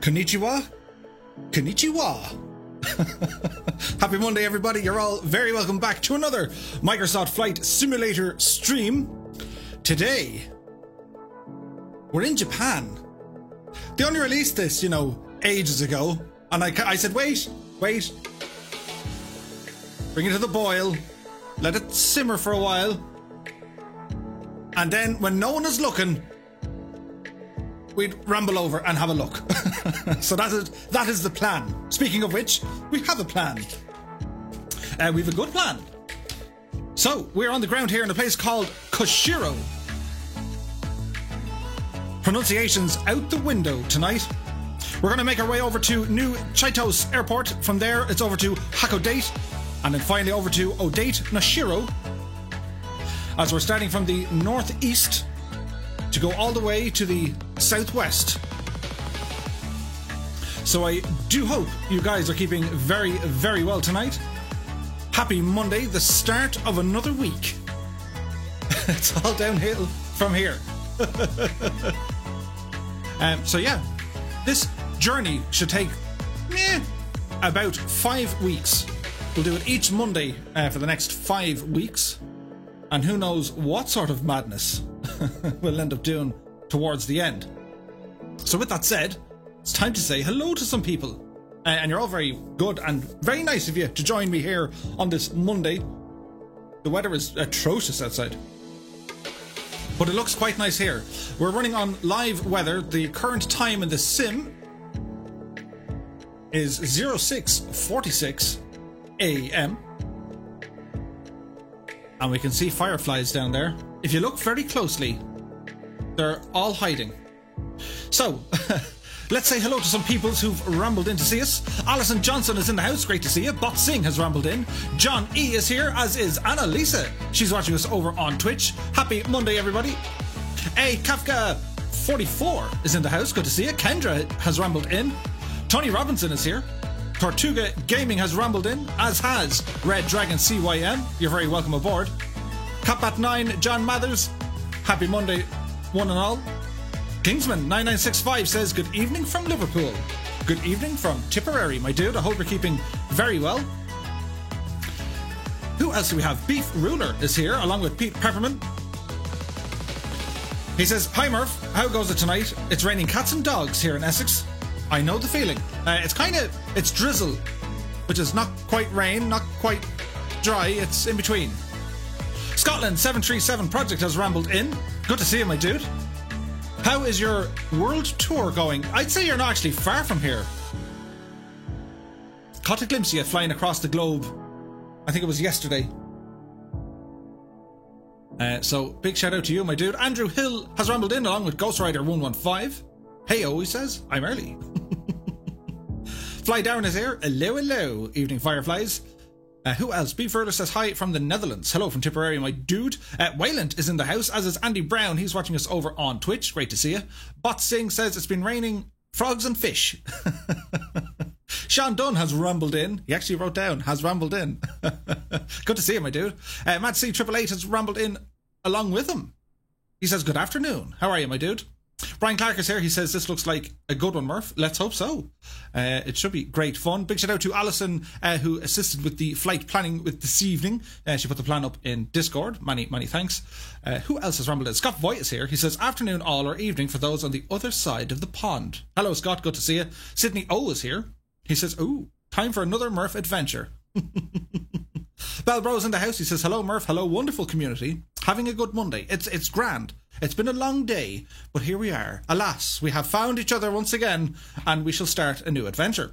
Konnichiwa. Konnichiwa. Happy Monday, everybody. You're all very welcome back to another Microsoft Flight Simulator stream. Today, we're in Japan. They only released this, ages ago. And I said, wait. Bring it to the boil. Let it simmer for a while. And then, when no one is looking, we'd ramble over and have a look. So that is the plan. Speaking of which, we have a plan. We have a good plan. So, we're on the ground here in a place called Koshiro. Pronunciation's out the window tonight. We're going to make our way over to New Chaitos Airport. From there, it's over to Hakodate. And then finally over to Odate Noshiro. As we're starting from the northeast to go all the way to the southwest. So I do hope you guys are keeping very, very well tonight. Happy Monday, the start of another week. It's all downhill from here. So yeah, this journey should take about 5 weeks. We'll do it each Monday for the next 5 weeks. And who knows what sort of madness we'll end up doing towards the end. So with that said, it's time to say hello to some people. And you're all very good and very nice of you to join me here on this Monday. The weather is atrocious outside, but it looks quite nice here. We're running on live weather. The current time in the sim is 06:46 a.m. And we can see fireflies down there. If you look very closely, they're all hiding. So, let's say hello to some people who've rambled in to see us. Alison Johnson is in the house, great to see you. Bot Singh has rambled in. John E is here, as is Annalisa. She's watching us over on Twitch. Happy Monday, everybody. Kafka44 is in the house, good to see you. Kendra has rambled in. Tony Robinson is here. Tortuga Gaming has rambled in, as has Red Dragon CYM. You're very welcome aboard. Catbat9, John Mathers. Happy Monday, one and all. Kingsman9965 says, good evening from Liverpool. Good evening from Tipperary, my dude. I hope you're keeping very well. Who else do we have? Beef Ruler is here, along with Pete Pepperman. He says, hi Murph, how goes it tonight? It's raining cats and dogs here in Essex. I know the feeling. It's drizzle, which is not quite rain, not quite dry, it's in between. Scotland 737 Project has rambled in. Good to see you, my dude. How is your world tour going? I'd say you're not actually far from here. Caught a glimpse of you flying across the globe. I think it was yesterday. So, big shout out to you, my dude. Andrew Hill has rambled in along with Ghost Rider 115. Hey-o, he says. I'm early. Fly Down is here. Hello. Evening, Fireflies. Who else? B. Furler says hi from the Netherlands. Hello from Tipperary, my dude. Wayland is in the house, as is Andy Brown. He's watching us over on Twitch. Great to see you. Bot Singh says it's been raining frogs and fish. Sean Dunn has rambled in. He actually wrote down, has rambled in. Good to see you, my dude. Matt C888 has rambled in along with him. He says, good afternoon. How are you, my dude? Brian Clark is here. He says, this looks like a good one, Murph. Let's hope so. It should be great fun. Big shout out to Alison, who assisted with the flight planning with this evening. She put the plan up in Discord. Many thanks. Who else has rambled in? Scott Voigt is here. He says, afternoon all or evening for those on the other side of the pond. Hello, Scott. Good to see you. Sydney O is here. He says, ooh, time for another Murph adventure. Belbro's in the house. He says, hello, Murph. Hello, wonderful community. Having a good Monday. It's grand. It's been a long day, but here we are. Alas, we have found each other once again, and we shall start a new adventure.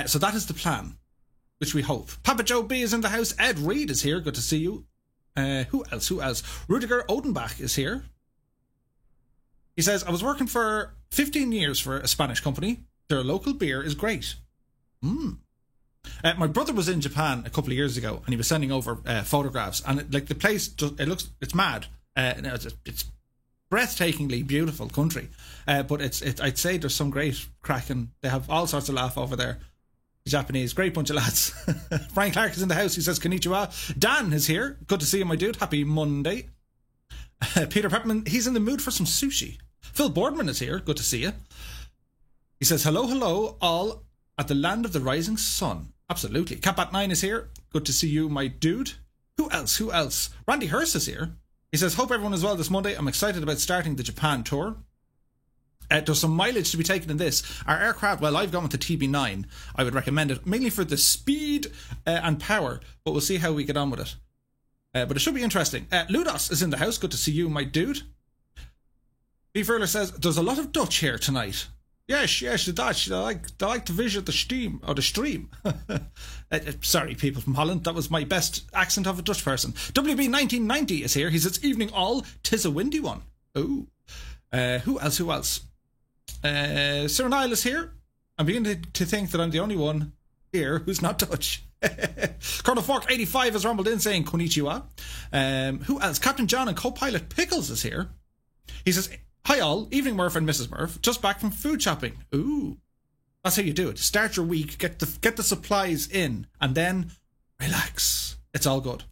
So that is the plan, which we hope. Papa Joe B is in the house. Ed Reed is here. Good to see you. Who else? Rudiger Odenbach is here. He says, I was working for 15 years for a Spanish company. Their local beer is great. My brother was in Japan a couple of years ago, and he was sending over photographs, and the place, it's mad. It's breathtakingly beautiful country, but I'd say there's some great crack, and they have all sorts of laugh over there. The Japanese, great bunch of lads. Brian Clark is in the house. He says, konnichiwa. Dan is here. Good to see you, my dude. Happy Monday. Peter Pepperman, he's in the mood for some sushi. Phil Boardman is here. Good to see you. He says, hello, hello, all at the land of the rising sun. Absolutely. Catbat9 is here. Good to see you, my dude. Who else? Randy Hurst is here. He says, hope everyone is well this Monday. I'm excited about starting the Japan tour. There's some mileage to be taken in this. Our aircraft, well, I've gone with the TB9. I would recommend it, mainly for the speed and power, but we'll see how we get on with it. But it should be interesting. Ludos is in the house. Good to see you, my dude. Beef Earler says, there's a lot of Dutch here tonight. Yes, the Dutch. They like to visit the stream. Sorry, people from Holland. That was my best accent of a Dutch person. WB1990 is here. He says, evening all. 'Tis a windy one. Oh. Who else? Cyril is here. I'm beginning to think that I'm the only one here who's not Dutch. Colonel Fork 85 has rumbled in saying konnichiwa. Who else? Captain John and co-pilot Pickles is here. He says, hi all, evening Murph and Mrs. Murph, just back from food shopping. Ooh, that's how you do it. Start your week, get the supplies in, and then relax. It's all good.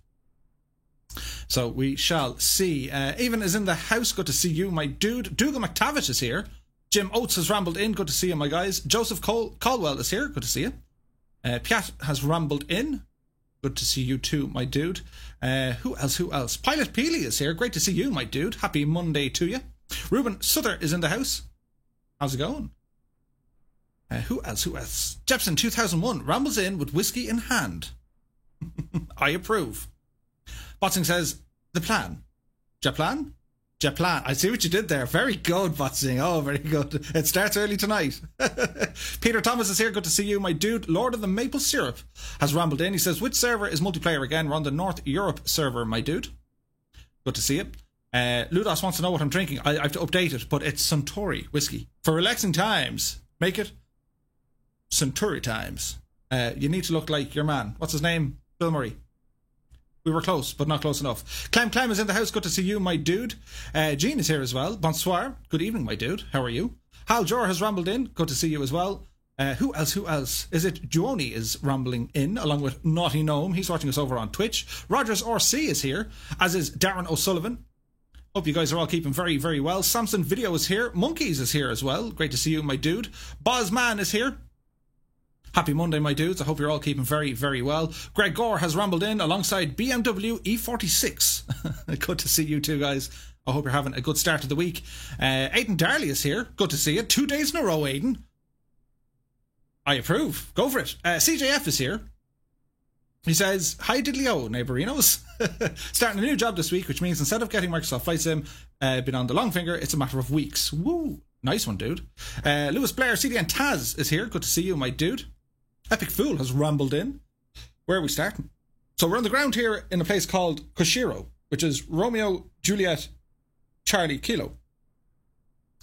So we shall see. Even is in the house. Good to see you, my dude. Dougal McTavish is here. Jim Oates has rambled in. Good to see you, my guys. Joseph Caldwell is here. Good to see you. Piat has rambled in. Good to see you too, my dude. Who else? Pilot Peely is here. Great to see you, my dude. Happy Monday to you. Ruben Souther is in the house. How's it going? Who else? Jepson 2001 rambles in with whiskey in hand. I approve. Botsing says, the plan. Japlan? I see what you did there. Very good, Botsing. Oh, very good. It starts early tonight. Peter Thomas is here. Good to see you, my dude. Lord of the Maple Syrup has rambled in. He says, which server is multiplayer again? We're on the North Europe server, my dude. Good to see you. Ludos wants to know what I'm drinking. I have to update it, but it's Suntory whiskey. For relaxing times, make it Suntory times. You need to look like your man. What's his name? Bill Murray. We were close, but not close enough. Clem is in the house. Good to see you, my dude. Jean is here as well. Bonsoir. Good evening, my dude. How are you? Hal Jor has rambled in. Good to see you as well. Who else? Is it Juoni is rambling in, along with Naughty Gnome. He's watching us over on Twitch. Rogers RC is here, as is Darren O'Sullivan. Hope you guys are all keeping very, very well. Samson Video is here. Monkeys is here as well. Great to see you, my dude. Bozman is here. Happy Monday, my dudes. I hope you're all keeping very, very well. Greg Gore has rambled in alongside BMW E46. Good to see you two, guys. I hope you're having a good start to the week. Aidan Darley is here. Good to see you. 2 days in a row, Aidan. I approve. Go for it. CJF is here. He says, hi diddly-o, neighborinos. Starting a new job this week, which means instead of getting Microsoft Flight Sim, been on the long finger, it's a matter of weeks. Woo. Nice one, dude. Lewis Blair, CDN Taz is here. Good to see you, my dude. Epic Fool has rambled in. Where are we starting? So we're on the ground here in a place called Koshiro, which is Romeo, Juliet, Charlie, Kilo.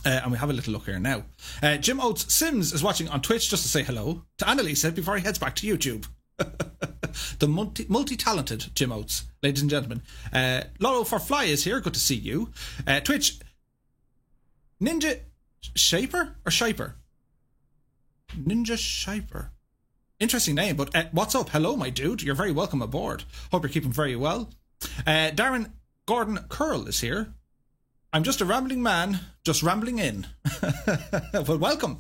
And we have a little look here now. Jim Oates Sims is watching on Twitch just to say hello to Annalisa before he heads back to YouTube. The multi-talented Jim Oates, ladies and gentlemen. Lolo for Fly is here. Good to see you. Twitch Ninja Shaper or Shiper? Ninja Shiper. Interesting name, but what's up? Hello, my dude. You're very welcome aboard. Hope you're keeping very well. Darren Gordon Curl is here. I'm just a rambling man, just rambling in. Well, welcome.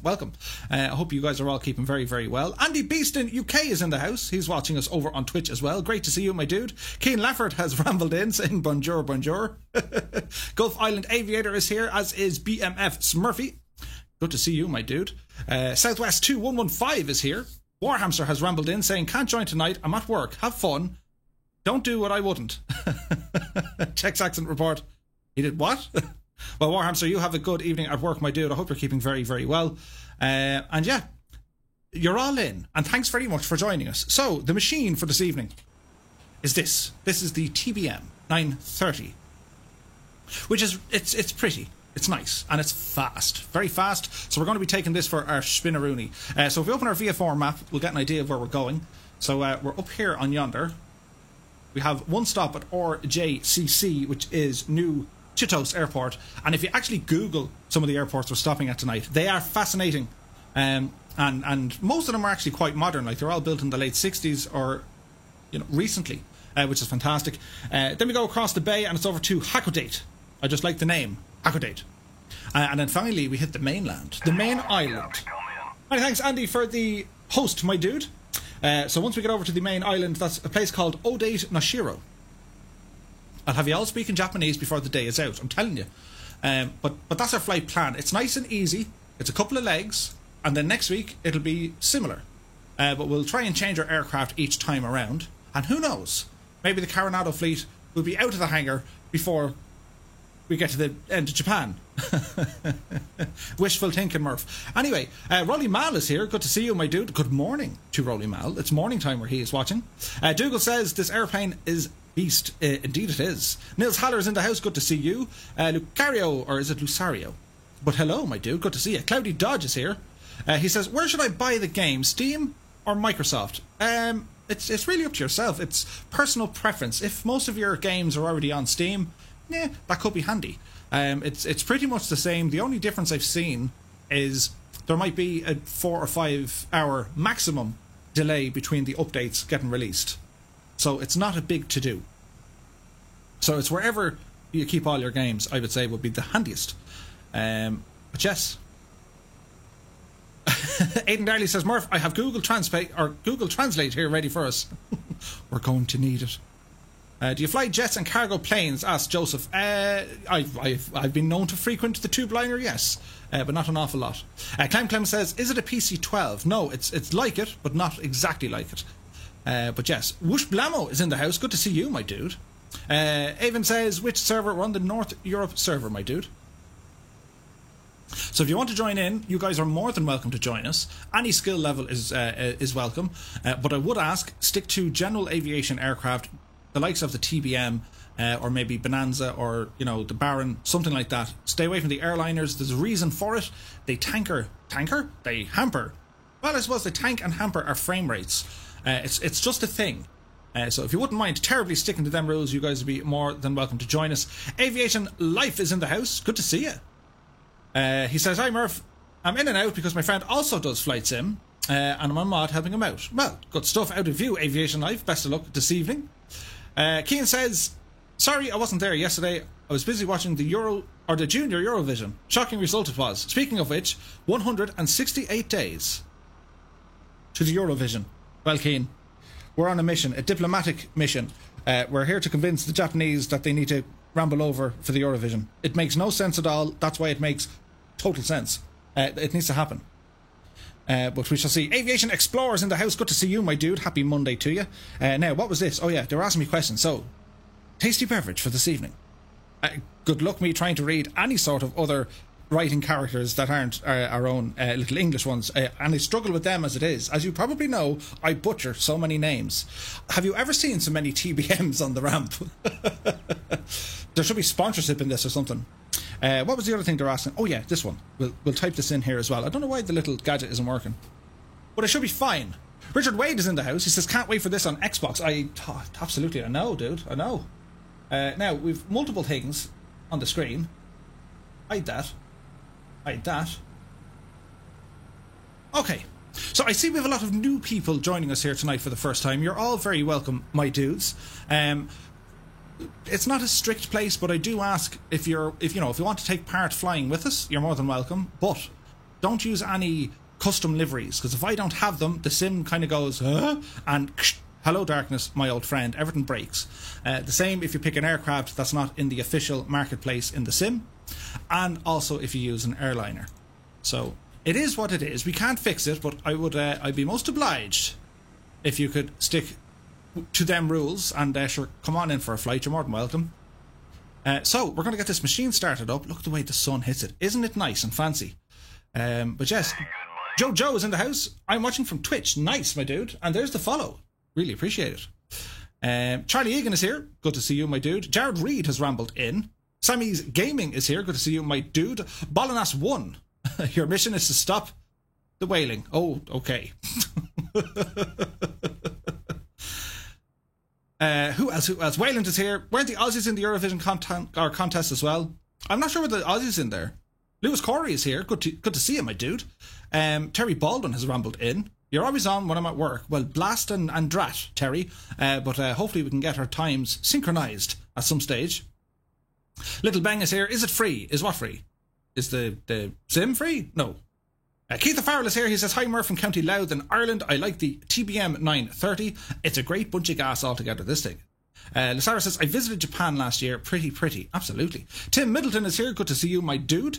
I hope you guys are all keeping very, very well. Andy Beeston UK is in the house. He's watching us over on Twitch as well. Great to see you, my dude. Keane Lafford has rambled in, saying bonjour. Gulf Island Aviator is here, as is BMF Smurfy. Good to see you, my dude. Southwest 2115 is here. Warhamster has rambled in, saying, can't join tonight. I'm at work. Have fun. Don't do what I wouldn't. Czech's accent report. He did what? Well, Warhamster, you have a good evening at work, my dude. I hope you're keeping very, very well. And yeah, you're all in. And thanks very much for joining us. So, the machine for this evening is this. This is the TBM 930. Which is, it's pretty. It's nice. And it's fast. Very fast. So we're going to be taking this for our Spinaroonie. So if we open our VFR map, we'll get an idea of where we're going. So we're up here on yonder. We have one stop at RJCC, which is New Chitos Airport. And if you actually Google some of the airports we're stopping at tonight, they are fascinating. And most of them are actually quite modern. Like, they're all built in the late 60s or, recently, which is fantastic. Then we go across the bay and it's over to Hakodate. I just like the name, Hakodate. And then finally we hit the mainland, the main island. Many thanks, Andy, for the host, my dude. So once we get over to the main island, that's a place called Odate Noshiro. I'll have you all speaking Japanese before the day is out, I'm telling you. But that's our flight plan. It's nice and easy. It's a couple of legs, and then next week it'll be similar. But we'll try and change our aircraft each time around. And who knows? Maybe the Coronado fleet will be out of the hangar before we get to the end of Japan. Wishful thinking, Murph. Anyway, Rolly Mal is here. Good to see you, my dude. Good morning to Rolly Mal. It's morning time where he is watching. Dougal says this airplane is beast. Indeed it is. Nils Haller is in the house. Good to see you. Lucario, or is it Lucario? But hello, my dude. Good to see you. Cloudy Dodge is here. He says, where should I buy the game? Steam or Microsoft? It's really up to yourself. It's personal preference. If most of your games are already on Steam, that could be handy. It's pretty much the same. The only difference I've seen is there might be a 4 or 5 hour maximum delay between the updates getting released. So it's not a big to-do. So it's wherever you keep all your games, I would say, would be the handiest. But yes. Aidan Darley says, Murph, I have Google Translate here ready for us. We're going to need it. Do you fly jets and cargo planes? Asked Joseph. I've been known to frequent the tube liner, yes, but not an awful lot. Clem says, is it a PC-12? No, it's like it, but not exactly like it. But yes, Whoosh Blamo is in the house. Good to see you, my dude. Avon says, which server? We're on the North Europe server, my dude. So if you want to join in, you guys are more than welcome to join us. Any skill level is welcome. But I would ask, stick to general aviation aircraft, the likes of the TBM, or maybe Bonanza, or the Baron, something like that. Stay away from the airliners. There's a reason for it. They They hamper. Well, I suppose they tank and hamper our frame rates. It's just a thing. So if you wouldn't mind terribly sticking to them rules, you guys would be more than welcome to join us. Aviation Life is in the house. Good to see you. He says, hi Murph, I'm in and out because my friend also does flight sim, and I'm on mod helping him out. Well, good stuff out of you, Aviation Life. Best of luck this evening. Keane says, sorry I wasn't there yesterday. I was busy watching the Junior Eurovision. Shocking result it was. Speaking of which, 168 days to the Eurovision. Well, Keane, we're on a mission, a diplomatic mission. We're here to convince the Japanese that they need to ramble over for the Eurovision. It makes no sense at all. That's why it makes total sense. It needs to happen. But we shall see. Aviation Explorers in the house. Good to see you, my dude. Happy Monday to you. Now, what was this? Oh yeah, they were asking me questions. So, tasty beverage for this evening. Good luck me trying to read any sort of other writing characters that aren't our own little English ones. And I struggle with them as it is. As you probably know, I butcher so many names. Have you ever seen so many TBMs on the ramp? There should be sponsorship in this or something. What was the other thing they're asking? Oh yeah, this one. We'll type this in here as well. I don't know why the little gadget isn't working, but it should be fine. Richard Wade is in the house. He says, can't wait for this on Xbox. Absolutely, I know, dude. I know. Now, we've multiple things on the screen. Hide that. Okay. So I see we have a lot of new people joining us here tonight for the first time. You're all very welcome, my dudes. It's not a strict place, but I do ask if you want to take part flying with us, you're more than welcome. But don't use any custom liveries, because if I don't have them, the sim kind of goes, and hello darkness, my old friend, everything breaks. The same if you pick an aircraft that's not in the official marketplace in the sim, and also if you use an airliner. So it is what it is. We can't fix it, but I'd be most obliged if you could stick to them rules, and sure, come on in for a flight. You're more than welcome. So we're going to get this machine started up. Look at the way the sun hits it. Isn't it nice and fancy? But yes, Joe is in the house. I'm watching from Twitch. Nice, my dude. And there's the follow. Really appreciate it. Charlie Egan is here. Good to see you, my dude. Jared Reed has rambled in. Sammy's Gaming is here. Good to see you, my dude. Bolanas 1. Your mission is to stop the whaling. Oh, okay. Who else? Wayland is here. Weren't the Aussies in the Eurovision contest as well? I'm not sure whether the Aussies in there. Lewis Corey is here. Good to see you, my dude. Terry Baldwin has rambled in. You're always on when I'm at work. Well, blast and drat, Terry. But hopefully we can get our times synchronised at some stage. Little Bang is here. Is it free? Is what free? Is the sim free? No. Keith Farrell is here. He says, hi Murph from County Louth in Ireland. I like the TBM 930. It's a great bunch of gas altogether, this thing. Lasara says, I visited Japan last year. Pretty. Absolutely. Tim Middleton is here. Good to see you, my dude.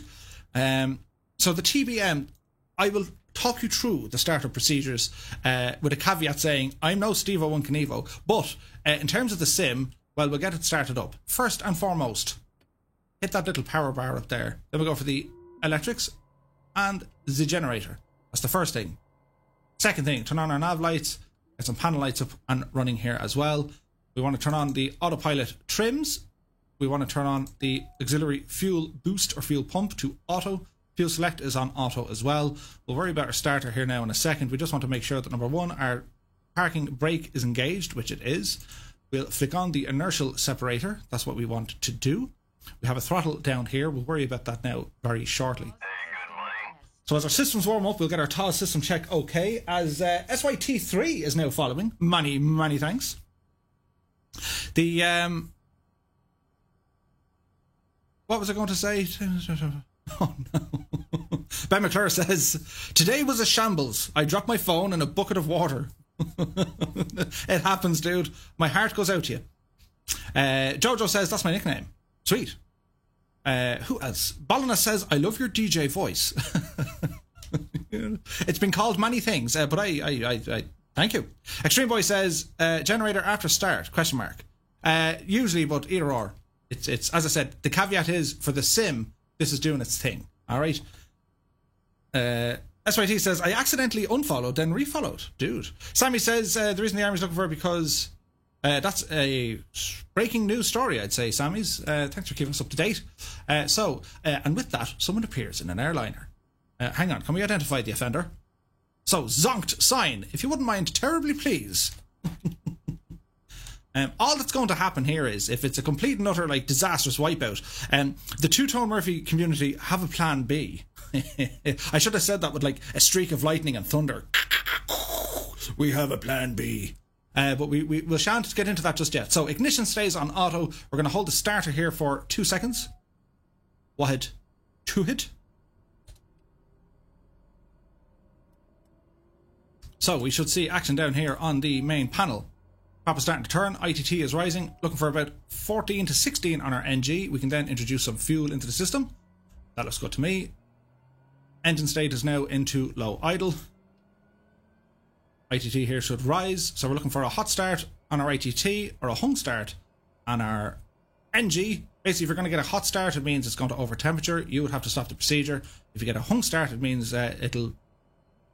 So the TBM, I will talk you through the startup procedures with a caveat saying, I'm no Steve-O Knievo, but in terms of the sim, well, we'll get it started up. First and foremost, hit that little power bar up there. Then we'll go for the electrics and the generator. That's the first thing. Second thing, turn on our nav lights, get some panel lights up and running here as well. We want to turn on the autopilot trims. We want to turn on the auxiliary fuel boost or fuel pump to auto. Fuel select is on auto as well. We'll worry about our starter here now in a second. We just want to make sure that number one, our parking brake is engaged, which it is. We'll flick on the inertial separator. That's what we want to do. We have a throttle down here. We'll worry about that now very shortly. So as our systems warm up, we'll get our TOS system check okay, as SYT3 is now following. Many thanks. The, what was I going to say? Oh no. Ben McClure says, today was a shambles. I dropped my phone in a bucket of water. It happens, dude. My heart goes out to you. Jojo says, that's my nickname. Sweet. Who else? Bolina says, I love your DJ voice. It's been called many things, but I thank you. Extreme Boy says, generator after start, question mark. Usually, but either or. It's as I said, the caveat is, for the sim, this is doing its thing. Alright? SYT says, I accidentally unfollowed, then refollowed. Dude. Sammy says, the reason the army's looking for it because... that's a breaking news story, I'd say, Sammy's. Thanks for keeping us up to date. And with that, someone appears in an airliner. Hang on, can we identify the offender? So, zonked sign, if you wouldn't mind, terribly please. All that's going to happen here is, if it's a complete and utter, disastrous wipeout, the Two-Tone Murphy community have a plan B. I should have said that with, a streak of lightning and thunder. We have a plan B. But we shan't get into that just yet. So ignition stays on auto. We're going to hold the starter here for 2 seconds. Wahed. 2 hit. So we should see action down here on the main panel. Proper starting to turn. ITT is rising. Looking for about 14 to 16 on our NG. We can then introduce some fuel into the system. That looks good to me. Engine state is now into low idle. ITT here should rise, so we're looking for a hot start on our ITT or a hung start on our NG. Basically, if you're going to get a hot start, it means it's going to over temperature. You would have to stop the procedure. If you get a hung start, it means it'll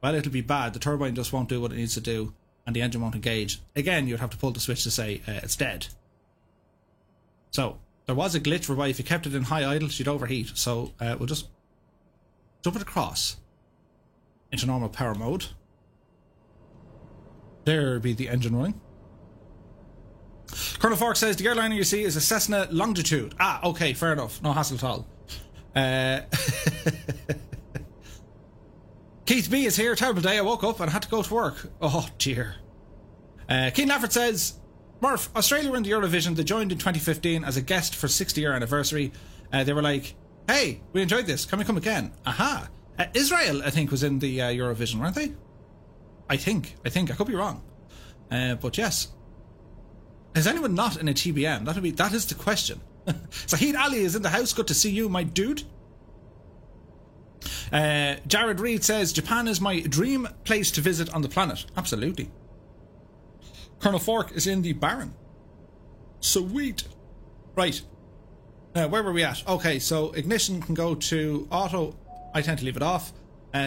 be bad. The turbine just won't do what it needs to do, and the engine won't engage. Again, you'd have to pull the switch to say it's dead. So there was a glitch whereby if you kept it in high idle, she'd overheat. So we'll just jump it across into normal power mode. There be the engine running. Colonel Fork says, the airliner you see is a Cessna Longitude. Ah, okay, fair enough. No hassle at all. Keith B is here. Terrible day. I woke up and had to go to work. Oh, dear. Keen Lafford says, Murph, Australia were in the Eurovision. They joined in 2015 as a guest for 60-year anniversary. They were like, hey, we enjoyed this. Can we come again? Aha. Israel, I think, was in the Eurovision, weren't they? I think. I could be wrong. But yes. Is anyone not in a TBM? That is the question. Zahid Ali is in the house. Good to see you, my dude. Jared Reed says, Japan is my dream place to visit on the planet. Absolutely. Colonel Fork is in the Baron. Sweet. Right. Where were we at? Okay, so ignition can go to auto. I tend to leave it off.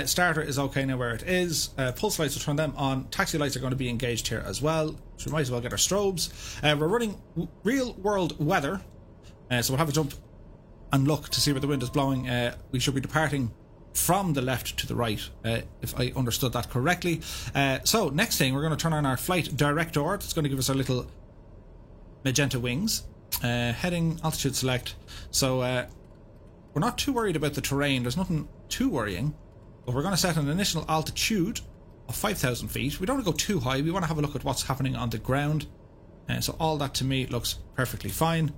Starter is okay now where it is. Pulse lights will turn them on. Taxi lights are going to be engaged here as well. So we might as well get our strobes. We're running real world weather. So we'll have a jump and look to see where the wind is blowing. We should be departing from the left to the right, if I understood that correctly. So next thing, we're going to turn on our flight director. It's going to give us our little magenta wings. Heading, altitude select. So we're not too worried about the terrain. There's nothing too worrying. But we're going to set an initial altitude of 5,000 feet. We don't want to go too high. We want to have a look at what's happening on the ground. So all that to me looks perfectly fine.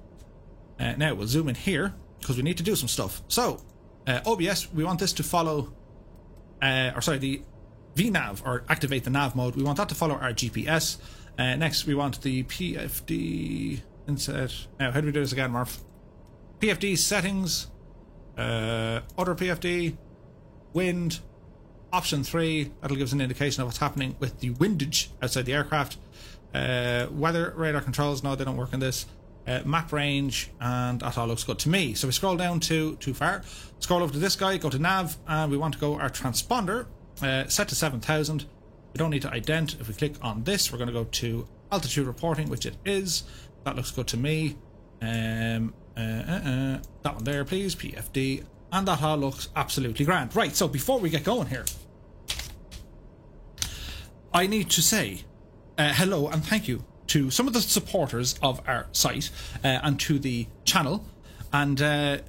Now we'll zoom in here because we need to do some stuff. So OBS, we want this to follow the VNav, or activate the nav mode. We want that to follow our GPS. Next, we want the PFD inset. Now, how do we do this again, Murph? PFD settings, other PFD, wind, option 3. That'll give us an indication of what's happening with the windage outside the aircraft. Weather radar controls, no, they don't work in this. Map range, and that all looks good to me. So we scroll down to too far, scroll over to this guy, go to nav, and we want to go our transponder, set to 7,000. We don't need to ident. If we click on this, we're going to go to altitude reporting, which it is. That looks good to me. That one there, please, PFD, and that all looks absolutely grand. Right, so before we get going here, I need to say hello and thank you to some of the supporters of our site and to the channel. And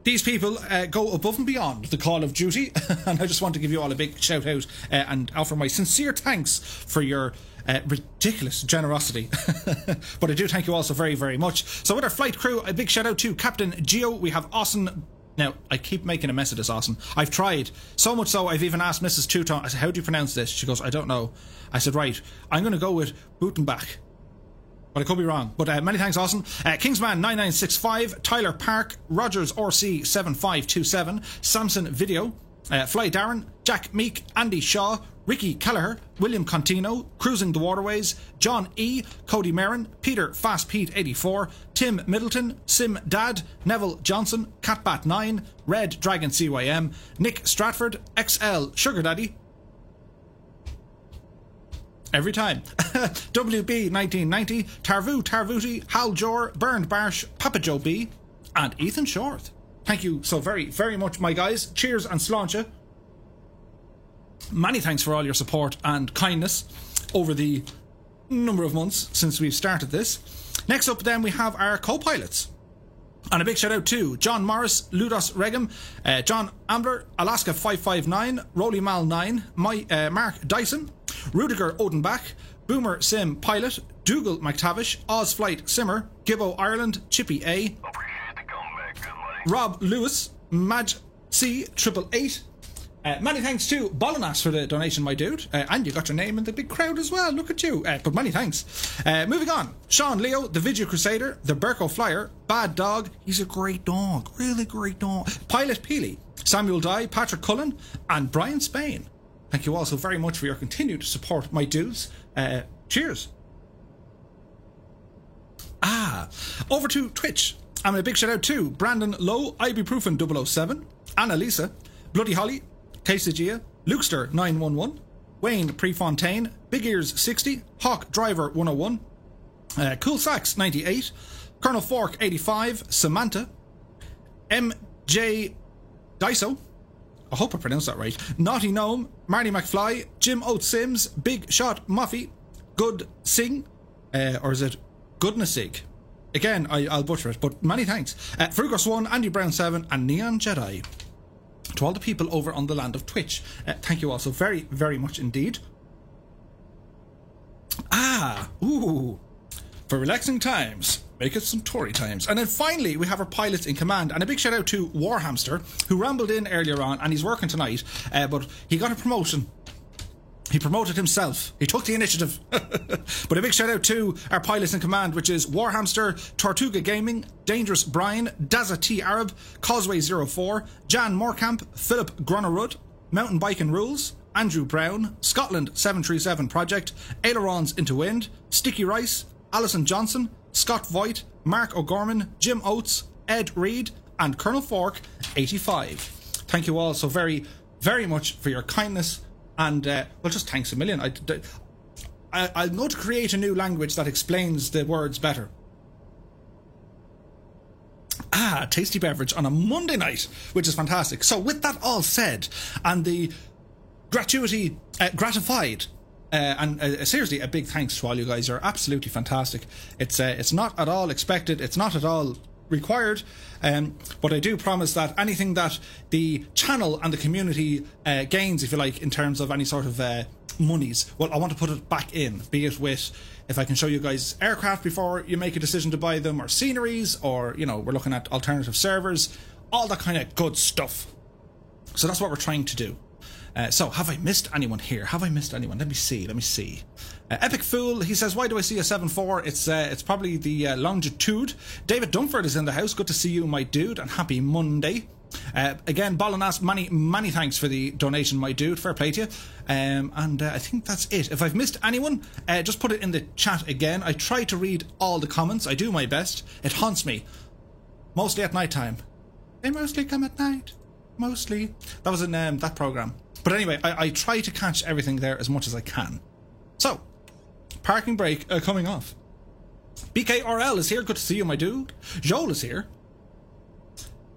these people go above and beyond the call of duty. And I just want to give you all a big shout out and offer my sincere thanks for your ridiculous generosity. But I do thank you all so very, very much. So with our flight crew, a big shout out to Captain Geo. We have Austin. Now, I keep making a mess of this, Austin. I've tried. So much so, I've even asked Mrs. Touton, I said, how do you pronounce this? She goes, I don't know. I said, right, I'm going to go with Butenbach. But I could be wrong. But many thanks, Austin. Kingsman9965, Tyler Park, Rogers RC7527, Samson Video, Fly Darren, Jack Meek, Andy Shaw, Ricky Kelleher, William Contino, Cruising the Waterways, John E, Cody Marin, Peter Fast Pete 84, Tim Middleton, Sim Dad, Neville Johnson, Catbat9, Red Dragon CYM, Nick Stratford, XL Sugar Daddy, every time, WB1990, Tarvu Tarvuti, Hal Jor, Bernd Barsh, Papa Joe B, and Ethan Short. Thank you so very, very much, my guys. Cheers and sláinte. Many thanks for all your support and kindness over the number of months since we've started this. Next up then, we have our co-pilots. And a big shout out to John Morris, Ludos Regum, John Ambler, Alaska 559, Roly Mal 9, Mark Dyson, Rudiger Odenbach, Boomer Sim Pilot, Dougal McTavish, Oz Flight Simmer, Gibbo Ireland, Chippy A, Appreciate the comeback, good money. Rob Lewis, Maj C 888. Many thanks to Bolinas for the donation, my dude. And you got your name in the big crowd as well. Look at you. But many thanks. Moving on. Sean Leo, the Video Crusader, the Berko Flyer, Bad Dog. He's a great dog. Really great dog. Pilot Peely, Samuel Dye, Patrick Cullen, and Brian Spain. Thank you all so very much for your continued support, my dudes. Cheers. Over to Twitch. And a big shout out to Brandon Lowe, Ibuprofen 007, Annalisa, Bloody Holly, Quesadilla, Lukester 911, Wayne Prefontaine, Big Ears 60, Hawk Driver 101, Cool Sax 98, Colonel Fork 85, Samantha, MJ Daiso, I hope I pronounced that right, Naughty Gnome, Marty McFly, Jim Oates Sims, Big Shot Muffy, Good Sing, or is it Goodnessig? Again, I'll butcher it, but many thanks. Frugos 1, Andy Brown 7, and Neon Jedi. To all the people over on the land of Twitch, thank you all so very, very much indeed. For relaxing times, make it some Tory times. And then finally, we have our pilots in command. And a big shout out to Warhamster, who rambled in earlier on, and he's working tonight, but he got a promotion. He promoted himself. He took the initiative. But a big shout out to our pilots in command, which is Warhamster, Tortuga Gaming, Dangerous Brian, Daza T Arab, Causeway 04, Jan Moorkamp, Philip Gronerud, Mountain Biking Rules, Andrew Brown, Scotland 737 Project, Ailerons into Wind, Sticky Rice, Alison Johnson, Scott Voigt, Mark O'Gorman, Jim Oates, Ed Reed, and Colonel Fork 85. Thank you all so very, very much for your kindness. And, well, just thanks a million. I'll know to create a new language that explains the words better. Tasty beverage on a Monday night, which is fantastic. So with that all said, and the gratified, and seriously, a big thanks to all you guys. You're absolutely fantastic. It's not at all expected. It's not at all required, but I do promise that anything that the channel and the community gains, if you like, in terms of any sort of monies, well, I want to put it back in, be it with, if I can show you guys aircraft before you make a decision to buy them, or sceneries, or, you know, we're looking at alternative servers, all that kind of good stuff. So that's what we're trying to do. So, have I missed anyone here? Have I missed anyone? Let me see. Epic Fool, he says, why do I see a 7-4? It's probably the longitude. David Dunford is in the house. Good to see you, my dude, and happy Monday. Again, Ballinass, many thanks for the donation, my dude. Fair play to you. And I think that's it. If I've missed anyone, just put it in the chat again. I try to read all the comments. I do my best. It haunts me. Mostly at night time. They mostly come at night. Mostly. That was in that program. But anyway, I try to catch everything there as much as I can. So, parking brake coming off. BKRL is here. Good to see you, my dude. Joel is here.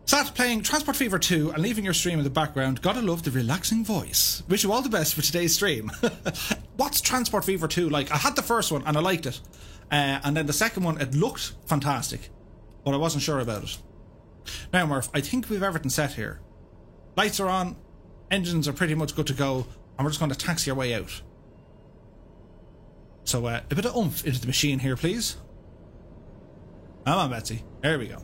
Sat playing Transport Fever 2 and leaving your stream in the background. Gotta love the relaxing voice. Wish you all the best for today's stream. What's Transport Fever 2 like? I had the first one and I liked it. And then the second one, it looked fantastic. But I wasn't sure about it. Now, Murph, I think we've everything set here. Lights are on. Engines are pretty much good to go. And we're just going to taxi our way out. So, a bit of oomph into the machine here, please. Come on, Betsy. There we go.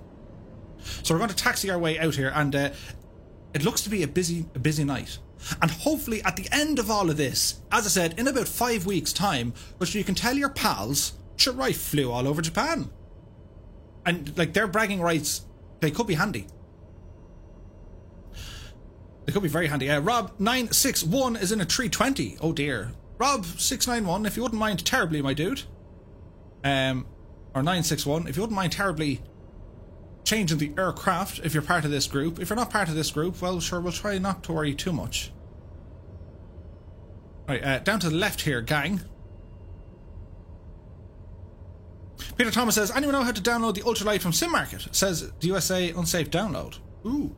So we're going to taxi our way out here, and it looks to be a busy night. And hopefully at the end of all of this, as I said, in about 5 weeks' time, which you can tell your pals, sure, I flew all over Japan. And, like, their bragging rights, they could be handy. They could be very handy. Rob961 is in a 320. Oh dear. Rob691, if you wouldn't mind terribly, my dude. Or 961, if you wouldn't mind terribly changing the aircraft if you're part of this group. If you're not part of this group, well, sure, we'll try not to worry too much. Right, down to the left here, gang. Peter Thomas says, anyone know how to download the Ultralight from SimMarket? Says the USA unsafe download. Ooh,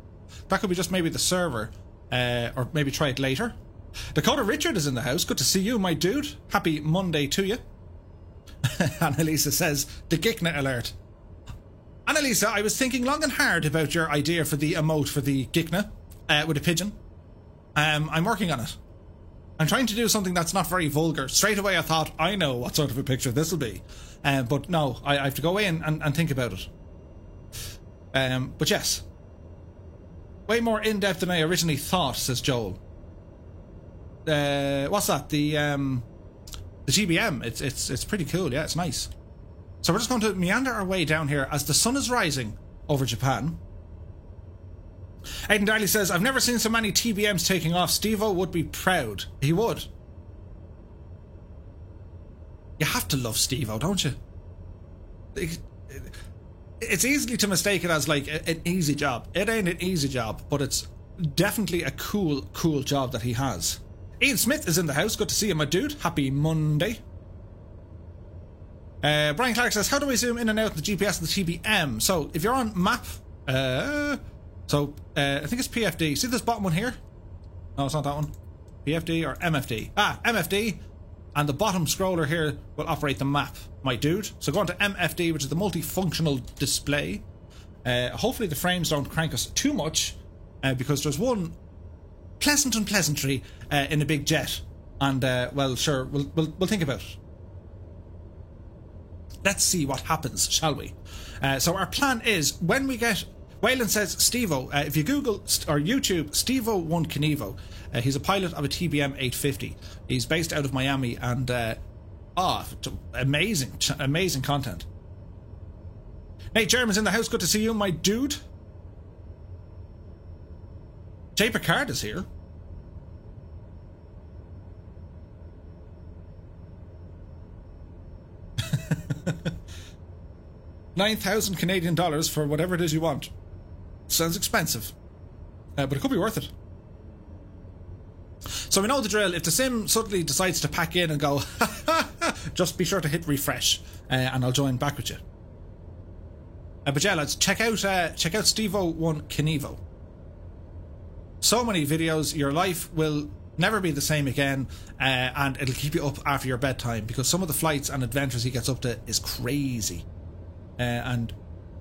that could be just maybe the server, or maybe try it later. Dakota Richard is in the house. Good to see you, my dude. Happy Monday to you. Annalisa says, the Gikna alert. Annalisa, I was thinking long and hard about your idea for the emote for the Gikna with a pigeon. I'm working on it. I'm trying to do something that's not very vulgar. Straight away I thought, I know what sort of a picture this will be. But no, I have to go away and think about it. But yes. Way more in-depth than I originally thought, says Joel. What's that? The GBM. It's pretty cool, yeah, it's nice. So we're just going to meander our way down here as the sun is rising over Japan. Aidan Darley says, I've never seen so many TBMs taking off. Steve-O would be proud. He would. You have to love Steve-O, don't you? It's easy to mistake it as like an easy job. It ain't an easy job, but it's definitely a cool job that he has. Ian Smith is in the house. Good to see you, my dude. Happy Monday. Brian Clark says, how do we zoom in and out the GPS of the TBM? So, if you're on map, I think it's PFD. See this bottom one here? No, it's not that one. PFD or MFD? MFD. And the bottom scroller here will operate the map, my dude. So go on to MFD, which is the multifunctional display. Hopefully the frames don't crank us too much, because there's one pleasantry in a big jet. And, well, sure, we'll think about it. Let's see what happens, shall we? So our plan is, when we get... Wayland says, Steve-O, if you Google or YouTube Steve-O 1 Knievo, he's a pilot of a TBM 850. He's based out of Miami, and amazing content. Nate German's in the house. Good to see you, my dude. Jay Picard is here. $9,000 Canadian dollars for whatever it is you want. Sounds expensive, but it could be worth it. So we know the drill. If the sim suddenly decides to pack in and go, just be sure to hit refresh, and I'll join back with you. But yeah, lads, check out Steve-O 1 Knievo. So many videos, your life will never be the same again, and it'll keep you up after your bedtime, because some of the flights and adventures he gets up to is crazy. And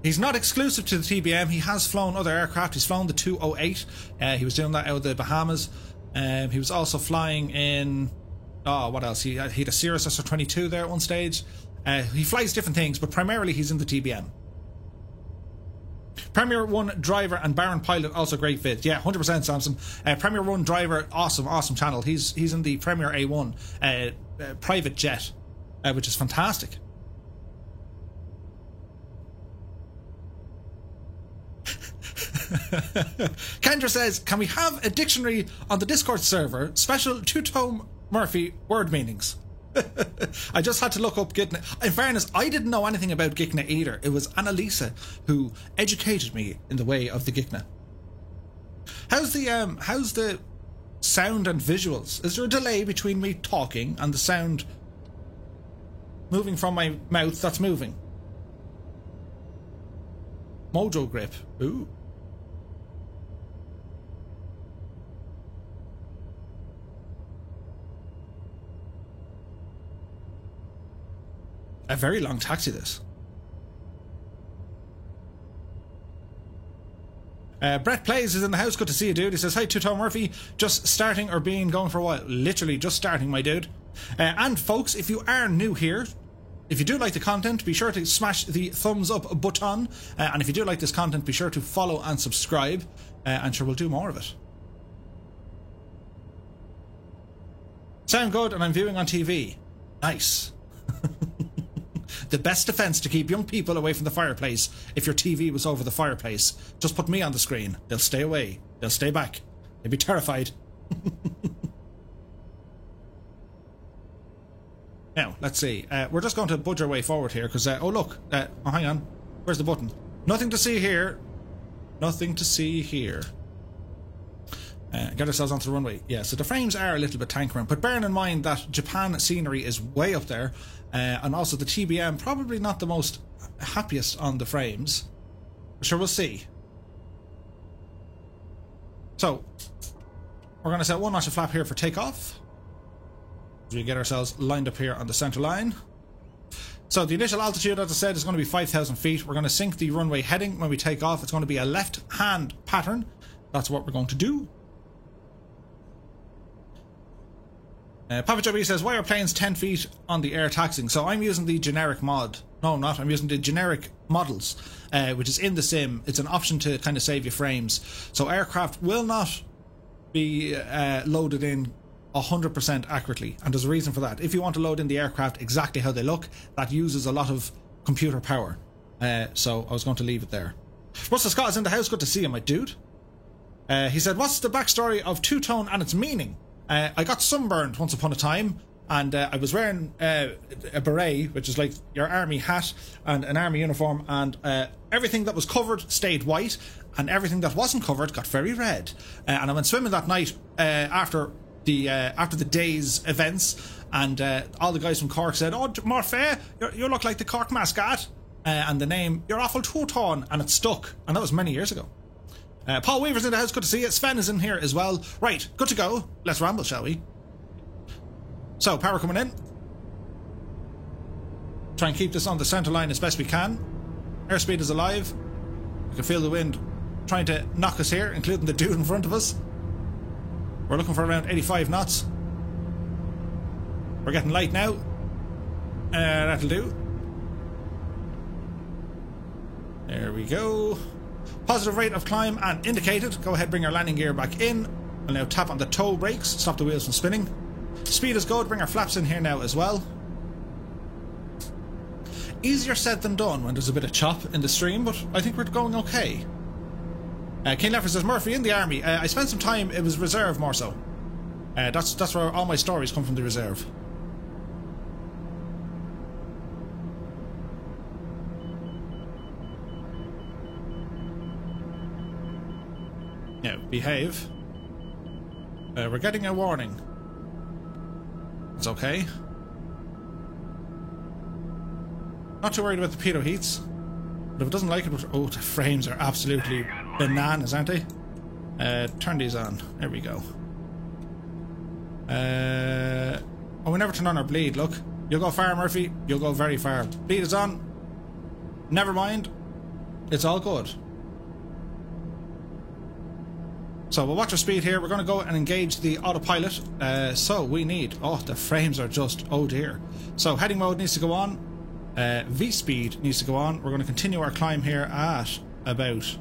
he's not exclusive to the TBM. He has flown other aircraft. He's flown the 208. He was doing that out of the Bahamas. He was also flying in... Oh, what else? He had a Cirrus SR-22 there at one stage. He flies different things, but primarily he's in the TBM. Premier 1 driver and Baron pilot, also great fit. Yeah, 100% Samson. Premier 1 driver, awesome channel. He's in the Premier A1 private jet, which is fantastic. Kendra says, can we have a dictionary on the Discord server, special two-tone Murphy word meanings? I just had to look up Gitna. In fairness, I didn't know anything about Gitna either. It was Annalisa who educated me in the way of the Gitna. How's the sound and visuals? Is there a delay between me talking and the sound moving from my mouth that's moving? Mojo grip. Ooh. A very long taxi, this. Brett Plays is in the house. Good to see you, dude. He says, hi, Two-Tone Murphy. Just starting or being going for a while? Literally just starting, my dude. And folks, if you are new here, if you do like the content, be sure to smash the thumbs up button. And if you do like this content, be sure to follow and subscribe. And sure, we'll do more of it. Sound good, and I'm viewing on TV. Nice. The best defense to keep young people away from the fireplace, if your TV was over the fireplace, just put me on the screen. They'll stay away. They'll stay back. They'll be terrified. Now, let's see. We're just going to budge our way forward here, because... oh, look. Oh, hang on. Where's the button? Nothing to see here. Nothing to see here. Get ourselves onto the runway. Yeah, so the frames are a little bit tankering, but bearing in mind that Japan scenery is way up there, and also the TBM probably not the most happiest on the frames. Sure, we'll see. So, we're going to set one notch of flap here for takeoff. We get ourselves lined up here on the center line. So the initial altitude, as I said, is going to be 5,000 feet. We're going to sync the runway heading when we take off. It's going to be a left-hand pattern. That's what we're going to do. Papa Joby says, why are planes 10 feet on the air taxiing? So I'm using the generic mod. No, I'm not. I'm using the generic models, which is in the sim. It's an option to kind of save you frames. So aircraft will not be loaded in 100% accurately. And there's a reason for that. If you want to load in the aircraft exactly how they look, that uses a lot of computer power. So I was going to leave it there. Russell Scott is in the house. Good to see you, my dude. He said, what's the backstory of Two-Tone and its meaning? I got sunburned once upon a time, and I was wearing a beret, which is like your army hat and an army uniform, and everything that was covered stayed white, and everything that wasn't covered got very red. And I went swimming that night after the day's events, and all the guys from Cork said, oh, Murphy, you look like the Cork mascot, and the name, you're awful Two-Tone, and it stuck, and that was many years ago. Paul Weaver's in the house, good to see you. Sven is in here as well. Right, good to go. Let's ramble, shall we? So, power coming in. Try and keep this on the centre line as best we can. Airspeed is alive. You can feel the wind trying to knock us here, including the dude in front of us. We're looking for around 85 knots. We're getting light now. That'll do. There we go. Positive rate of climb and indicated. Go ahead, bring our landing gear back in. We'll now tap on the toe brakes, stop the wheels from spinning. Speed is good, bring our flaps in here now as well. Easier said than done when there's a bit of chop in the stream, but I think we're going okay. Kane Leffers says, Murphy, in the army. I spent some time, it was reserve more so. That's where all my stories come from, the reserve. Now, behave. We're getting a warning. It's okay. Not too worried about the pitot heats. But if it doesn't like it... Oh, the frames are absolutely bananas, aren't they? Turn these on. There we go. Oh, we never turn on our bleed, look. You'll go far, Murphy. You'll go very far. Bleed is on. Never mind. It's all good. So we'll watch our speed here. We're going to go and engage the autopilot. So we need... Oh, the frames are just... Oh dear. So heading mode needs to go on. V-speed needs to go on. We're going to continue our climb here at about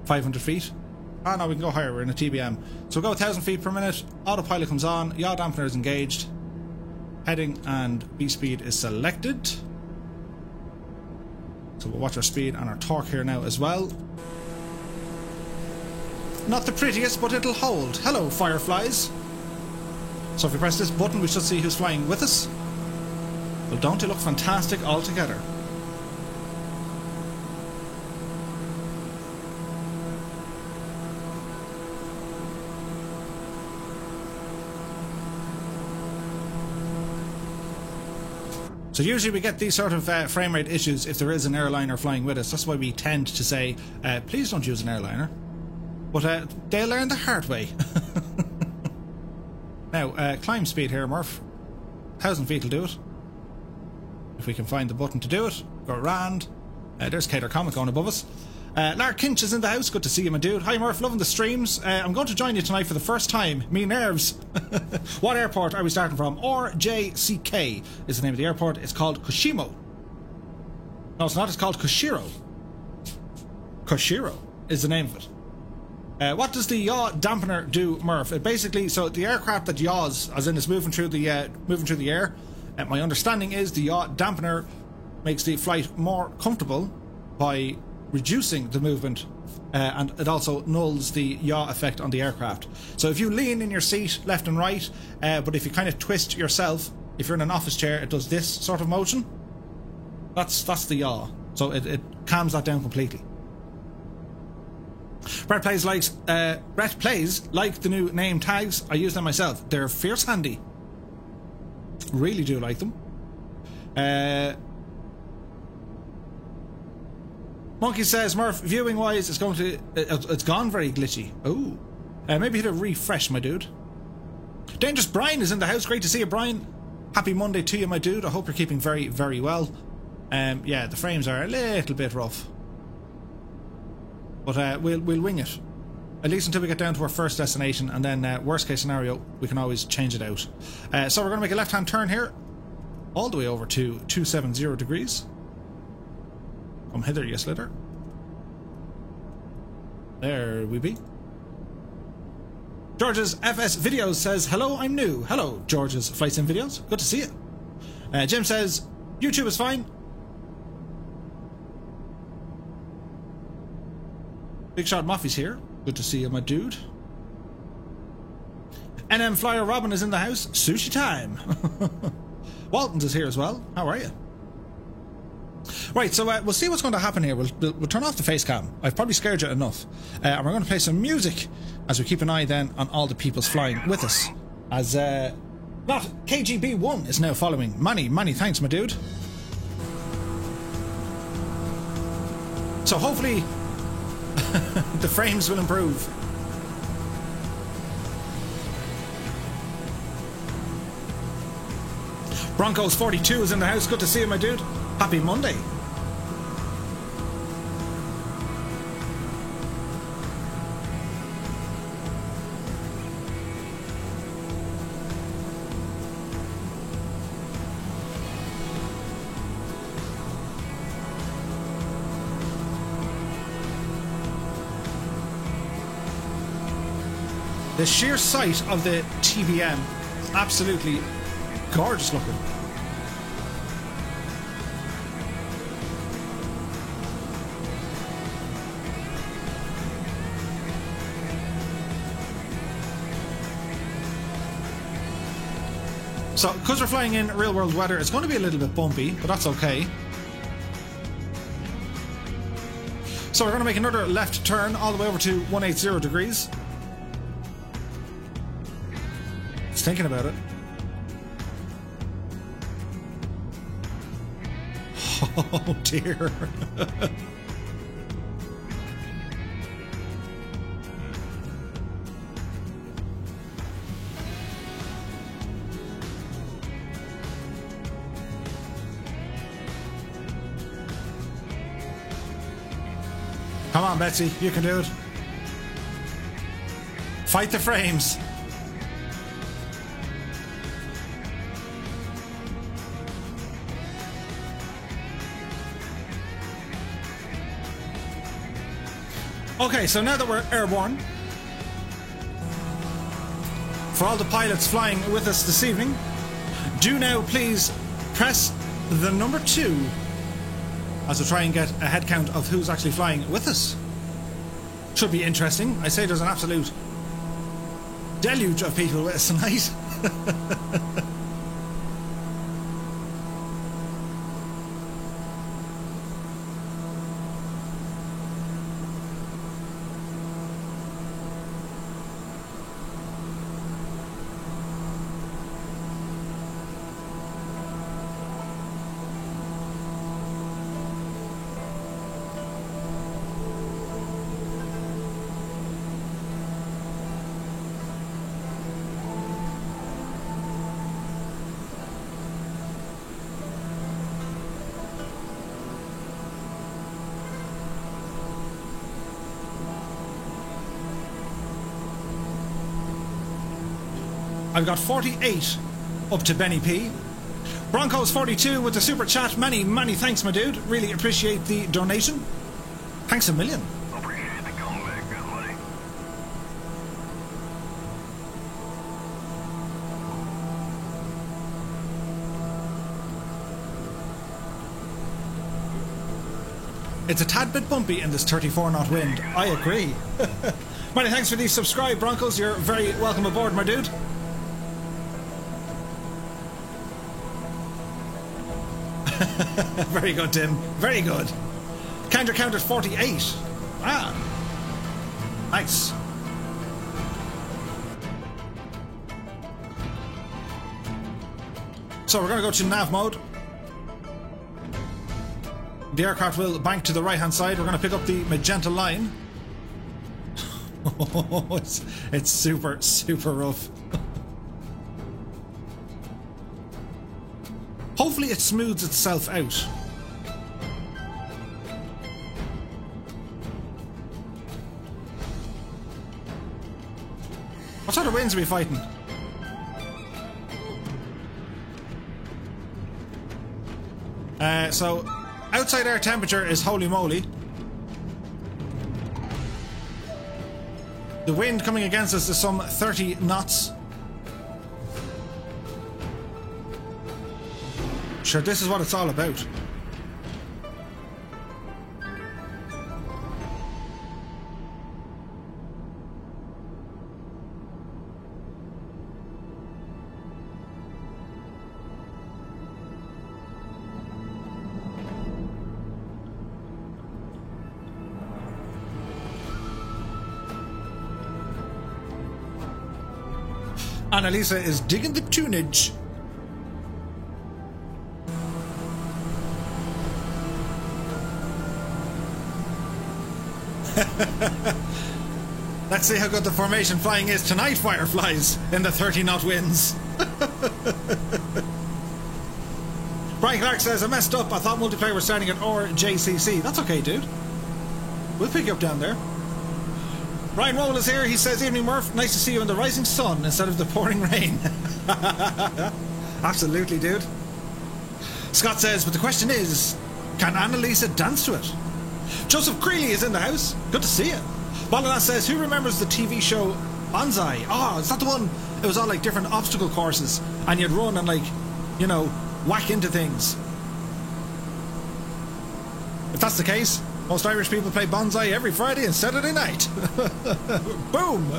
500 feet. Ah, no, we can go higher. We're in a TBM. So we'll go 1,000 feet per minute. Autopilot comes on. Yaw dampener is engaged. Heading and V-speed is selected. So we'll watch our speed and our torque here now as well. Not the prettiest, but it'll hold. Hello, fireflies. So if we press this button, we should see who's flying with us. Well, don't they look fantastic all together? So usually we get these sort of frame rate issues if there is an airliner flying with us. That's why we tend to say, please don't use an airliner. But they'll learn the hard way. Now, climb speed here, Murph. 1,000 feet will do it. If we can find the button to do it. Go around. There's Cater Comic going above us. Lark Kinch is in the house. Good to see you, my dude. Hi, Murph. Loving the streams. I'm going to join you tonight for the first time. Me nerves. What airport are we starting from? RJCK is the name of the airport. It's called Kushimo. No, it's not. It's called Koshiro. Koshiro is the name of it. What does the yaw dampener do, Murph? Basically, so the aircraft that yaws, as in it's moving through the air. My understanding is the yaw dampener makes the flight more comfortable by reducing the movement, and it also nulls the yaw effect on the aircraft. So if you lean in your seat left and right, but if you kind of twist yourself, if you're in an office chair, it does this sort of motion. That's the yaw. So it calms that down completely. Brett plays like the new name tags. I use them myself. They're fierce handy. Really do like them. Monkey says, Murph, viewing wise, it's gone very glitchy. Oh, maybe hit a refresh, my dude. Dangerous Brian is in the house. Great to see you, Brian. Happy Monday to you, my dude. I hope you're keeping very, very well. Yeah, the frames are a little bit rough, but we'll wing it, at least until we get down to our first destination, and then worst case scenario, we can always change it out. So we're going to make a left-hand turn here, all the way over to 270 degrees. Come hither, you slitter. There we be. George's FS Videos says, hello, I'm new. Hello, George's Flight Sim Videos. Good to see you. Jim says, YouTube is fine. Big Shot Muffy's here. Good to see you, my dude. NM Flyer Robin is in the house. Sushi time. Walton's is here as well. How are you? Right, so we'll see what's going to happen here. We'll turn off the face cam. I've probably scared you enough. And we're going to play some music as we keep an eye then on all the people's flying with us. As not KGB1 is now following. Many thanks, my dude. So hopefully the frames will improve. Broncos 42 is in the house. Good to see you, my dude. Happy Monday. The sheer sight of the TBM, absolutely gorgeous looking. So, because we're flying in real world weather, it's going to be a little bit bumpy, but that's okay. So we're going to make another left turn all the way over to 180 degrees. Just thinking about it. Oh dear. Come on, Betsy, you can do it. Fight the frames. Okay, so now that we're airborne, for all the pilots flying with us this evening, do now please press the number 2 as we try and get a head count of who's actually flying with us. Should be interesting. I say there's an absolute deluge of people with us tonight. I've got 48 up to Benny P. Broncos 42 with the super chat. Many thanks, my dude. Really appreciate the donation. Thanks a million. Appreciate the comeback, good money. It's a tad bit bumpy in this 34 knot wind. I agree. Many thanks for the subscribe, Broncos. You're very welcome aboard, my dude. Very good, Tim. Very good. Counter count at 48. Ah. Nice. So we're going to go to nav mode. The aircraft will bank to the right hand side. We're going to pick up the magenta line. It's super rough. Hopefully it smooths itself out. What sort of winds are we fighting? So outside air temperature is holy moly. The wind coming against us is some 30 knots. Sure, this is what it's all about. Annalisa is digging the tunage. Let's see how good the formation flying is tonight, Fireflies, in the 30 knot winds. Brian Clark says, I messed up. I thought multiplayer was starting at RJCC. That's okay, dude. We'll pick you up down there. Ryan Roll is here. He says, evening, Murph. Nice to see you in the rising sun instead of the pouring rain. Absolutely, dude. Scott says, but the question is, can Annalisa dance to it? Joseph Creeley is in the house. Good to see you. Balanas says, who remembers the TV show Bonsai? Oh, is that the one? It was all like different obstacle courses and you'd run and, like, you know, whack into things. If that's the case, most Irish people play Bonsai every Friday and Saturday night. Boom!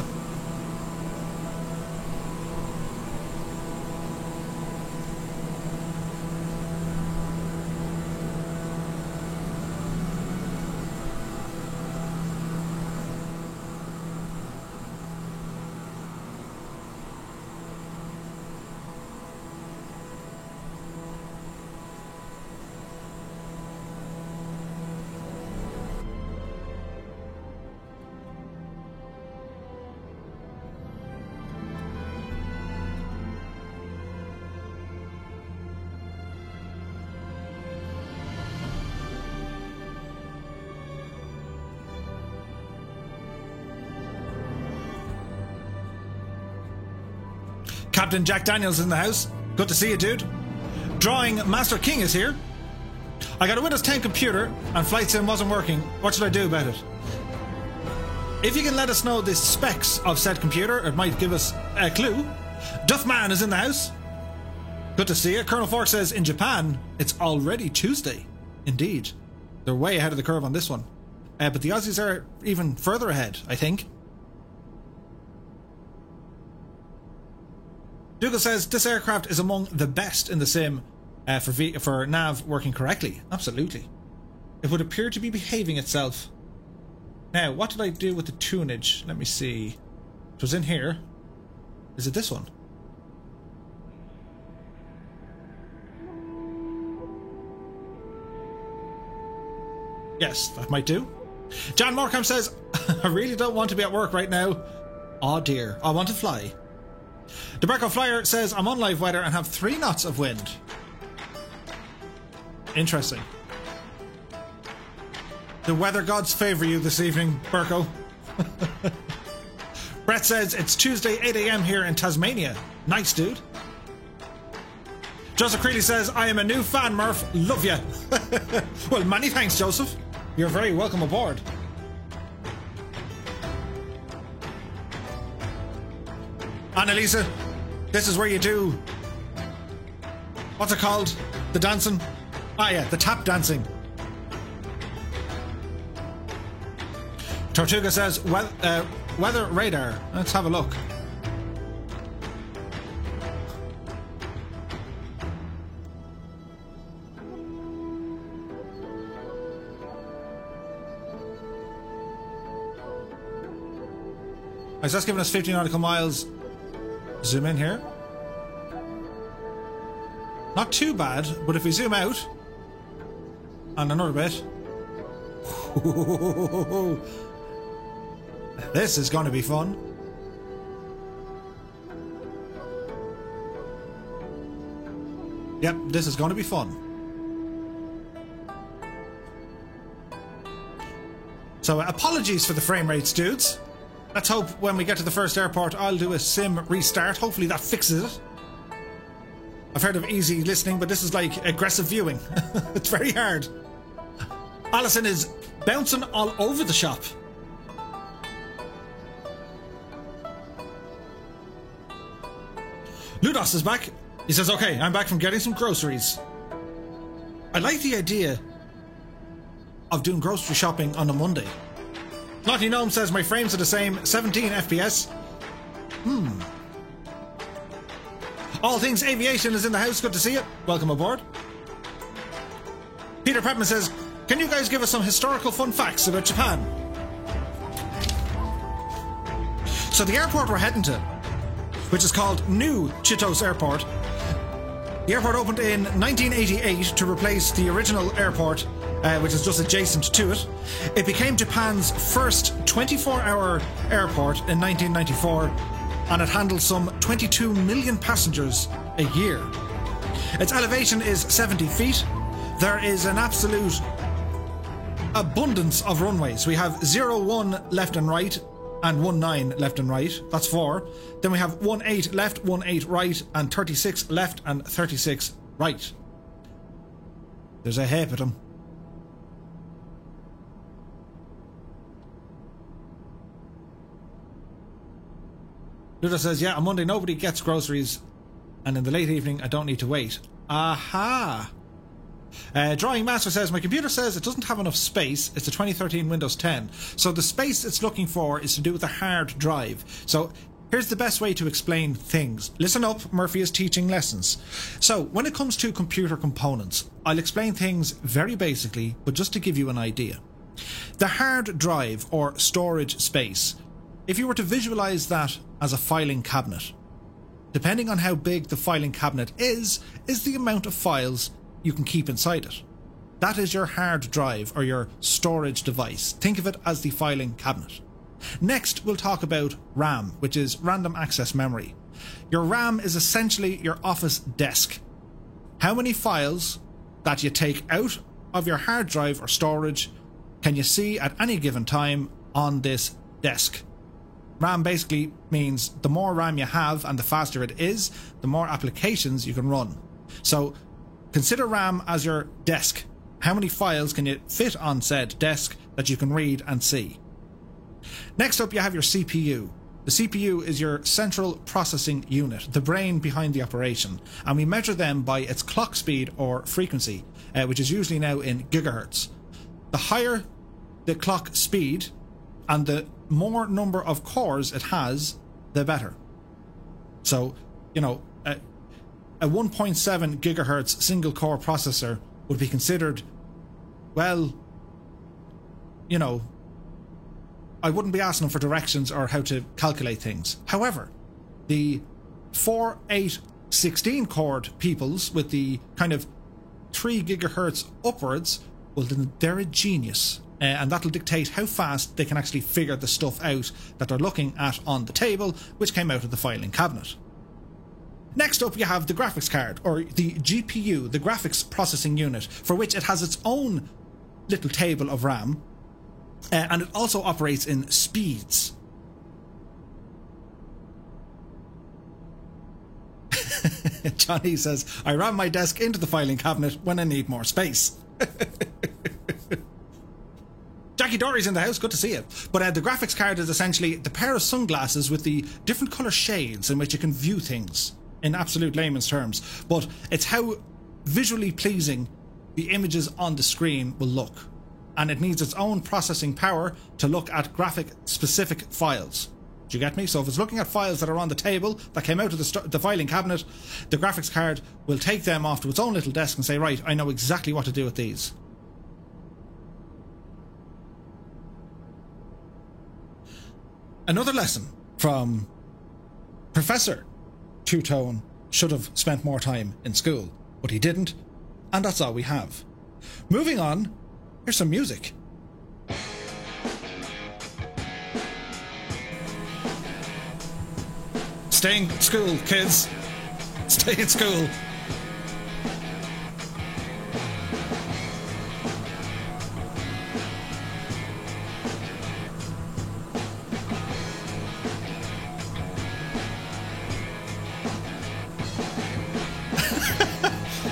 Captain Jack Daniels in the house. Good to see you, dude. Drawing Master King is here. I got a Windows 10 computer and Flight Sim wasn't working. What should I do about it? If you can let us know the specs of said computer, it might give us a clue. Duffman is in the house. Good to see you. Colonel Fork says, in Japan, it's already Tuesday. Indeed. They're way ahead of the curve on this one. But the Aussies are even further ahead, I think. Dougal says, this aircraft is among the best in the sim for nav working correctly. Absolutely. It would appear to be behaving itself. Now, what did I do with the tunage? Let me see. It was in here. Is it this one? Yes, that might do. John Morecambe says, I really don't want to be at work right now. Oh dear, I want to fly. DeBarco Flyer says, I'm on live weather and have 3 knots of wind. Interesting. The weather gods favour you this evening, Burko. Brett says, it's Tuesday 8 AM here in Tasmania. Nice, dude. Joseph Creeley says, I am a new fan, Murph. Love ya. Well, many thanks, Joseph. You're very welcome aboard. Annalisa, this is where you do... What's it called? The dancing? Ah, yeah, the tap dancing. Tortuga says, weather radar. Let's have a look. It's just giving us 50 nautical miles. Zoom in here. Not too bad, but if we zoom out and another bit, this is going to be fun. Yep, this is going to be fun. So apologies for the frame rates, dudes. Let's hope when we get to the first airport I'll do a sim restart. Hopefully that fixes it. I've heard of easy listening, but this is like aggressive viewing. It's very hard. Alison is bouncing all over the shop. Ludos is back. He says, okay, I'm back from getting some groceries. I like the idea of doing grocery shopping on a Monday. Naughty Gnome says, my frames are the same, 17 FPS. All Things Aviation is in the house, good to see you. Welcome aboard. Peter Prepman says, can you guys give us some historical fun facts about Japan? So the airport we're heading to, which is called New Chitos Airport, the airport opened in 1988 to replace the original airport, which is just adjacent to it. It became Japan's first 24-hour airport in 1994, and it handled some 22 million passengers a year. Its elevation is 70 feet. There is an absolute abundance of runways. We have 01 left and right, and 19 left and right. That's 4. Then we have 18 left, 18 right, and 36 left and 36 right. There's a heap of them. Luda says, yeah, on Monday nobody gets groceries, and in the late evening I don't need to wait. Aha! Drawing Master says, my computer says it doesn't have enough space. It's a 2013 Windows 10. So the space it's looking for is to do with a hard drive. So here's the best way to explain things. Listen up, Murphy is teaching lessons. So when it comes to computer components, I'll explain things very basically, but just to give you an idea. The hard drive or storage space, if you were to visualize that as a filing cabinet, depending on how big the filing cabinet is the amount of files you can keep inside it. That is your hard drive or your storage device. Think of it as the filing cabinet. Next, we'll talk about RAM, which is random access memory. Your RAM is essentially your office desk. How many files that you take out of your hard drive or storage can you see at any given time on this desk? RAM basically means the more RAM you have and the faster it is, the more applications you can run. So consider RAM as your desk. How many files can you fit on said desk that you can read and see? Next up, you have your CPU. The CPU is your central processing unit, the brain behind the operation, and we measure them by its clock speed or frequency, which is usually now in gigahertz. The higher the clock speed and the more number of cores it has, the better. So, you know, a 1.7 gigahertz single core processor would be considered, well, you know, I wouldn't be asking them for directions or how to calculate things. However, the 4, 8, 16 cored peoples with the kind of 3 gigahertz upwards, well, then they're a genius. And that'll dictate how fast they can actually figure the stuff out that they're looking at on the table, which came out of the filing cabinet. Next up, you have the graphics card, or the GPU, the graphics processing unit, for which it has its own little table of RAM, and it also operates in speeds. Johnny says, I ram my desk into the filing cabinet when I need more space. Jackie Dory's in the house, good to see you. But the graphics card is essentially the pair of sunglasses with the different colour shades in which you can view things, in absolute layman's terms. But it's how visually pleasing the images on the screen will look. And it needs its own processing power to look at graphic-specific files. Do you get me? So if it's looking at files that are on the table, that came out of the filing cabinet, the graphics card will take them off to its own little desk and say, right, I know exactly what to do with these. Another lesson from Professor Two-Tone should have spent more time in school, but he didn't, and that's all we have. Moving on, here's some music. Stay in school, kids. Stay in school.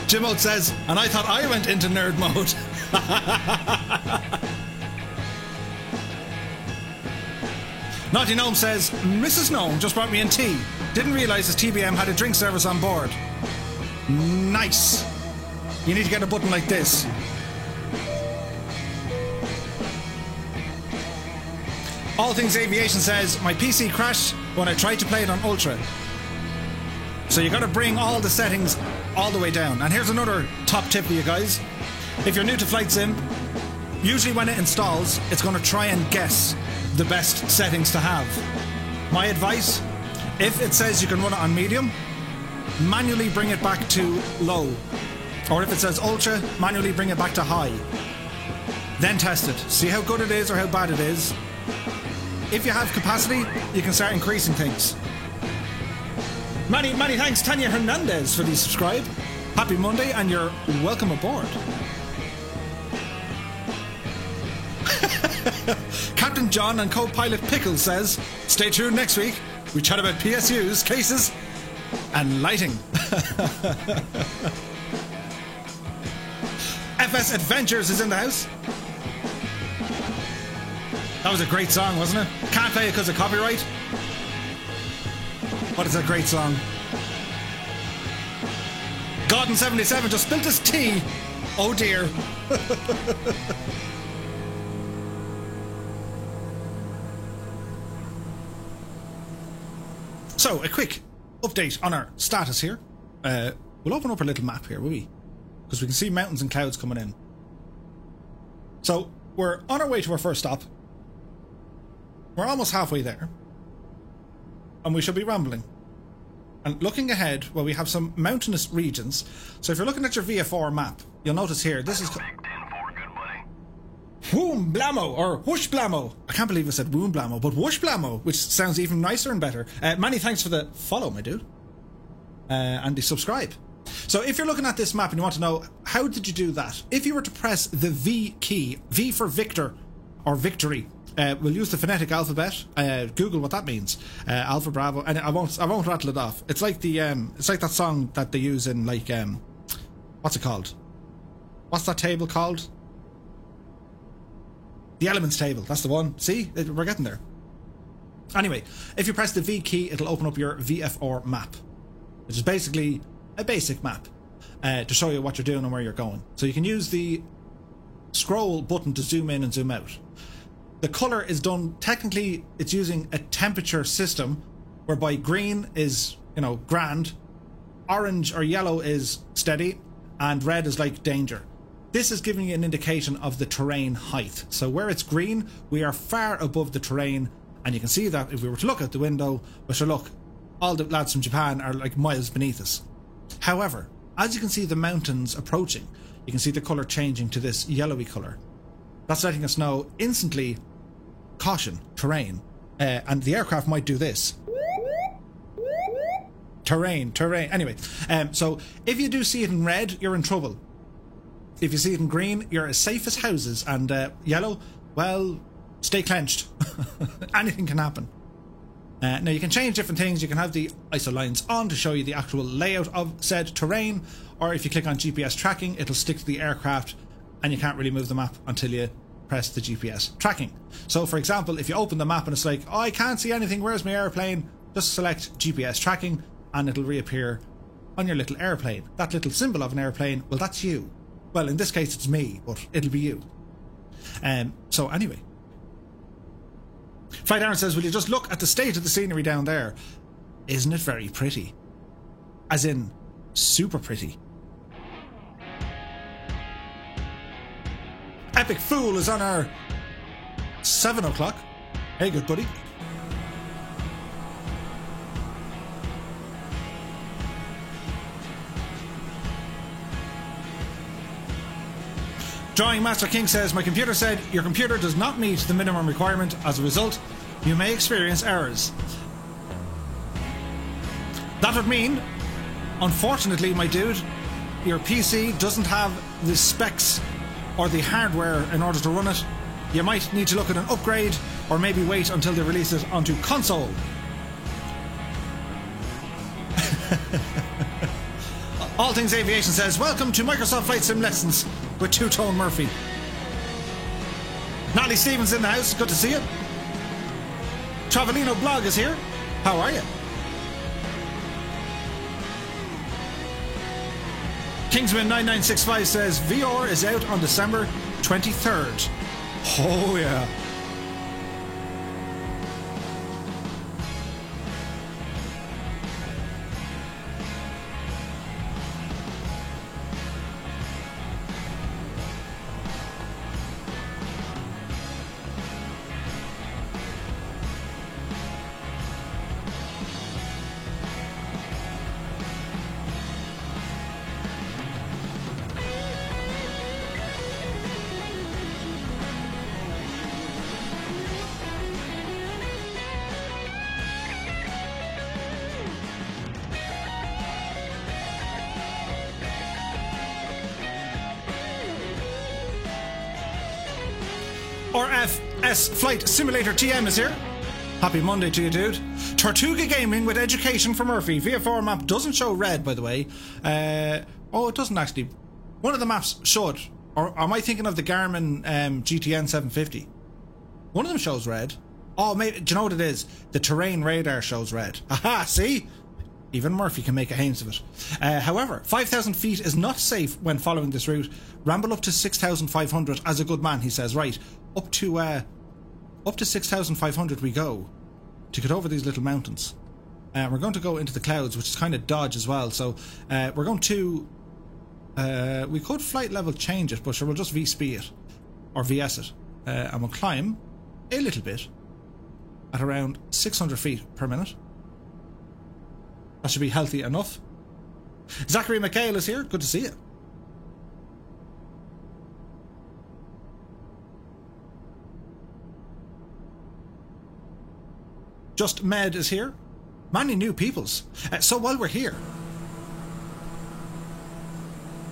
Jimmo says, and I thought I went into nerd mode. Naughty Gnome says, Mrs. Gnome just brought me in tea. Didn't realise his TBM had a drink service on board. Nice. You need to get a button like this. All Things Aviation says, my PC crashed when I tried to play it on Ultra. So you gotta bring all the settings all the way down. And here's another top tip for you guys. If you're new to Flight Sim, usually when it installs, it's gonna try and guess the best settings to have. My advice, if it says you can run it on medium, manually bring it back to low. Or if it says ultra, manually bring it back to high. Then test it. See how good it is or how bad it is. If you have capacity, you can start increasing things. Many thanks, Tanya Hernandez, for the subscribe. Happy Monday, and you're welcome aboard. Captain John and co-pilot Pickles says, stay tuned next week. We chat about PSUs, cases, and lighting. FS Adventures is in the house. That was a great song, wasn't it? Can't play it because of copyright. But it's a great song. Gordon77 just spilled his tea. Oh dear. So, a quick update on our status here. We'll open up a little map here, will we? Because we can see mountains and clouds coming in. So, we're on our way to our first stop. We're almost halfway there. And we should be rambling. And looking ahead, well, we have some mountainous regions. So if you're looking at your VFR map, you'll notice here, this is... Whoom Blamo, or Whoosh Blamo. I can't believe I said Whoom Blamo, but Whoosh Blamo, which sounds even nicer and better. Many thanks for the follow, my dude. And the subscribe. So if you're looking at this map and you want to know, how did you do that? If you were to press the V key, V for Victor, or Victory, we'll use the phonetic alphabet. Google what that means. Alpha Bravo, and I won't rattle it off. It's like the it's like that song that they use in like what's it called? What's that table called? The elements table, that's the one. See, we're getting there. Anyway, if you press the V key, it'll open up your VFR map, which is basically a basic map to show you what you're doing and where you're going. So you can use the scroll button to zoom in and zoom out. The color is done, technically it's using a temperature system whereby green is, you know, grand, orange or yellow is steady, and red is like danger. This is giving you an indication of the terrain height. So where it's green, we are far above the terrain, and you can see that if we were to look out the window, but sure, look, all the lads from Japan are like miles beneath us. However, as you can see the mountains approaching, you can see the colour changing to this yellowy colour. That's letting us know instantly, caution, terrain. And the aircraft might do this. Terrain. Anyway, so if you do see it in red, you're in trouble. If you see it in green, you're as safe as houses. And yellow, well, stay clenched. Anything can happen. Now you can change different things. You can have the ISO lines on to show you the actual layout of said terrain, or if you click on GPS tracking, it'll stick to the aircraft and you can't really move the map until you press the GPS tracking. So for example, if you open the map and it's like, oh, I can't see anything, where's my airplane? Just select GPS tracking and it'll reappear on your little airplane. That little symbol of an airplane, well, that's you. Well, in this case it's me, but it'll be you. So anyway, Flight Aaron says, will you just look at the state of the scenery down there? Isn't it very pretty? As in, super pretty. Epic Fool is on our 7 o'clock. Hey, good buddy. Drawing Master King says, my computer said your computer does not meet the minimum requirement. As a result, you may experience errors. That would mean, unfortunately, my dude, your PC doesn't have the specs or the hardware in order to run it. You might need to look at an upgrade, or maybe wait until they release it onto console. All Things Aviation says, welcome to Microsoft Flight Sim Lessons with Two-Tone Murphy. Natalie Stevens in the house, good to see you. Travelino Blog is here. How are you? Kingsman 9965 says, VR is out on December 23rd. Oh yeah. RFS Flight Simulator TM is here. Happy Monday to you, dude. Tortuga Gaming with education for Murphy. VFR map doesn't show red, by the way. Oh, it doesn't actually. One of the maps should. Or am I thinking of the Garmin GTN 750? One of them shows red. Oh, maybe, do you know what it is? The terrain radar shows red. Aha, see? Even Murphy can make a hames of it. However, 5,000 feet is not safe when following this route. Ramble up to 6,500 as a good man, he says. Right, up to 6,500 we go to get over these little mountains. We're going to go into the clouds, which is kind of dodge as well. So we're going to... we could flight level change it, but sure, we'll just V-speed it. Or VS it. And we'll climb a little bit at around 600 feet per minute. That should be healthy enough. Zachary McHale is here. Good to see you. Just Med is here. Many new peoples. So while we're here,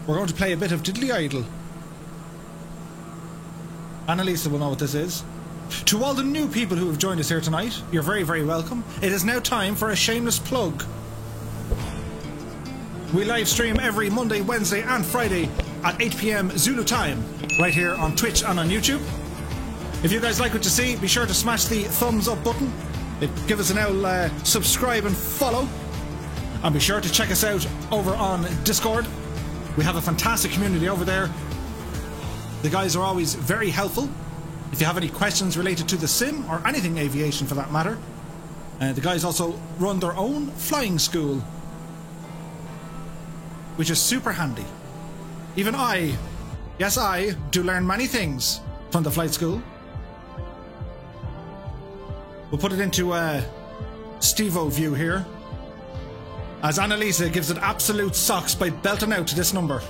we're going to play a bit of Diddly Idle. Annalisa will know what this is. To all the new people who have joined us here tonight, you're very, very welcome. It is now time for a shameless plug. We live stream every Monday, Wednesday and Friday at 8 PM Zulu time, right here on Twitch and on YouTube. If you guys like what you see, be sure to smash the thumbs up button. Give us an old subscribe and follow. And be sure to check us out over on Discord. We have a fantastic community over there. The guys are always very helpful. If you have any questions related to the sim or anything aviation for that matter. The guys also run their own flying school, which is super handy. Even I, yes I, do learn many things from the flight school. We'll put it into Steve-O view here, as Annalisa gives it absolute socks by belting out to this number.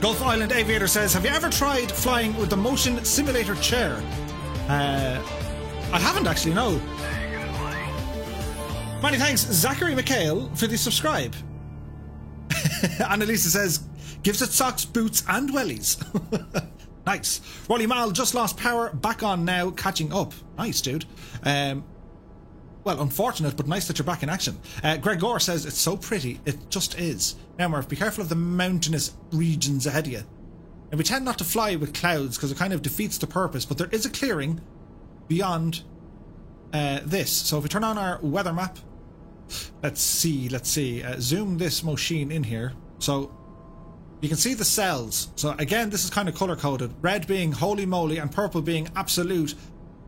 Gulf Island Aviator says, have you ever tried flying with the motion simulator chair? I haven't actually, no. Many thanks, Zachary McHale, for the subscribe. Annalisa says, gives it socks, boots and wellies. Nice. Rolly Mal just lost power, back on now, catching up. Nice, dude. Well, unfortunate, but nice that you're back in action. Greg Gore says, it's so pretty. It just is. Now, Murph, be careful of the mountainous regions ahead of you. And we tend not to fly with clouds because it kind of defeats the purpose, but there is a clearing beyond this. So if we turn on our weather map, let's see. Zoom this machine in here. So you can see the cells. So again, this is kind of color-coded. Red being holy moly and purple being absolute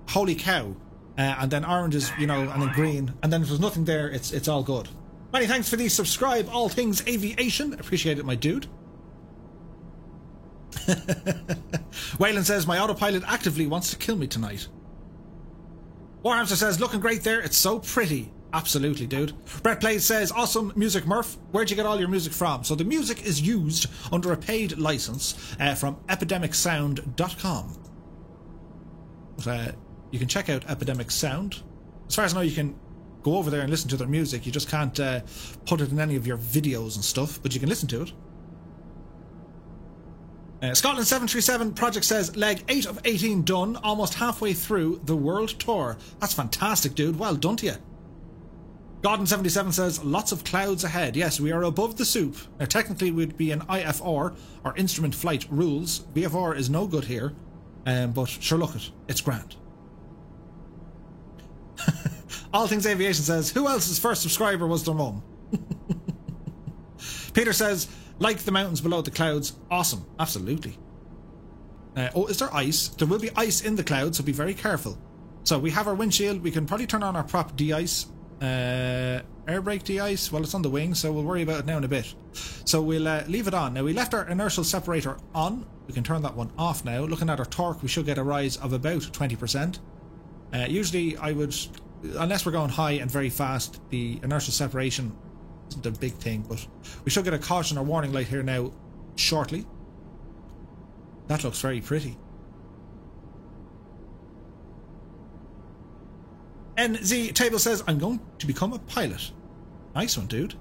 holy cow. And then orange is, you know, and then green. And then if there's nothing there, it's all good. Many thanks for the subscribe, all things aviation. Appreciate it, my dude. Waylon says, my autopilot actively wants to kill me tonight. Warhamster says, looking great there. It's so pretty. Absolutely, dude. Brett Plays says, awesome music, Murph. Where'd you get all your music from? So the music is used under a paid license from epidemicsound.com. You can check out Epidemic Sound. As far as I know, you can go over there and listen to their music. You just can't put it in any of your videos and stuff, but you can listen to it. Scotland 737 Project says, leg 8 of 18 done, almost halfway through the world tour. That's fantastic, dude. Well done to you. Gordon 77 says, lots of clouds ahead. Yes, we are above the soup. Now, technically, we'd be an IFR, or Instrument Flight Rules. VFR is no good here, but sure, look it. It's grand. All Things Aviation says, who else's first subscriber was their mum? Peter says, like the mountains below the clouds. Awesome. Absolutely. Oh, is there ice? There will be ice in the clouds, so be very careful. So we have our windshield. We can probably turn on our prop de-ice. Air brake de-ice. Well, it's on the wing, so we'll worry about it now in a bit. So we'll leave it on. Now, we left our inertial separator on. We can turn that one off now. Looking at our torque, we should get a rise of about 20%. Usually I would, unless we're going high and very fast, the inertial separation isn't a big thing, but we should get a caution or warning light here now shortly. That looks very pretty. NZ Table says, I'm going to become a pilot. Nice one, dude.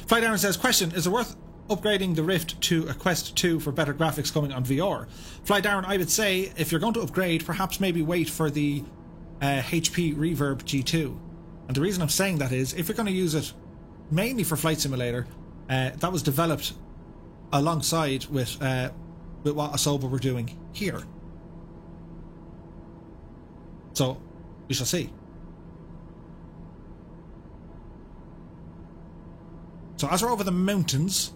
Flight Aaron says, question, is it worth upgrading the Rift to a Quest 2 for better graphics coming on VR? Fly Darren, I would say if you're going to upgrade, perhaps maybe wait for the HP Reverb G2. And the reason I'm saying that is if you're going to use it mainly for Flight Simulator, that was developed alongside with what Asobo were doing here. So we shall see. So as we're over the mountains,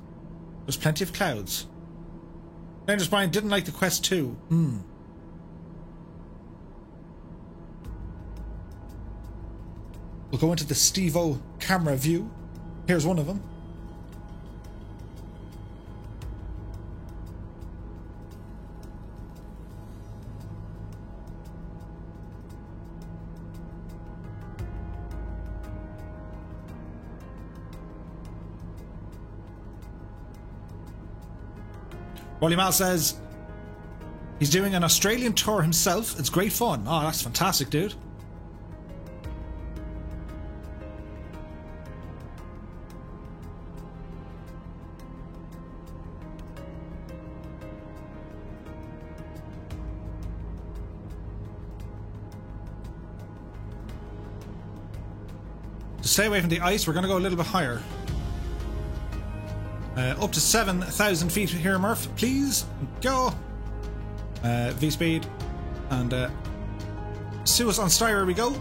there's plenty of clouds. Dangerous Brian didn't like the Quest 2. We'll go into the Steve-O camera view. Here's one of them. Rolly Mal says he's doing an Australian tour himself. It's great fun. Oh, that's fantastic, dude. To stay away from the ice, we're going to go a little bit higher. Up to 7,000 feet here, Murph. Please go. V-speed. And sue us on Styre we go.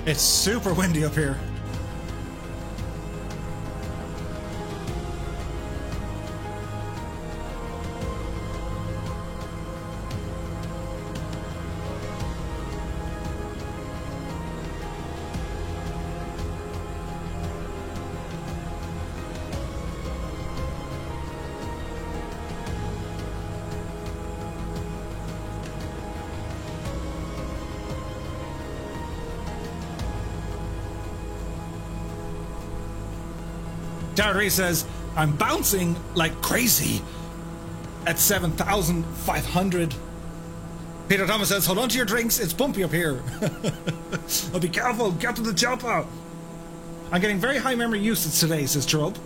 It's super windy up here. Darry says, I'm bouncing like crazy at 7,500. Peter Thomas says, hold on to your drinks, it's bumpy up here. Oh, be careful, get to the chopper. I'm getting very high memory usage today, says Cherub.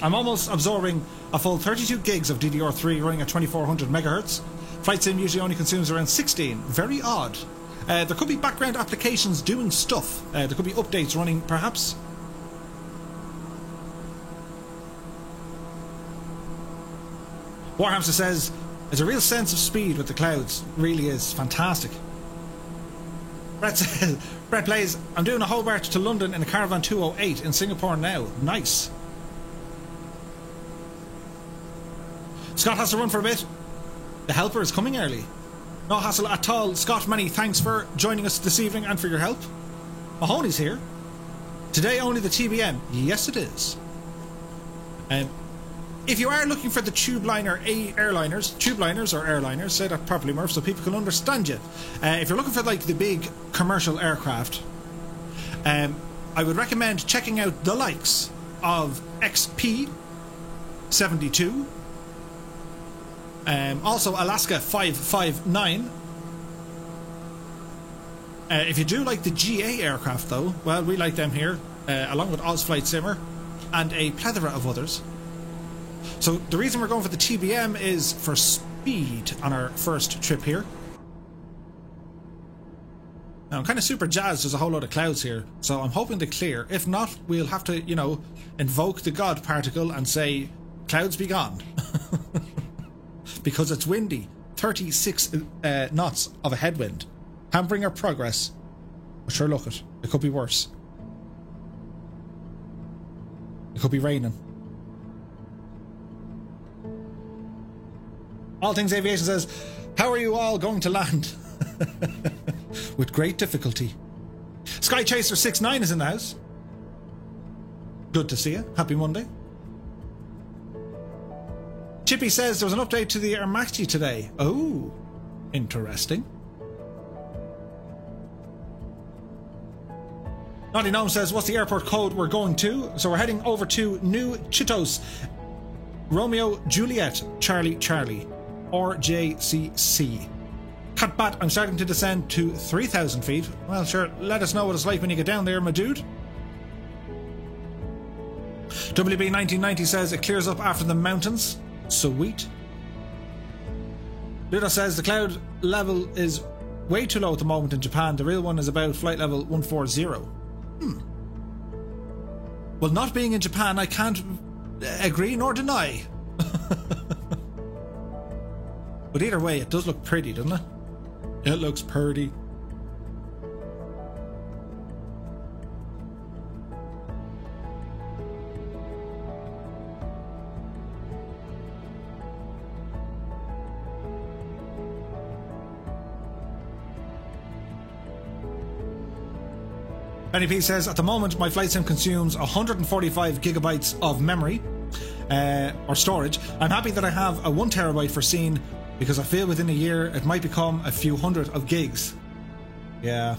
I'm almost absorbing a full 32 gigs of DDR3 running at 2400 megahertz. Flight Sim usually only consumes around 16. Very odd. There could be background applications doing stuff. There could be updates running, perhaps. Warhamster says, there's a real sense of speed with the clouds. Really is. Fantastic. Brett says, Brett plays, I'm doing a Hobart to London in a Caravan 208 in Singapore now. Nice. Scott has to run for a bit. The helper is coming early. No hassle at all. Scott, many thanks for joining us this evening and for your help. Mahoney's here. Today only the TBM. Yes, it is. If you are looking for the tubeliner tubliners or airliners, say that properly, Murph, so people can understand you. If you're looking for like the big commercial aircraft, I would recommend checking out the likes of XP-72, also Alaska 559. If you do like the GA aircraft, though, well, we like them here, along with Ozflight Simmer and a plethora of others. So the reason we're going for the TBM is for speed on our first trip here. Now I'm kind of super jazzed, there's a whole load of clouds here, so I'm hoping to clear. If not, we'll have to, you know, invoke the God particle and say, clouds be gone. Because it's windy. 36 knots of a headwind. Hampering our progress. But sure, look it could be worse. It could be raining. All Things Aviation says, how are you all going to land? With great difficulty. Sky Chaser 69 is in the house. Good to see you. Happy Monday. Chippy says there was an update to the Ermachti today. Oh, interesting. Naughty Gnome says, what's the airport code we're going to? So we're heading over to New Chitos. Romeo Juliet Charlie Charlie. Or JCC. Catbat, I'm starting to descend to 3,000 feet. Well, sure, let us know what it's like when you get down there, my dude. WB1990 says it clears up after the mountains. Sweet. Ludo says the cloud level is way too low at the moment in Japan. The real one is about flight level 140. Well, not being in Japan, I can't agree nor deny. But either way, it does look pretty, doesn't it? It looks pretty. Benny P says, at the moment, my flight sim consumes 145 gigabytes of memory or storage. I'm happy that I have a 1 terabyte for scene because I feel within a year it might become a few hundred of gigs. Yeah.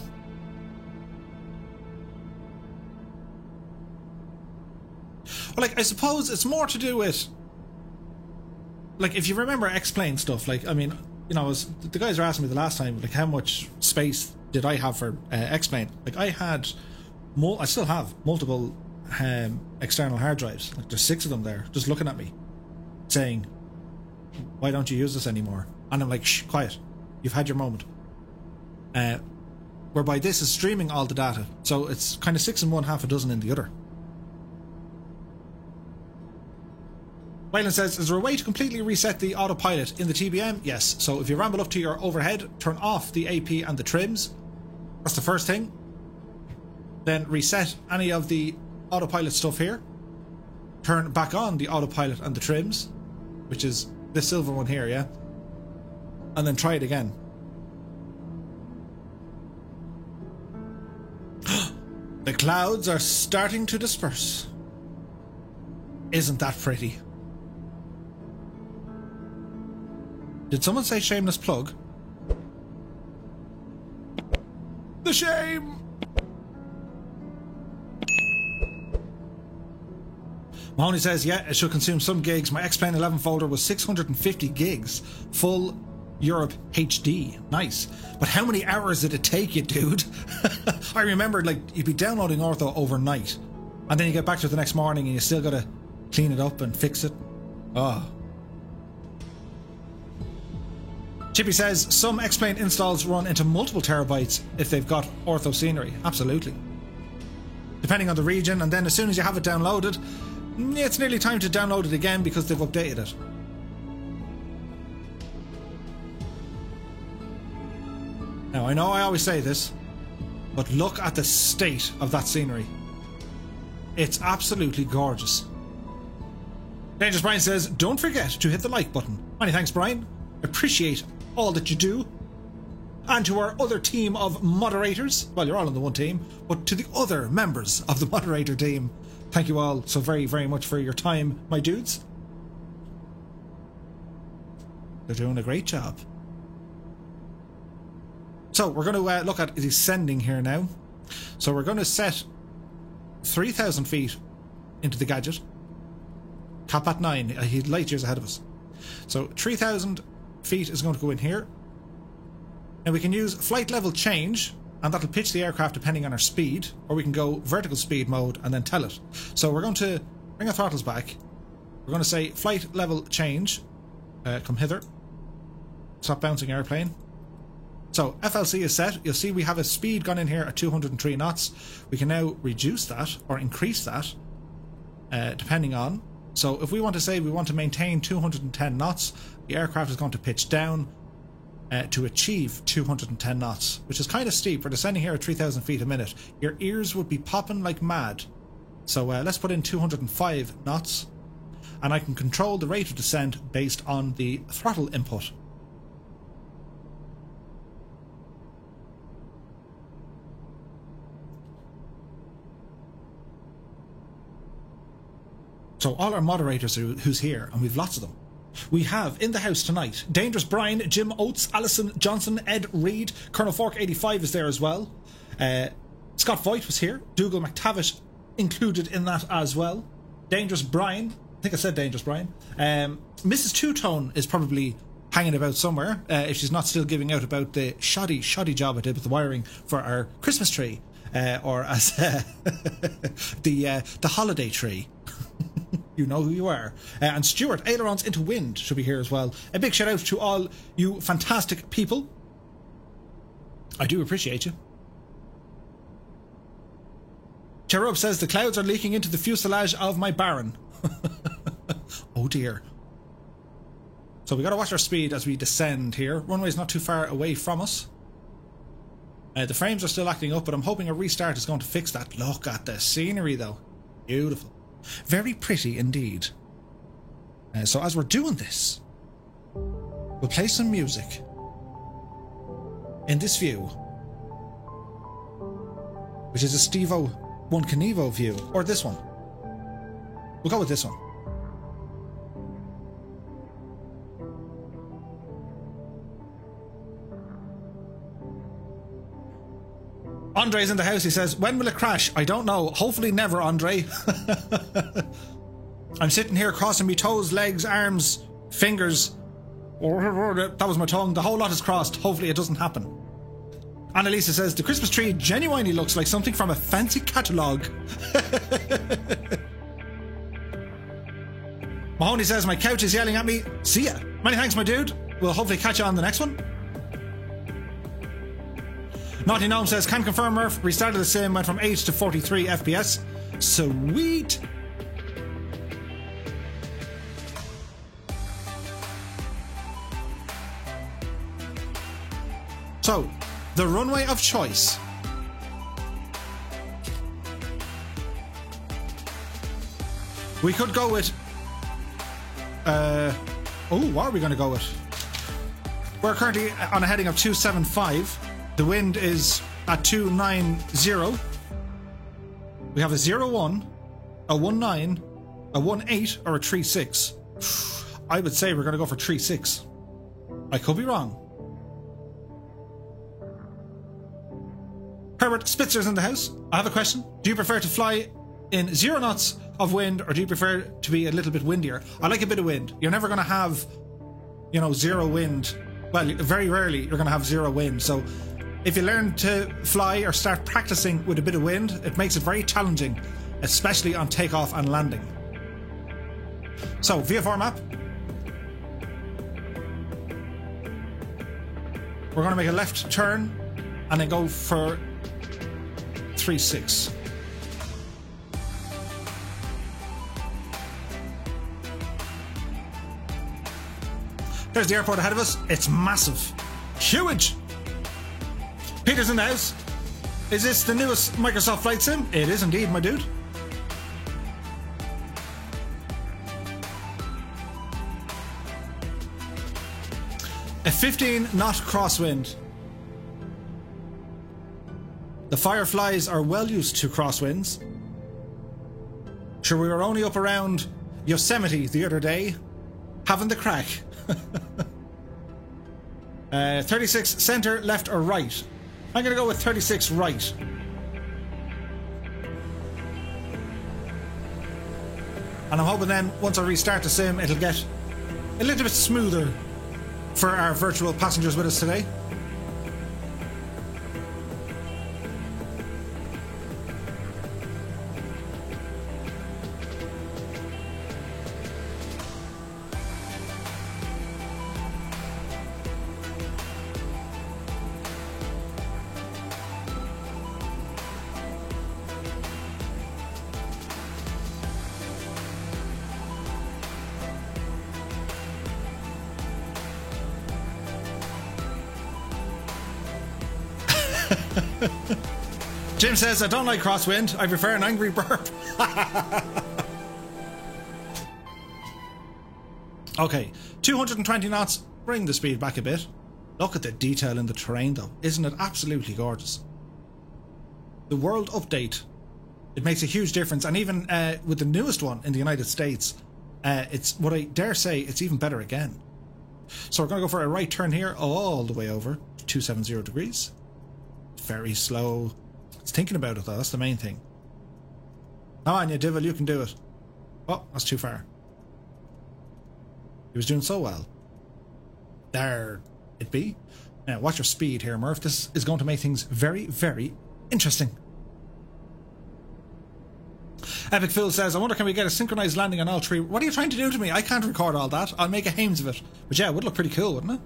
Well, like, I suppose it's more to do with, like, if you remember X-Plane stuff, like, I mean, you know, the guys were asking me the last time, like, how much space did I have for X-Plane? Like, I still have multiple external hard drives. Like, there's 6 of them there, just looking at me, saying, why don't you use this anymore? And I'm like, shh, quiet. You've had your moment. Whereby this is streaming all the data, so it's kind of 6 in one, half a dozen in the other. Wayland says, is there a way to completely reset the autopilot in the TBM? Yes. So if you ramble up to your overhead, turn off the AP and the trims. That's the first thing. Then reset any of the autopilot stuff here. Turn back on the autopilot and the trims, which is this silver one here, yeah? And then try it again. The clouds are starting to disperse. Isn't that pretty? Did someone say shameless plug? The shame! Mahoney says, yeah, it should consume some gigs. My X-Plane 11 folder was 650 gigs. Full Europe HD. Nice. But how many hours did it take you, dude? I remembered, like, you'd be downloading Ortho overnight. And then you get back to it the next morning and you still gotta clean it up and fix it. Oh. Chippy says, some X-Plane installs run into multiple terabytes if they've got ortho scenery. Absolutely. Depending on the region, and then as soon as you have it downloaded, it's nearly time to download it again because they've updated it. Now, I know I always say this, but look at the state of that scenery. It's absolutely gorgeous. Dangerous Brian says, don't forget to hit the like button. Many thanks, Brian. Appreciate all that you do. And to our other team of moderators, well, you're all on the one team, but to the other members of the moderator team, thank you all so very, very much for your time, my dudes. They're doing a great job. So we're going to look at the sending here now. So we're going to set 3,000 feet into the gadget. Cap at 9. He's light years ahead of us. So 3,000 feet is going to go in here. Now we can use flight level change, and that'll pitch the aircraft depending on our speed, or we can go vertical speed mode and then tell it. So we're going to bring our throttles back. We're going to say flight level change. Come hither. Stop bouncing airplane. So FLC is set. You'll see we have a speed gone in here at 203 knots. We can now reduce that or increase that depending on. So if we want to say we want to maintain 210 knots, the aircraft is going to pitch down to achieve 210 knots, which is kind of steep. We're descending here at 3,000 feet a minute. Your ears would be popping like mad. So let's put in 205 knots, and I can control the rate of descent based on the throttle input. So all our moderators who's here, and we've lots of them. We have in the house tonight Dangerous Brian, Jim Oates, Alison Johnson, Ed Reed, Colonel Fork 85 is there as well. Scott Voigt was here. Dougal McTavish included in that as well. Dangerous Brian, I think I said Dangerous Brian. Mrs. Two-Tone is probably hanging about somewhere if she's not still giving out about the shoddy job I did with the wiring for our Christmas tree, or as the holiday tree. You know who you are. And Stuart, Ailerons into Wind should be here as well. A big shout out to all you fantastic people. I do appreciate you. Cherub says the clouds are leaking into the fuselage of my Baron. Oh dear. So we got to watch our speed as we descend here. Runway is not too far away from us. The frames are still acting up, but I'm hoping a restart is going to fix that. Look at the scenery though. Beautiful. Very pretty indeed. So as we're doing this, we'll play some music in this view which is a Stevo 1 Kenevo view, or this one. We'll go with this one. Andre's in the house. He says, when will it crash? I don't know. Hopefully never, Andre. I'm sitting here crossing my toes, legs, arms, fingers. That was my tongue. The whole lot is crossed. Hopefully it doesn't happen. Annalisa says, the Christmas tree genuinely looks like something from a fancy catalogue. Mahoney says, my couch is yelling at me. See ya. Many thanks, my dude. We'll hopefully catch you on the next one. Naughty Gnome says, can confirm Murph, restarted the sim, went from 8 to 43 FPS. Sweet. So, the runway of choice. We could go with... what are we going to go with? We're currently on a heading of 275. The wind is at 290. We have a 01, a 19, a 18, or a 36. I would say we're going to go for 36. I could be wrong. Herbert Spitzer's in the house. I have a question. Do you prefer to fly in 0 knots of wind, or do you prefer to be a little bit windier? I like a bit of wind. You're never going to have, you know, 0 wind. Well, very rarely you're going to have 0 wind. So if you learn to fly or start practicing with a bit of wind, it makes it very challenging, especially on takeoff and landing. So, VFR map. We're going to make a left turn and then go for 3-6. There's the airport ahead of us. It's massive. Huge! Peter's in the house. Is this the newest Microsoft Flight Sim? It is indeed, my dude. A 15-knot crosswind. The Fireflies are well used to crosswinds. Sure, we were only up around Yosemite the other day, having the crack. 36 center, left or right? I'm going to go with 36 right. And I'm hoping then, once I restart the sim, it'll get a little bit smoother for our virtual passengers with us today. Jim says, I don't like crosswind. I prefer an angry burp. Okay, 220 knots. Bring the speed back a bit. Look at the detail in the terrain, though. Isn't it absolutely gorgeous? The World Update. It makes a huge difference. And even with the newest one in the United States, it's, what I dare say, it's even better again. So we're going to go for a right turn here, all the way over to 270 degrees. Very slow. It's thinking about it, though. That's the main thing. Come on, you devil, you can do it. Oh, that's too far. He was doing so well. There it be. Now, watch your speed here, Murph. This is going to make things very, very interesting. Epic Phil says, I wonder, can we get a synchronized landing on all 3? What are you trying to do to me? I can't record all that. I'll make a hames of it. But yeah, it would look pretty cool, wouldn't it?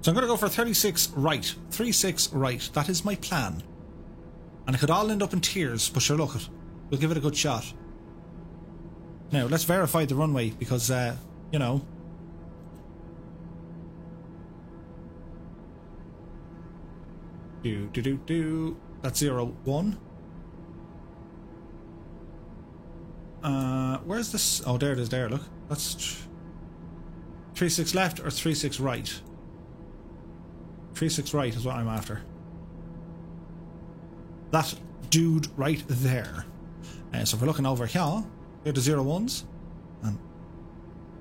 So I'm going to go for 36 right. 36 right. That is my plan. And it could all end up in tears, but sure, look it. We'll give it a good shot. Now, let's verify the runway, because, you know... That's 01. Where's this? Oh, there it is there, look. That's 36 left or 36 right? 36 right is what I'm after. That dude right there. So if we're looking over here, here are the 01s, and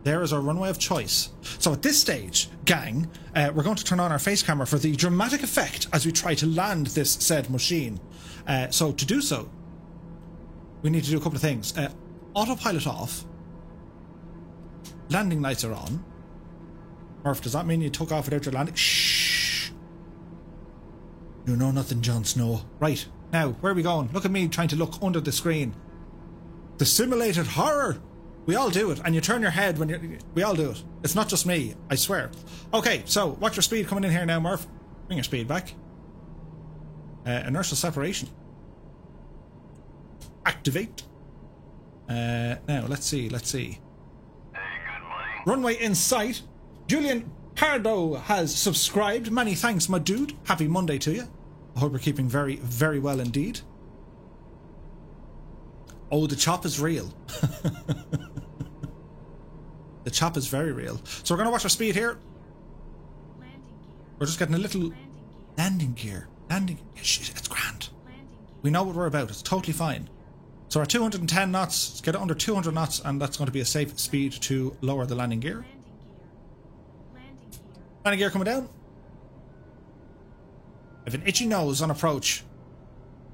there is our runway of choice. So at this stage, gang, we're going to turn on our face camera for the dramatic effect as we try to land this said machine. So to do so, we need to do a couple of things. Autopilot off. Landing lights are on. Murph, does that mean you took off without your landing? Shh. You know nothing, Jon Snow. Right, now, where are we going? Look at me trying to look under the screen. The simulated horror. We all do it, and you turn your head when you're... We all do it. It's not just me, I swear. Okay, so watch your speed coming in here now, Murph. Bring your speed back. Inertial separation. Activate. Now, let's see. Hey, good money. Runway in sight. Julian Pardo has subscribed. Many thanks, my dude. Happy Monday to you. I hope you're keeping very, very well indeed. Oh, the chop is real. The chop is very real. So we're going to watch our speed here. We're just getting a little landing gear. Shit, it's grand. We know what we're about. It's totally fine. So our 210 knots, let's get it under 200 knots, and that's going to be a safe speed to lower the landing gear. Landing gear coming down. I have an itchy nose on approach.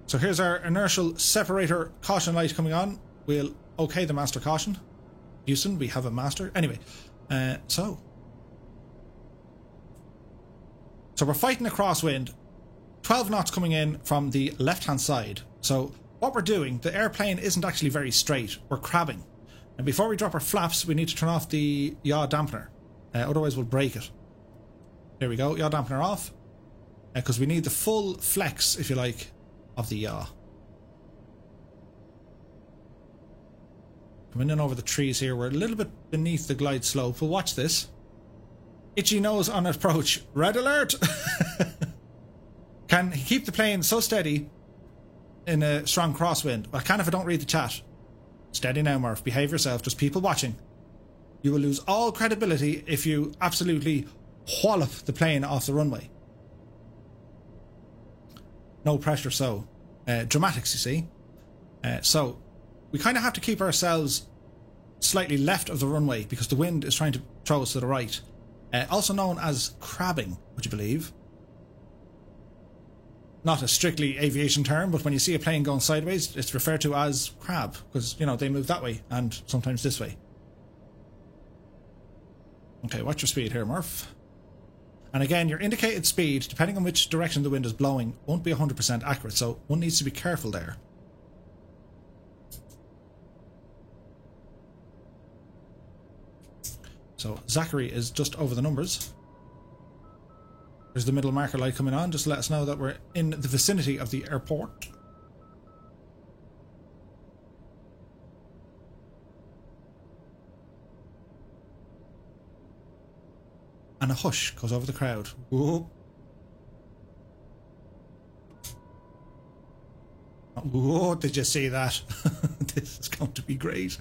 So here's our inertial separator caution light coming on. We'll okay the master caution. Houston, we have a master. Anyway, so we're fighting a crosswind. 12 knots coming in from the left-hand side. So what we're doing, the airplane isn't actually very straight. We're crabbing. And before we drop our flaps, we need to turn off the yaw dampener. Otherwise we'll break it. There we go, yaw dampener off. Because we need the full flex, if you like, of the yaw. Coming in over the trees here. We're a little bit beneath the glide slope. We'll watch this. Itchy nose on approach. Red alert! Can he keep the plane so steady in a strong crosswind? I can if I don't read the chat. Steady now, Murph. Behave yourself. Just people watching. You will lose all credibility if you absolutely wallop the plane off the runway. No pressure, so. Dramatics, you see. So, we kind of have to keep ourselves slightly left of the runway because the wind is trying to throw us to the right. Also known as crabbing, would you believe? Not a strictly aviation term, but when you see a plane going sideways, it's referred to as crab, because, you know, they move that way and sometimes this way. Okay, watch your speed here, Murph. And again, your indicated speed, depending on which direction the wind is blowing, won't be 100% accurate, so one needs to be careful there. So, Zachary is just over the numbers. There's the middle marker light coming on, just to let us know that we're in the vicinity of the airport. And a hush goes over the crowd. Whoa. Whoa, did you see that? This is going to be great.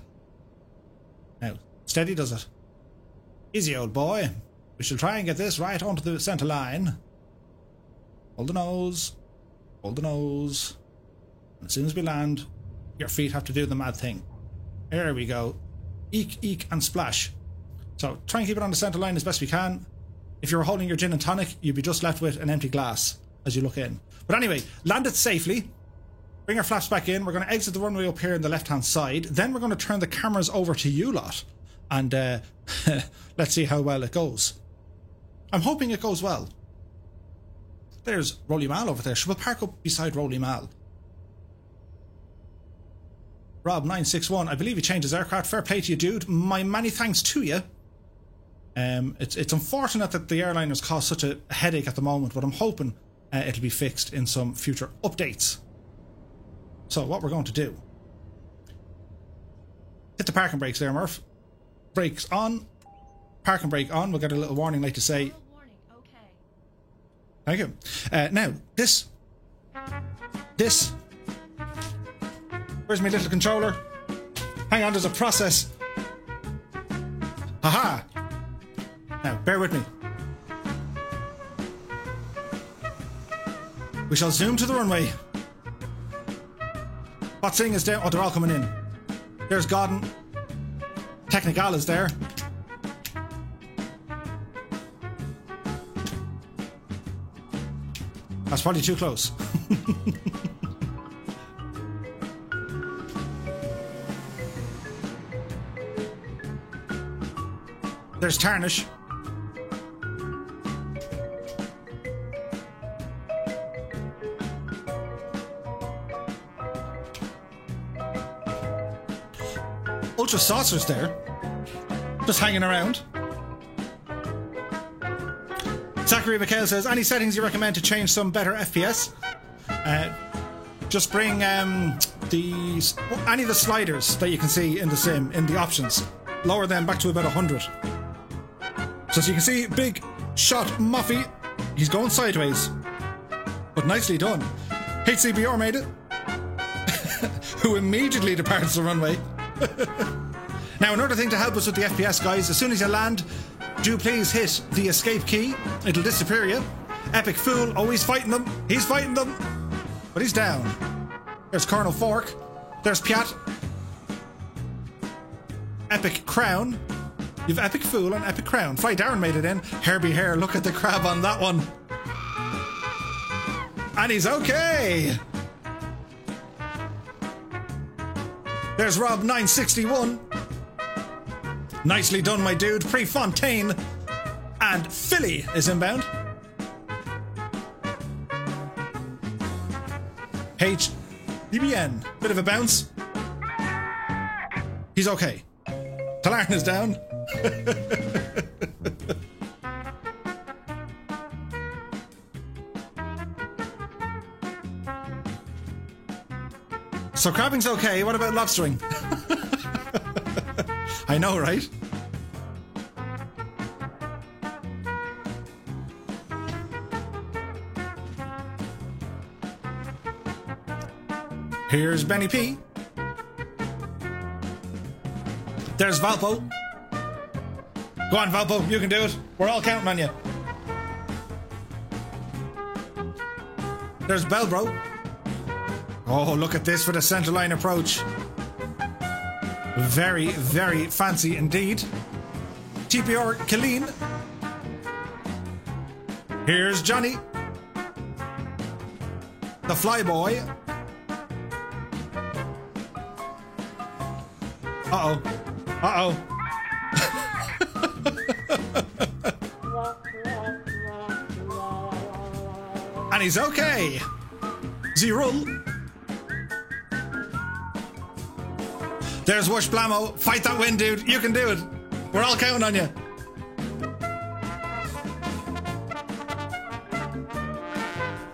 Now, steady does it. Easy, old boy. We shall try and get this right onto the centre line. Hold the nose. Hold the nose. And as soon as we land, your feet have to do the mad thing. There we go. Eek, eek, and splash. So try and keep it on the centre line as best we can. If you were holding your gin and tonic, you'd be just left with an empty glass as you look in. But anyway, land it safely. Bring our flaps back in. We're going to exit the runway up here on the left-hand side. Then we're going to turn the cameras over to you lot. And let's see how well it goes. I'm hoping it goes well. There's Rolly Mal over there. Should we park up beside Rolly Mal? Rob961, I believe he changed his aircraft. Fair play to you, dude. My many thanks to you. It's unfortunate that the airline has caused such a headache at the moment, but I'm hoping it'll be fixed in some future updates. So what we're going to do. Hit the parking brakes there, Murph. Brakes on. Parking brake on. We'll get a little warning light to say... Thank you. Now, this... Where's my little controller? Hang on, there's a process. Haha! Now, bear with me. We shall zoom to the runway. Botsing is down. Oh, they're all coming in. There's Godden. Technical is there. That's probably too close. There's Tarnish. Ultra Saucer's there. Just hanging around. Zachary McHale says, any settings you recommend to change some better FPS? Just bring any of the sliders that you can see in the sim, in the options. Lower them back to about 100. So as you can see, big shot Moffy. He's going sideways. But nicely done. HCBR made it. Who immediately departs the runway. Now, another thing to help us with the FPS, guys, as soon as you land, do please hit the escape key. It'll disappear you. Epic Fool, oh, he's fighting them. He's fighting them. But he's down. There's Colonel Fork. There's Piat. Epic Crown. You've Epic Fool and Epic Crown. Fly Darren made it in. Herbie Hare, look at the crab on that one. And he's okay. There's Rob 961. Nicely done, my dude. Prefontaine. And Philly is inbound. HBBN. Bit of a bounce. He's okay. Talarn is down. So crabbing's okay. What about lobstering? I know, right? Here's Benny P. There's Valpo. Go on, Valpo, you can do it. We're all counting on you. There's Belbro. Oh, look at this for the centerline approach. Very, very fancy indeed. TPR Killeen. Here's Johnny. The Flyboy. Uh-oh. Uh-oh. And he's okay. Zerul. There's Wush Blamo. Fight that win, dude. You can do it. We're all counting on you.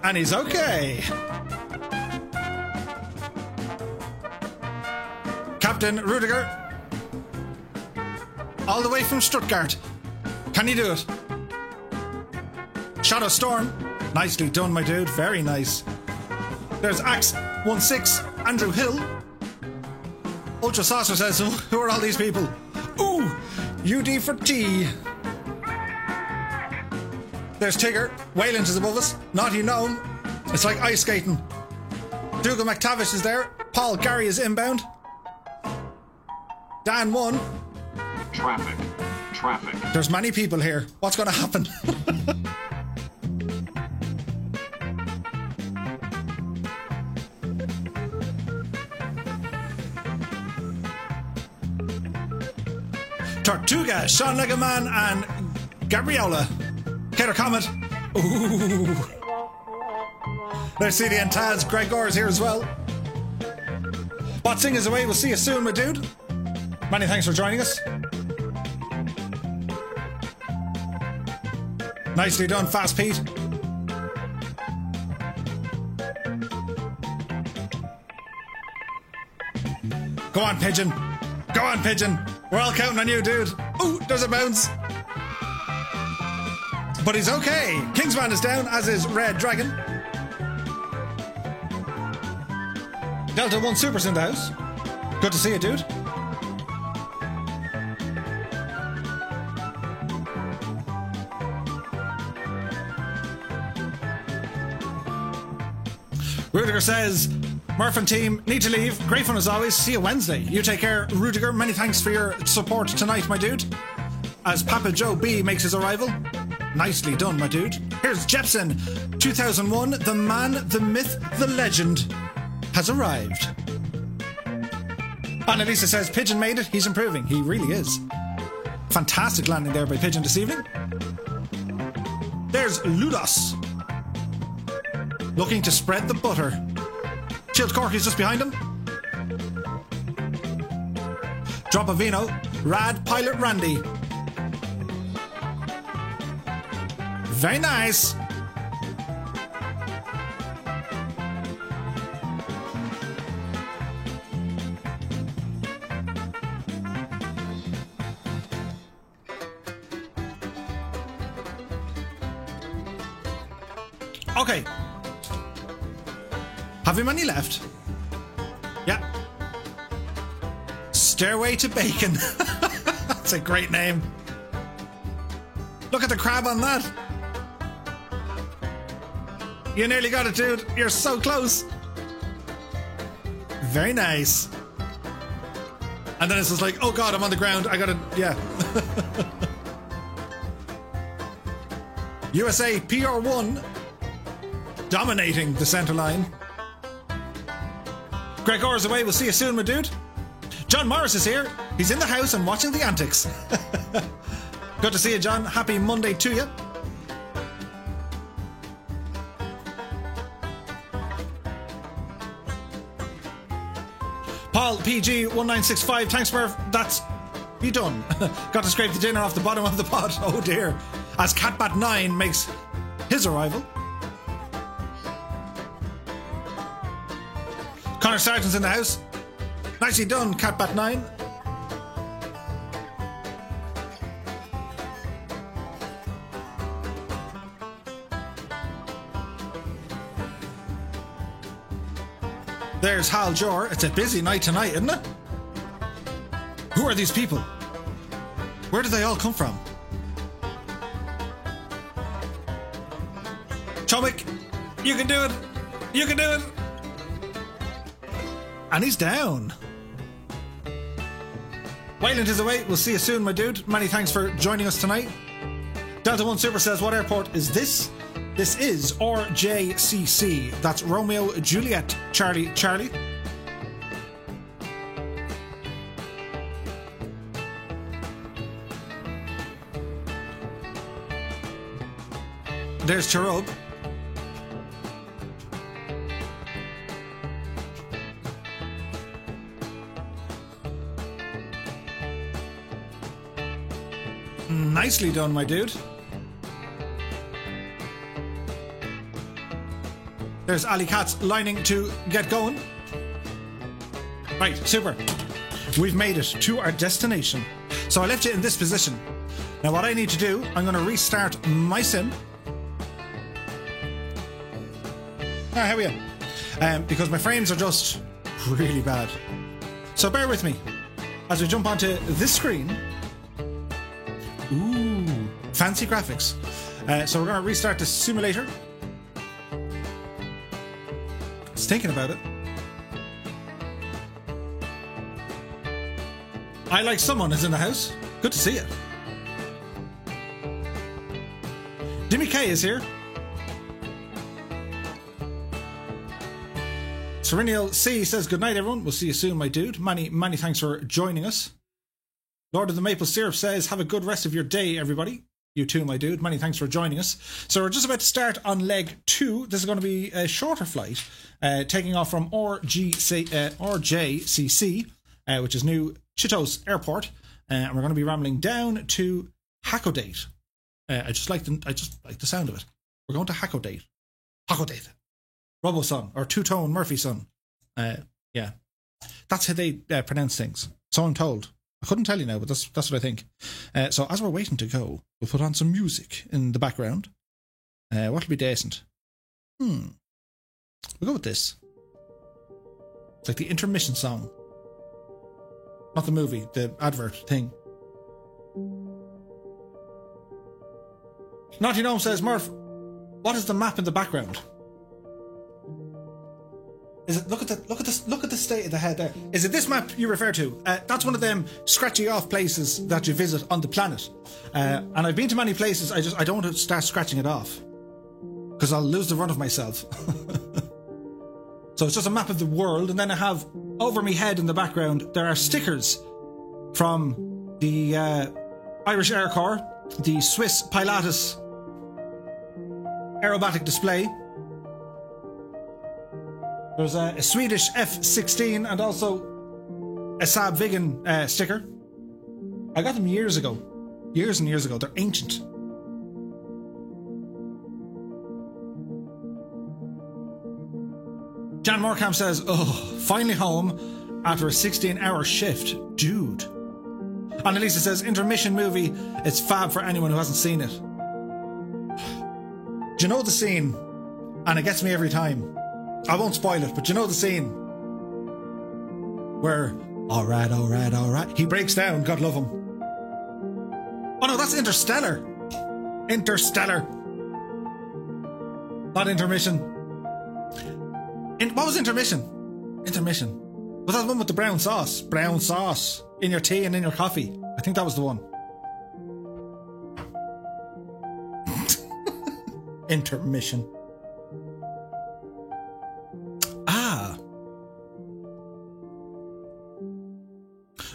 And he's okay. Captain Rudiger. All the way from Stuttgart. Can you do it? Shadow Storm. Nicely done, my dude. Very nice. There's Axe16, Andrew Hill. Ultra Saucer says, who are all these people? Ooh, UD for T. There's Tigger. Wayland is above us. Naughty Gnome. It's like ice skating. Dougal McTavish is there. Paul Gary is inbound. Dan 1. Traffic. There's many people here. What's going to happen? Tortuga, Sean Legaman, and Gabriola. Cater Comet. Ooh. There's CD and Taz. Greg Gore is here as well. Botsing is away. We'll see you soon, my dude. Many thanks for joining us. Nicely done, Fast Pete. Go on, Pigeon. Go on, Pigeon. We're all counting on you, dude. Ooh, there's a bounce. But he's okay. Kingsman is down, as is Red Dragon. Delta 1 Super's in the house. Good to see you, dude. Rudiger says, Murph and team need to leave. Great fun as always. See you Wednesday. You take care, Rudiger. Many thanks for your support tonight, my dude. As Papa Joe B makes his arrival. Nicely done, my dude. Here's Jepson. 2001, the man, the myth, the legend has arrived. Annalisa says Pigeon made it. He's improving. He really is. Fantastic landing there by Pigeon this evening. There's Ludos. Looking to spread the butter. Chilled Corky's just behind him. Drop a Vino. Rad Pilot Randy. Very nice. Okay. Have we money left? Yeah. Stairway to Bacon. That's a great name. Look at the crab on that. You nearly got it, dude. You're so close. Very nice. And then it's just like, oh god, I'm on the ground. I gotta, yeah. USA PR1 dominating the center line. Greg Orr's away. We'll see you soon, my dude. John Morris is here. He's in the house and watching the antics. Good to see you, John. Happy Monday to you. Paul PG1965. Thanks, Murph. That's you done. Got to scrape the dinner off the bottom of the pot. Oh dear. As Catbat9 makes his arrival. Connor Sargent's in the house. Nicely done, Catbat9. There's Hal Jor. It's a busy night tonight, isn't it? Who are these people? Where do they all come from? Chomik, you can do it. You can do it. And he's down. Wayland is away. We'll see you soon, my dude. Many thanks for joining us tonight. Delta One Super says, what airport is this? This is RJCC. That's Romeo Juliet Charlie Charlie. There's Cherub. Nicely done, my dude. There's Ali Katz lining to get going. Right, super. We've made it to our destination. So I left you in this position. Now what I need to do, I'm going to restart my sim. Ah, here we are. Because my frames are just really bad. So bear with me as we jump onto this screen. Ooh, fancy graphics. So we're going to restart the simulator. Just thinking about it. I like someone is in the house. Good to see you. Dimmy K is here. Serenial C says, good night, everyone. We'll see you soon, my dude. Many thanks for joining us. Lord of the Maple Syrup says, have a good rest of your day, everybody. You too, my dude. Many thanks for joining us. So we're just about to start on leg 2. This is going to be a shorter flight, taking off from RJCC, which is New Chitos Airport, and we're going to be rambling down to Hakodate. I just like the sound of it. We're going to Hakodate. Hakodate. Robo-son, or Two-Tone Murphy-son. Yeah. That's how they pronounce things. So I'm told. I couldn't tell you now, but that's what I think. So as we're waiting to go, we'll put on some music in the background. What'll be decent? We'll go with this. It's like the intermission song. Not the movie, the advert thing. Naughty Gnome says, Murph, what is the map in the background? Is it? Look at the state of the head there. Is it this map you refer to? That's one of them scratchy off places that you visit on the planet. And I've been to many places. I don't want to start scratching it off because I'll lose the run of myself. So it's just a map of the world, and then I have over my head in the background there are stickers from the Irish Air Corps, the Swiss Pilatus aerobatic display. There's a Swedish F-16 and also a Saab Viggen sticker. I got them years ago. Years and years ago. They're ancient. Jan Morecamp says, oh, finally home after a 16-hour shift. Dude. And Elisa says, intermission movie. It's fab for anyone who hasn't seen it. Do you know the scene? And it gets me every time. I won't spoil it, but you know the scene where, all right, he breaks down, God love him. Oh no, that's Interstellar. Not intermission. What was intermission? Was that the one with the brown sauce? Brown sauce in your tea and in your coffee. I think that was the one. Intermission.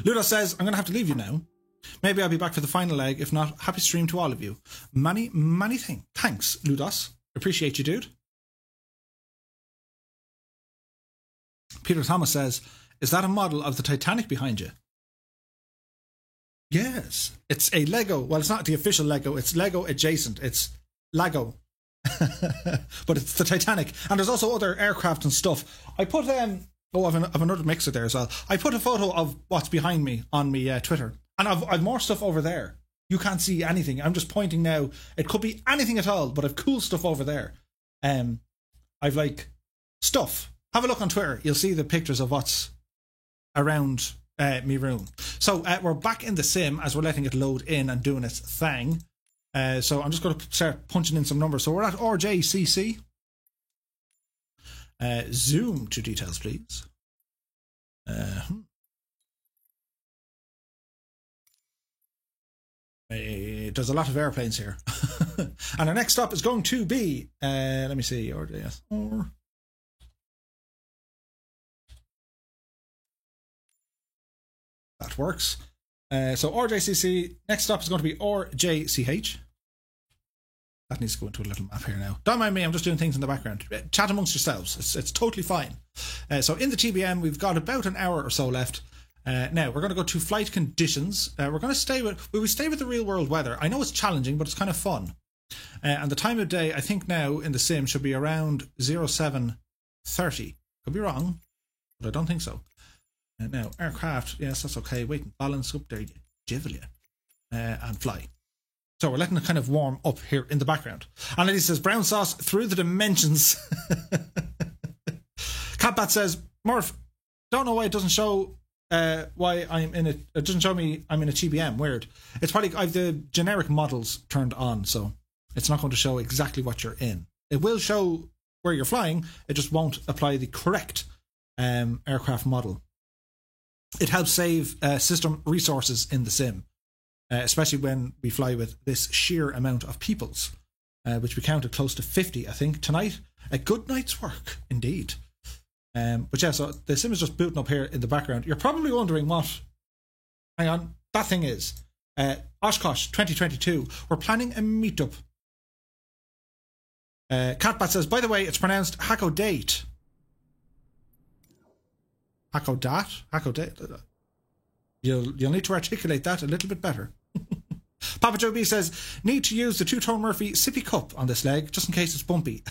Ludo says, I'm going to have to leave you now. Maybe I'll be back for the final leg. If not, happy stream to all of you. Many thanks, Ludos. Appreciate you, dude. Peter Thomas says, is that a model of the Titanic behind you? Yes. It's a Lego. Well, it's not the official Lego. It's Lego adjacent. It's Lego. But it's the Titanic. And there's also other aircraft and stuff. I put... I've another mixer there as well. I put a photo of what's behind me on my Twitter. And I've more stuff over there. You can't see anything. I'm just pointing now. It could be anything at all, but I've cool stuff over there. I've like stuff. Have a look on Twitter. You'll see the pictures of what's around me room. So we're back in the sim as we're letting it load in and doing its thing. So I'm just going to start punching in some numbers. So we're at RJCC. Zoom to details, please. There's a lot of airplanes here. And our next stop is going to be, let me see, RJS. That works. So RJCC, next stop is going to be RJCH. That needs to go into a little map here now. Don't mind me, I'm just doing things in the background. Chat amongst yourselves. It's totally fine. So in the TBM, we've got about an hour or so left. Now, we're going to go to flight conditions. We're going to stay with the real world weather. I know it's challenging, but it's kind of fun. And the time of day, I think now in the sim should be around 07:30. Could be wrong, but I don't think so. Now, aircraft, yes, that's okay. Wait and balance up there, you and fly. So we're letting it kind of warm up here in the background. And he says, brown sauce through the dimensions. Catbat says, Murph, don't know why it doesn't show why I'm in it. It doesn't show me I'm in a TBM. Weird. It's probably I've the generic models turned on, so it's not going to show exactly what you're in. It will show where you're flying. It just won't apply the correct aircraft model. It helps save system resources in the sim. Especially when we fly with this sheer amount of peoples, which we counted close to 50, I think, tonight. A good night's work, indeed. But yeah, so the sim is just booting up here in the background. You're probably wondering what, hang on, that thing is. Oshkosh 2022. We're planning a meetup. Catbat says, by the way, it's pronounced Hakodate. Hakodate? You'll need to articulate that a little bit better. Papa Joe B says, need to use the two-tone Murphy sippy cup on this leg, just in case it's bumpy.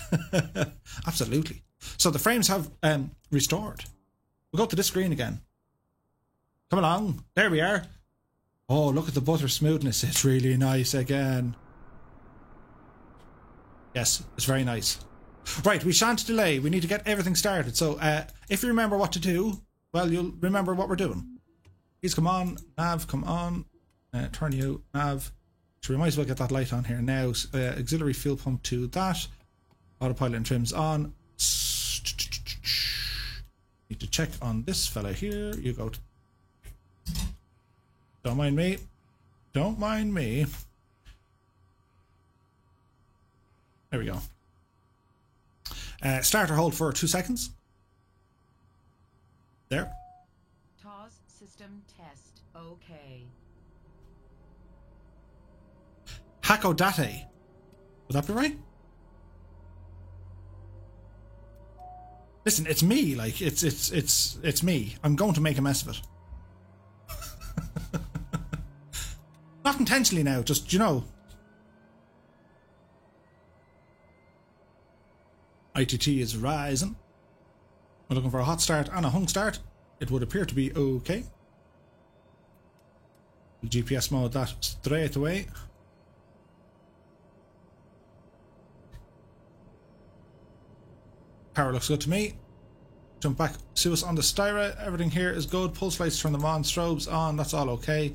Absolutely. So the frames have restored. We'll go to this screen again. Come along. There we are. Oh, look at the butter smoothness. It's really nice again. Yes, it's very nice. Right, we shan't delay. We need to get everything started. So if you remember what to do, well, you'll remember what we're doing. Please come on, nav, come on. Turn you, nav. So we might as well get that light on here now. Auxiliary fuel pump to that. Autopilot and trims on. check on this fella here. You go. Don't mind me. Don't mind me. There we go. Starter hold for 2 seconds. There. TOS system test. Okay. Hakodate. Would that be right? Listen, it's me. Like it's me. I'm going to make a mess of it. Not intentionally now. Just ITT is rising. We're looking for a hot start and a hung start. It would appear to be okay. GPS mode that straight away. Power looks good to me. Jump back, Suez on the Styra. Everything here is good. Pulse lights, turn them on. Strobes on. That's all okay.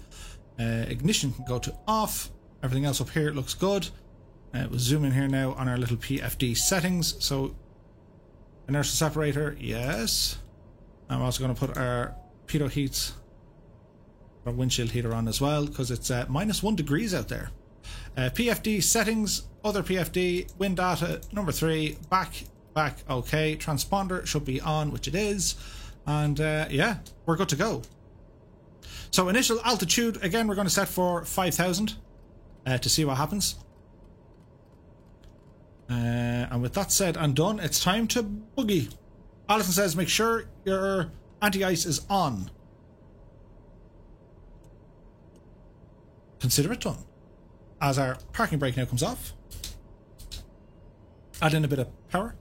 Ignition can go to off. Everything else up here looks good. We'll zoom in here now on our little PFD settings. So, inertial separator, yes. I'm also going to put our pitot heats, our windshield heater on as well, because it's -1 degrees out there. PFD settings, other PFD, wind data, number 3, back, okay. Transponder should be on, which it is. And yeah, we're good to go. So initial altitude, again, we're going to set for 5,000 to see what happens. And with that said and done, it's time to boogie. Alison says, make sure your anti-ice is on. Consider it done. As our parking brake now comes off. Add in a bit of power.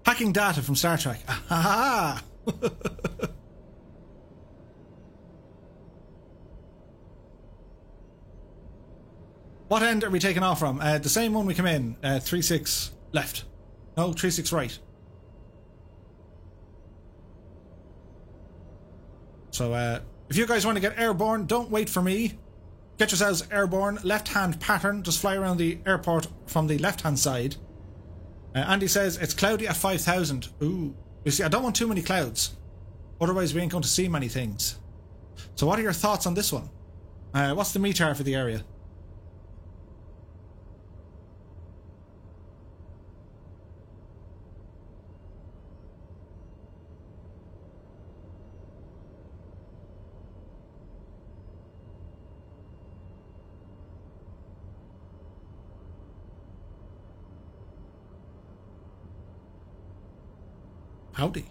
Hacking data from Star Trek. Ah, what end are we taking off from? The same one we come in. 36 left. No, 36 right. So if you guys want to get airborne, don't wait for me. Get yourselves airborne. Left-hand pattern. Just fly around the airport from the left-hand side. Andy says it's cloudy at 5,000. Ooh. You see, I don't want too many clouds. Otherwise, we ain't going to see many things. So what are your thoughts on this one? What's the METAR for the area? Howdy.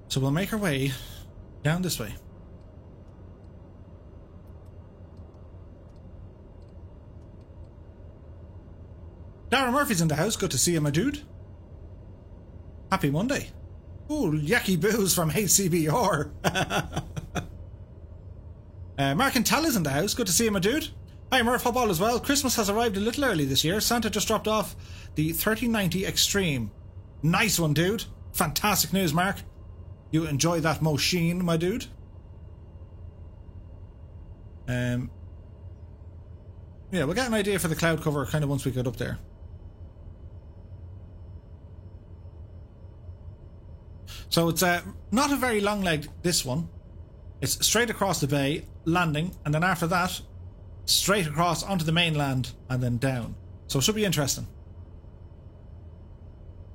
So we'll make our way down this way. Darren Murphy's in the house. Good to see you, my dude. Happy Monday. Ooh, yucky booze from HCBR. Mark and Tal is in the house. Good to see you, my dude. Hi, Murph. Hope all as well. Christmas has arrived a little early this year. Santa just dropped off the 3090 Extreme. Nice one, dude. Fantastic news, Mark. You enjoy that machine, my dude. Yeah, we'll get an idea for the cloud cover kind of once we get up there. So it's not a very long leg, this one. It's straight across the bay, landing, and then after that, straight across onto the mainland and then down. So it should be interesting.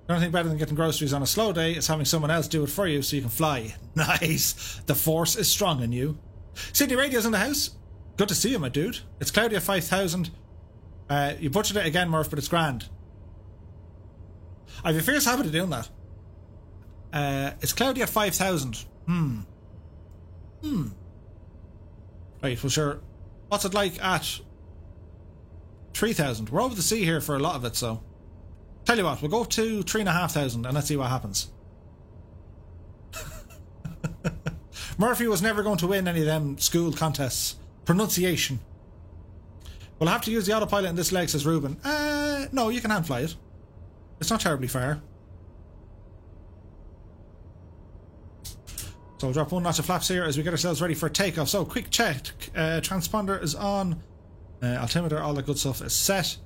The only thing better than getting groceries on a slow day is having someone else do it for you so you can fly. Nice. The force is strong in you. Sydney Radio's in the house. Good to see you, my dude. It's cloudy at 5,000. You butchered it again, Murph, but it's grand. I have a fierce habit of doing that. It's cloudy at 5,000. Right, well sure. What's it like at 3,000? We're over the sea here for a lot of it, so... Tell you what, we'll go up to 3,500 and let's see what happens. Murphy was never going to win any of them school contests. Pronunciation. We'll have to use the autopilot in this leg, says Ruben. No, you can hand fly it. It's not terribly far. So we'll drop one notch of flaps here as we get ourselves ready for takeoff. So quick check. Transponder is on. Altimeter, all that good stuff is set.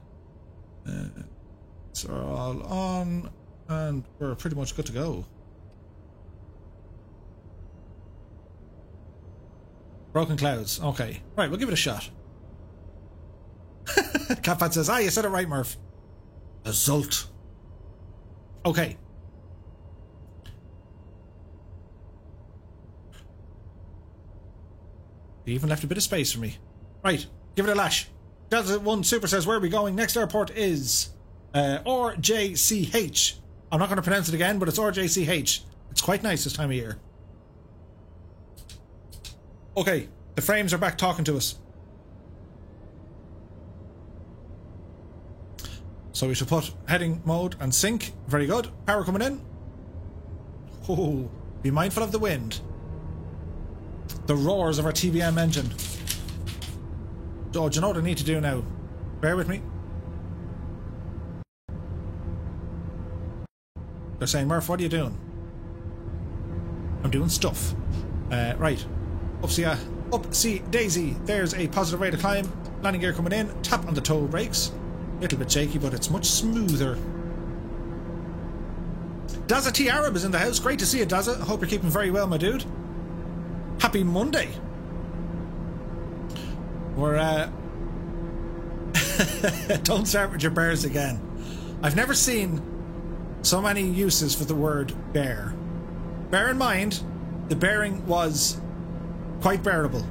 So we're all on, and we're pretty much good to go. Broken clouds. Okay. Right, we'll give it a shot. Catfat says, you said it right, Murph. Assault. Okay. He even left a bit of space for me. Right, give it a lash. Delta1 Super says, where are we going? Next airport is RJCH. I'm not going to pronounce it again, but it's RJCH. It's quite nice this time of year. Okay, the frames are back talking to us. So we should put heading mode and sync. Very good. Power coming in. Oh, be mindful of the wind. The roars of our TBM engine. Oh, do you know what I need to do now? Bear with me. They're saying, Murph, what are you doing? I'm doing stuff. Right. Upsy daisy. There's a positive rate of climb. Landing gear coming in. Tap on the toe brakes. Little bit shaky, but it's much smoother. Daza T Arab is in the house. Great to see you, Daza. Hope you're keeping very well, my dude. Happy Monday. We're don't start with your bears again. I've never seen so many uses for the word bear. Bear in mind, the bearing was quite bearable.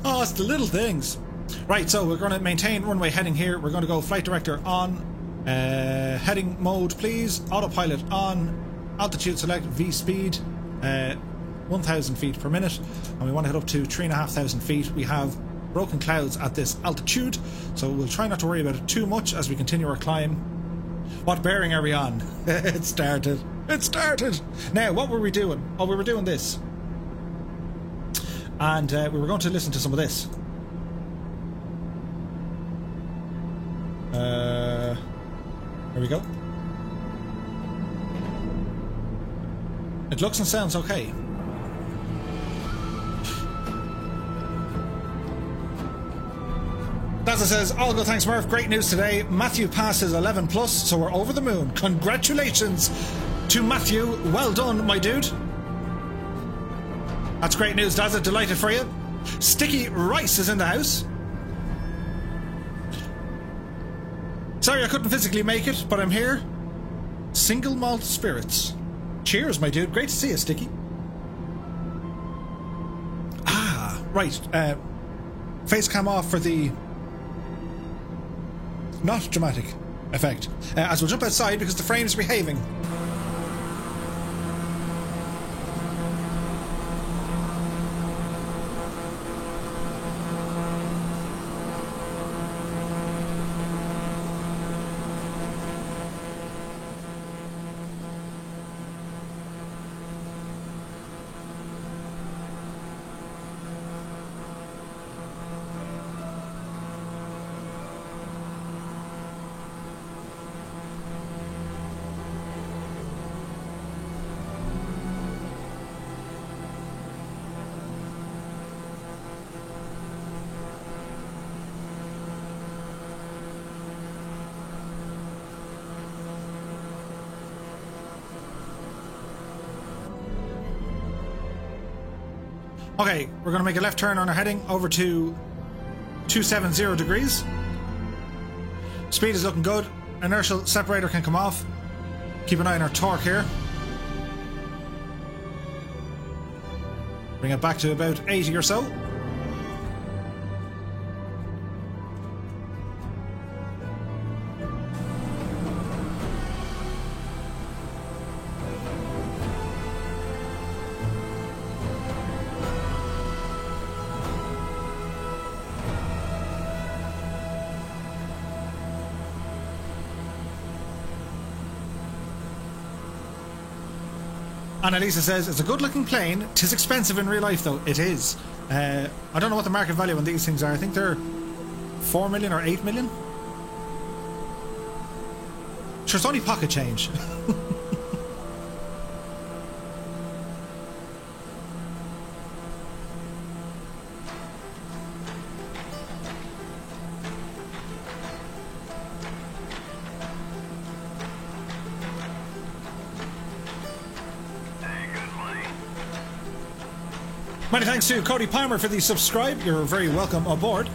Oh, it's the little things. Right, so we're going to maintain runway heading here. We're going to go flight director on. Heading mode, please. Autopilot on. Altitude select. V speed. 1,000 feet per minute. And we want to head up to 3,500 feet. We have broken clouds at this altitude, so we'll try not to worry about it too much as we continue our climb. What bearing are we on? It started. It started. Now, what were we doing? Oh, we were doing this. And we were going to listen to some of this. Here we go. It looks and sounds okay. Daza says, all good, thanks Murph. Great news today. Matthew passes 11 plus, so we're over the moon. Congratulations to Matthew. Well done, my dude. That's great news, Daza. Delighted for you. Sticky Rice is in the house. Sorry I couldn't physically make it, but I'm here. Single malt spirits. Cheers, my dude. Great to see you, Sticky. Ah, right. Face cam off for the not dramatic effect. As we'll jump outside because the frame's behaving. Okay, we're going to make a left turn on our heading over to 270 degrees. Speed is looking good. Inertial separator can come off. Keep an eye on our torque here. Bring it back to about 80 or so. Annalisa says, it's a good looking plane. 'Tis expensive in real life though. It is. I don't know what the market value on these things are. I think they're 4 million or 8 million. Sure, it's only pocket change. Many thanks to Cody Palmer for the subscribe. You're very welcome aboard.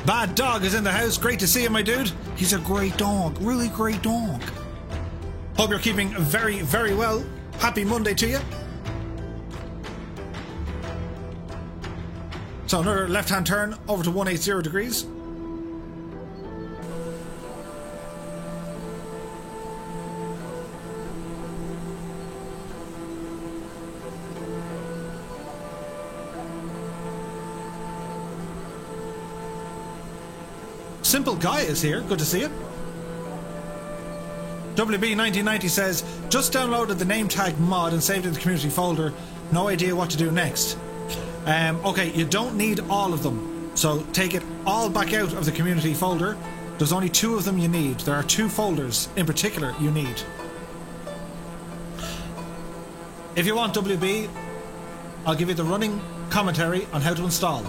Bad Dog is in the house. Great to see you, my dude. He's a great dog. Really great dog. Hope you're keeping very, very well. Happy Monday to you. So another left-hand turn over to 180 degrees. Simple Guy is here. Good to see you. WB1990 says, just downloaded the name tag mod and saved it in the community folder. No idea what to do next. Okay, you don't need all of them. So take it all back out of the community folder. There's only 2 of them you need. There are 2 folders in particular you need. If you want WB, I'll give you the running commentary on how to install.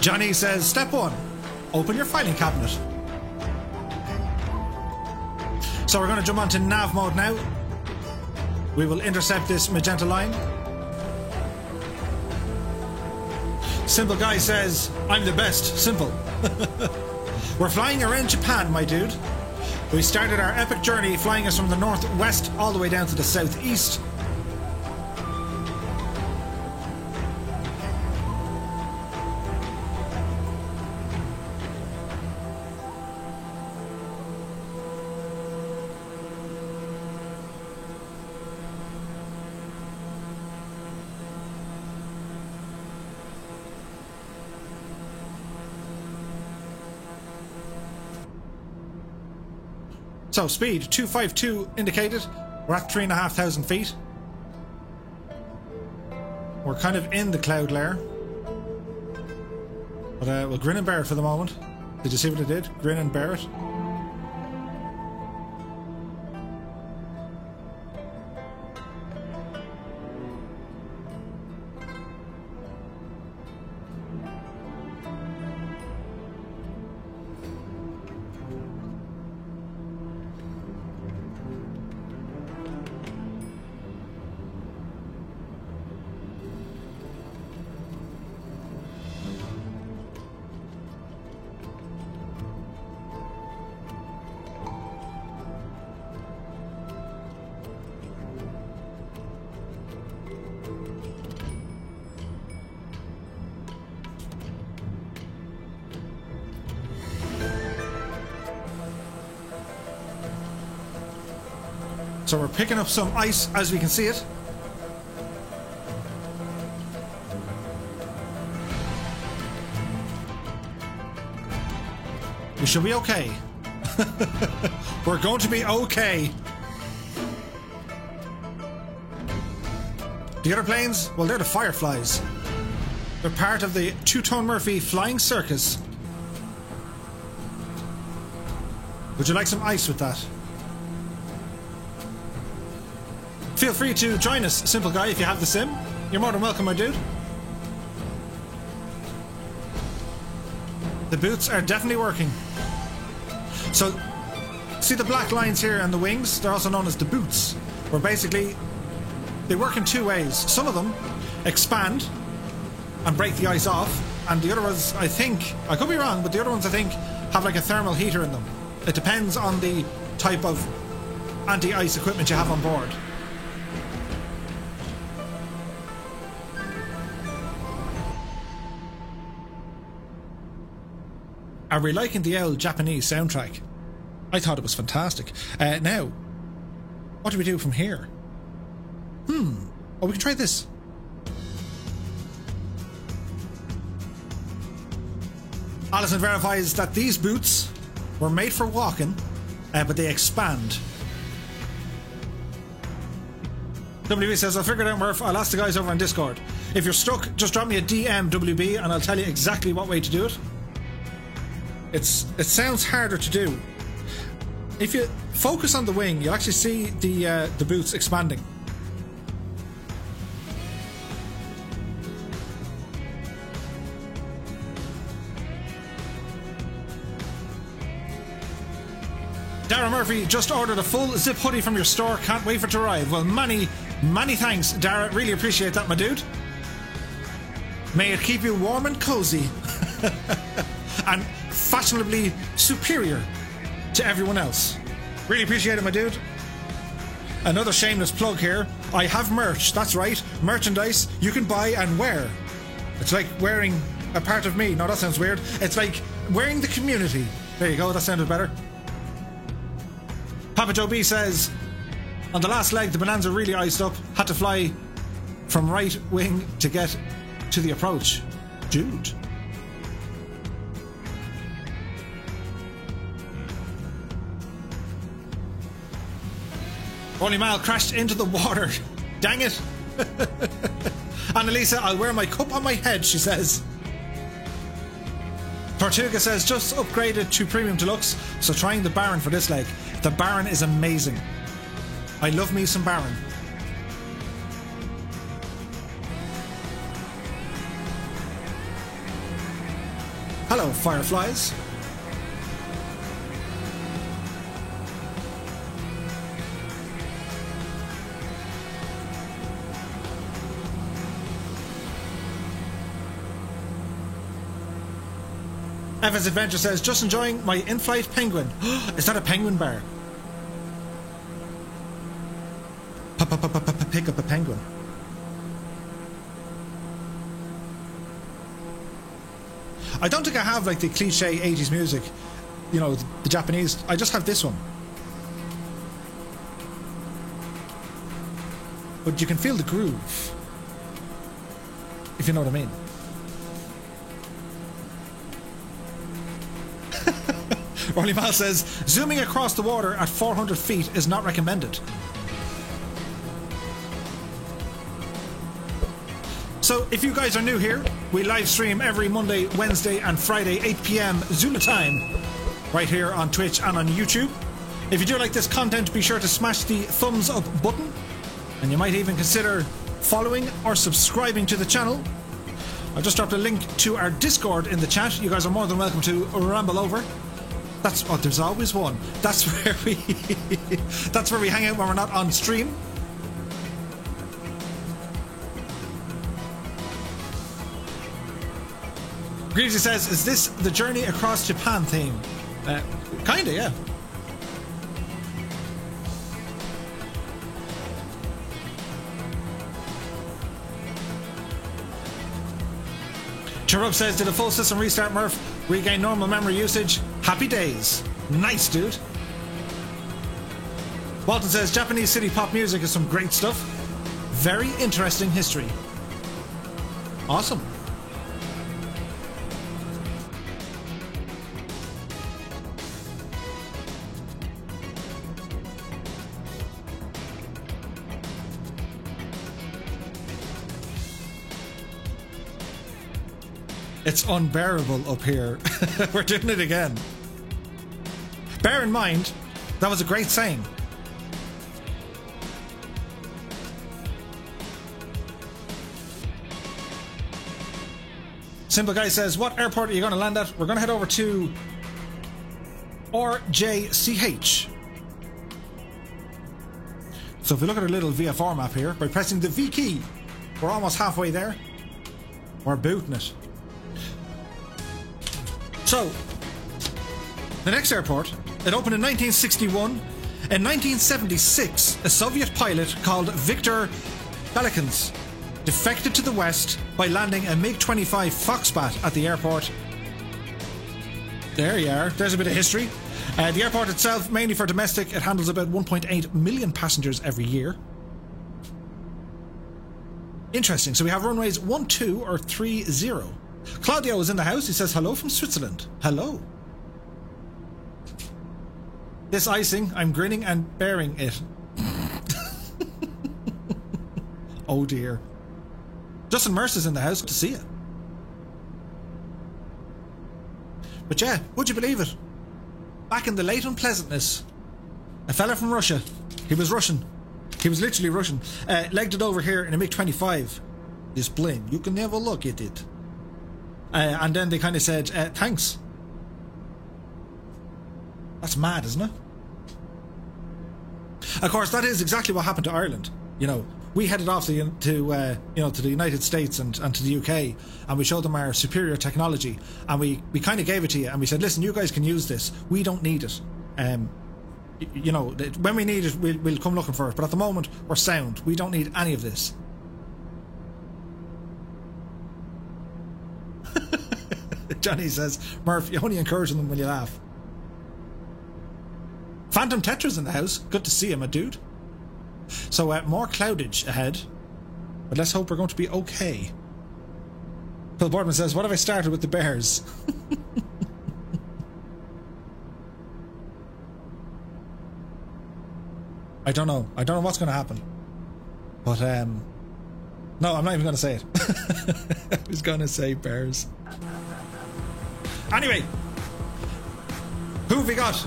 Johnny says, step 1, open your filing cabinet. So we're going to jump onto nav mode now. We will intercept this magenta line. Simple Guy says, I'm the best. Simple. We're flying around Japan, my dude. We started our epic journey flying us from the northwest all the way down to the southeast. So speed 252 indicated. We're at 3,500 feet. We're kind of in the cloud layer. But we'll grin and bear it for the moment. Did you see what I did? Grin and bear it. So we're picking up some ice as we can see it. We should be okay. We're going to be okay. The other planes, well, they're the Fireflies. They're part of the Two-Tone Murphy Flying Circus. Would you like some ice with that? Feel free to join us, Simple Guy, if you have the sim. You're more than welcome, my dude. The boots are definitely working. So, see the black lines here and the wings? They're also known as the boots. Where basically, they work in 2 ways. Some of them expand and break the ice off, and the other ones, I think, I could be wrong, but the other ones, I think, have like a thermal heater in them. It depends on the type of anti-ice equipment you have on board. Are we liking the old Japanese soundtrack? I thought it was fantastic. Now, what do we do from here? Oh, we can try this. Alison verifies that these boots were made for walking, but they expand. WB says, I figured out, Murph. I'll ask the guys over on Discord. If you're stuck, just drop me a DM, WB, and I'll tell you exactly what way to do it. It sounds harder to do. If you focus on the wing, you'll actually see the boots expanding. Dara Murphy just ordered a full zip hoodie from your store. Can't wait for it to arrive. Well, many thanks, Dara. Really appreciate that, my dude. May it keep you warm and cozy and fashionably superior to everyone else. Really appreciate it, my dude. Another shameless plug here. I have merch. That's right. Merchandise you can buy and wear. It's like wearing a part of me. No, that sounds weird. It's like wearing the community. There you go. That sounded better. Papa Joe B says, on the last leg, the Bonanza really iced up. Had to fly from right wing to get to the approach. Dude. Only Mal crashed into the water. Dang it. Annalisa, I'll wear my cup on my head, she says. Tortuga says, just upgraded to Premium Deluxe, so trying the Baron for this leg. The Baron is amazing. I love me some Baron. Hello, Fireflies. Evans Adventure says, just enjoying my in-flight penguin. Is that a penguin bar? Pick up a penguin. I don't think I have like the cliche 80s music, you know, the Japanese. I just have this one. But you can feel the groove, if you know what I mean. Rolly Mal says, zooming across the water at 400 feet is not recommended. So if you guys are new here, we live stream every Monday, Wednesday and Friday 8 PM Zulu time right here on Twitch and on YouTube. If you do like this content, be sure to smash the thumbs up button, and you might even consider following or subscribing to the channel. I've just dropped a link to our Discord in the chat. You guys are more than welcome to ramble over. That's there's always one. That's where we hang out when we're not on stream. Greasy says, is this the Journey Across Japan theme? Kinda, yeah. Cherub says, did a full system restart, Murph? Regain normal memory usage? Happy days. Nice, dude. Walton says, Japanese city pop music is some great stuff. Very interesting history. Awesome. It's unbearable up here. We're doing it again. Bear in mind, that was a great saying. Simple Guy says, what airport are you going to land at? We're going to head over to RJCH. So if we look at our little VFR map here, by pressing the V key, we're almost halfway there. We're booting it. So, the next airport, it opened in 1961. In 1976, a Soviet pilot called Viktor Balakins defected to the West by landing a MiG-25 Foxbat at the airport. There you are. There's a bit of history. The airport itself, mainly for domestic, it handles about 1.8 million passengers every year. Interesting. So we have runways 12 or 30. Claudio is in the house. He says hello from Switzerland. Hello. This icing, I'm grinning and bearing it. Oh dear. Justin Mercer's in the house. Good to see you. But yeah, would you believe it? Back in the late unpleasantness, a fella from Russia, he was Russian. He was literally Russian. Legged it over here in a MiG-25. This plane, you can never look at it. And then they kind of said, thanks. That's mad, isn't it? Of course, that is exactly what happened to Ireland. You know, we headed off to the United States and to the UK, and we showed them our superior technology, and we kind of gave it to you, and we said, listen, you guys can use this. We don't need it. You know, when we need it, we'll come looking for it. But at the moment, we're sound. We don't need any of this. Johnny says, Murph, you're only encouraging them when you laugh. Phantom Tetra's in the house. Good to see him, my dude. So more cloudage ahead, but let's hope we're going to be okay. Phil Boardman says, what have I started with the Bears? I don't know. I don't know what's going to happen. But, no, I'm not even going to say it. I was going to say Bears. Anyway, who have we got?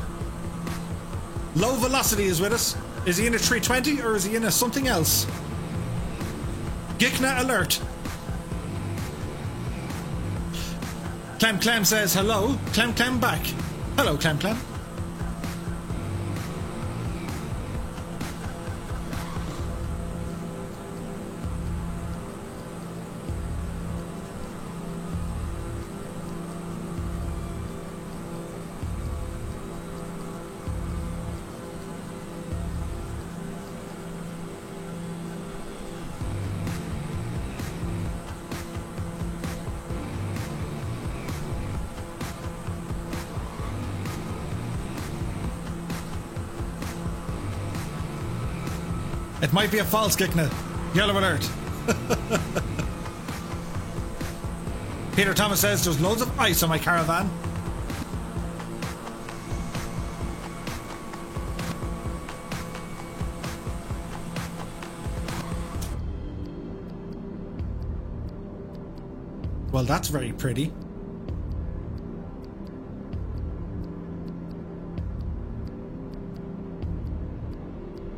Low Velocity is with us. Is he in a 320 or is he in a something else? Gikna alert. Clem Clem says hello. Clem Clem back. Hello, Clem Clem. It might be a false Gikna. Yellow alert. Peter Thomas says there's loads of ice on my caravan. Well, that's very pretty.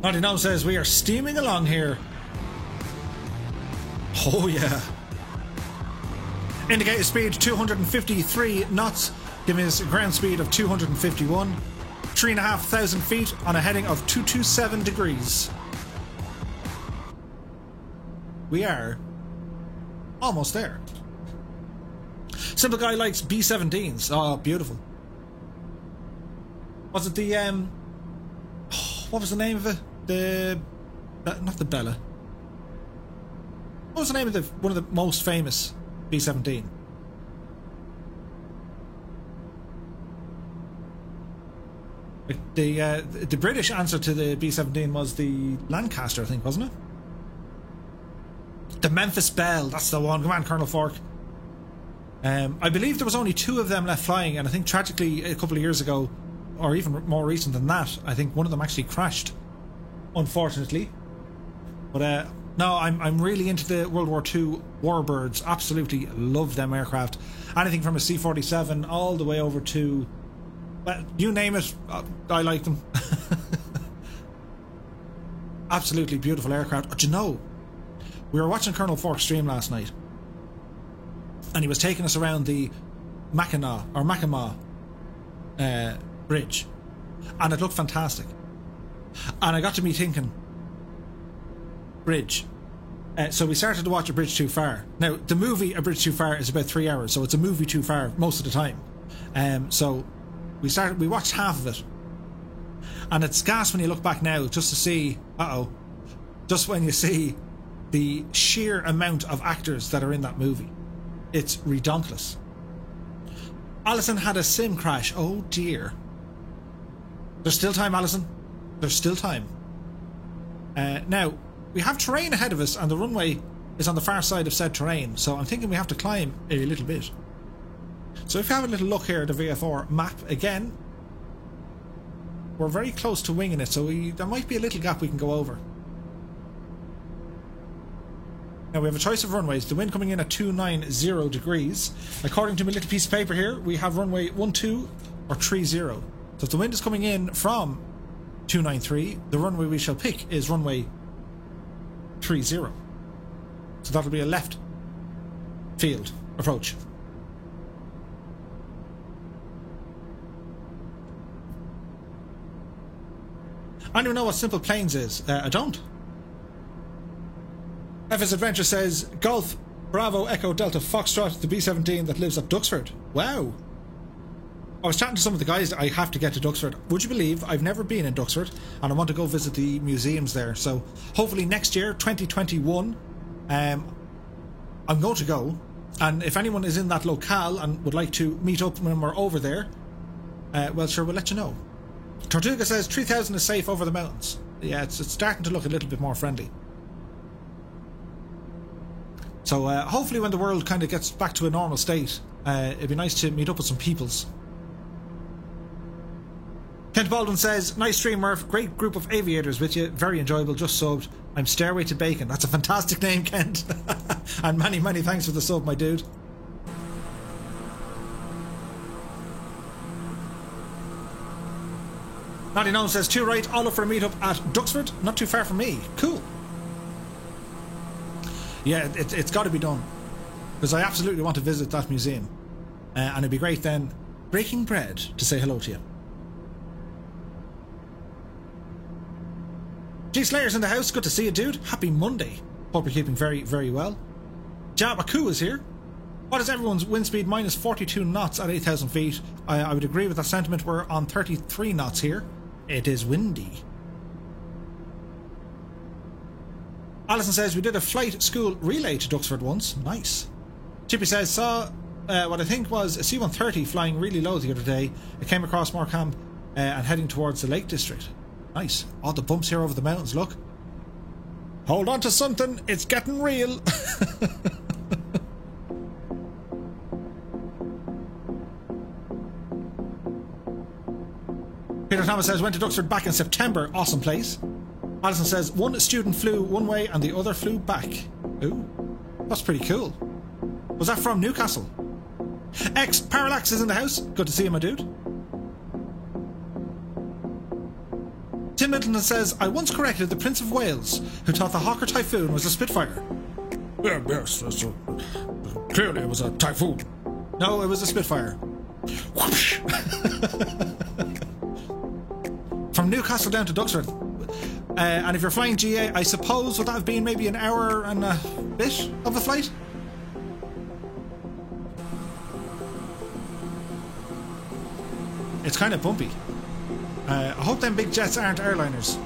Naughty Gnome says we are steaming along here. Oh yeah. Indicator speed 253 knots, giving us a ground speed of 251. 3,500 feet on a heading of 227 degrees. We are almost there. Simple Guy likes B-17s. Oh, beautiful. Was it the what was the name of it? Not the Bella. What was the name of one of the most famous B-17? The British answer to the B-17 was the Lancaster, I think, wasn't it? The Memphis Belle, that's the one. Come on, Colonel Fork. I believe there was only 2 of them left flying, and I think tragically a couple of years ago, or even more recent than that, I think one of them actually crashed, unfortunately. But no, I'm really into the World War II warbirds. Absolutely love them aircraft. Anything from a C-47 all the way over to, well, you name it, I like them. Absolutely beautiful aircraft. But you know, we were watching Colonel Fork's stream last night, and he was taking us around the Mackinac bridge, and it looked fantastic. And I got to me thinking, bridge. So we started to watch A Bridge Too Far. Now, the movie A Bridge Too Far is about 3 hours, so it's a movie too far most of the time. So we watched half of it, and it's gas when you look back now just to see, just when you see the sheer amount of actors that are in that movie. It's redonkulous. Alison had a sim crash. Oh dear. There's still time, Alison. There's still time. Now, we have terrain ahead of us, and the runway is on the far side of said terrain, so I'm thinking we have to climb a little bit. So if you have a little look here at the VFR map again, we're very close to winging it, so there might be a little gap we can go over. Now we have a choice of runways. The wind coming in at 290 degrees. According to my little piece of paper here, we have runway 12 or 30. So if the wind is coming in from 293, the runway we shall pick is runway 30. So that'll be a left field approach. I don't even know what Simple Planes is. I don't. FS Adventure says, Golf, Bravo, Echo, Delta, Foxtrot, the B-17 that lives at Duxford. Wow. I was chatting to some of the guys. I have to get to Duxford. Would you believe I've never been in Duxford, and I want to go visit the museums there. So hopefully next year, 2021, I'm going to go. And if anyone is in that locale and would like to meet up when we're over there, well, sure, we'll let you know. Tortuga says 3,000 is safe over the mountains. Yeah, it's starting to look a little bit more friendly. So hopefully when the world kind of gets back to a normal state, it'd be nice to meet up with some peoples. Kent Baldwin says, nice stream, Murph. Great group of aviators with you. Very enjoyable. Just subbed. I'm Stairway to Bacon. That's a fantastic name, Kent. And many, many thanks for the sub, my dude. Natty Gnome says, 2 right, all up for a meetup at Duxford. Not too far from me. Cool. Yeah, it's got to be done, because I absolutely want to visit that museum, and it'd be great then, breaking bread, to say hello to you. G Slayer's in the house. Good to see you, dude. Happy Monday. Hope you're keeping very, very well. Jabaku is here. What is everyone's wind speed? Minus 42 knots at 8,000 feet. I would agree with that sentiment. We're on 33 knots here. It is windy. Alison says, we did a flight school relay to Duxford once. Nice. Chippy says, saw what I think was a C-130 flying really low the other day. It came across Morecambe and heading towards the Lake District. Nice. All the bumps here over the mountains, look. Hold on to something, it's getting real. Peter Thomas says, went to Duxford back in September. Awesome place. Alison says, one student flew one way and the other flew back. Ooh, that's pretty cool. Was that from Newcastle? X Parallax is in the house. Good to see you, my dude. Tim Middleton says, I once corrected the Prince of Wales, who thought the Hawker Typhoon was a Spitfire. Yeah, yes, clearly it was a Typhoon. No, it was a Spitfire. Whoosh. From Newcastle down to Duxford. And if you're flying GA, I suppose would that have been maybe an hour and a bit of a flight? It's kind of bumpy. I hope them big jets aren't airliners.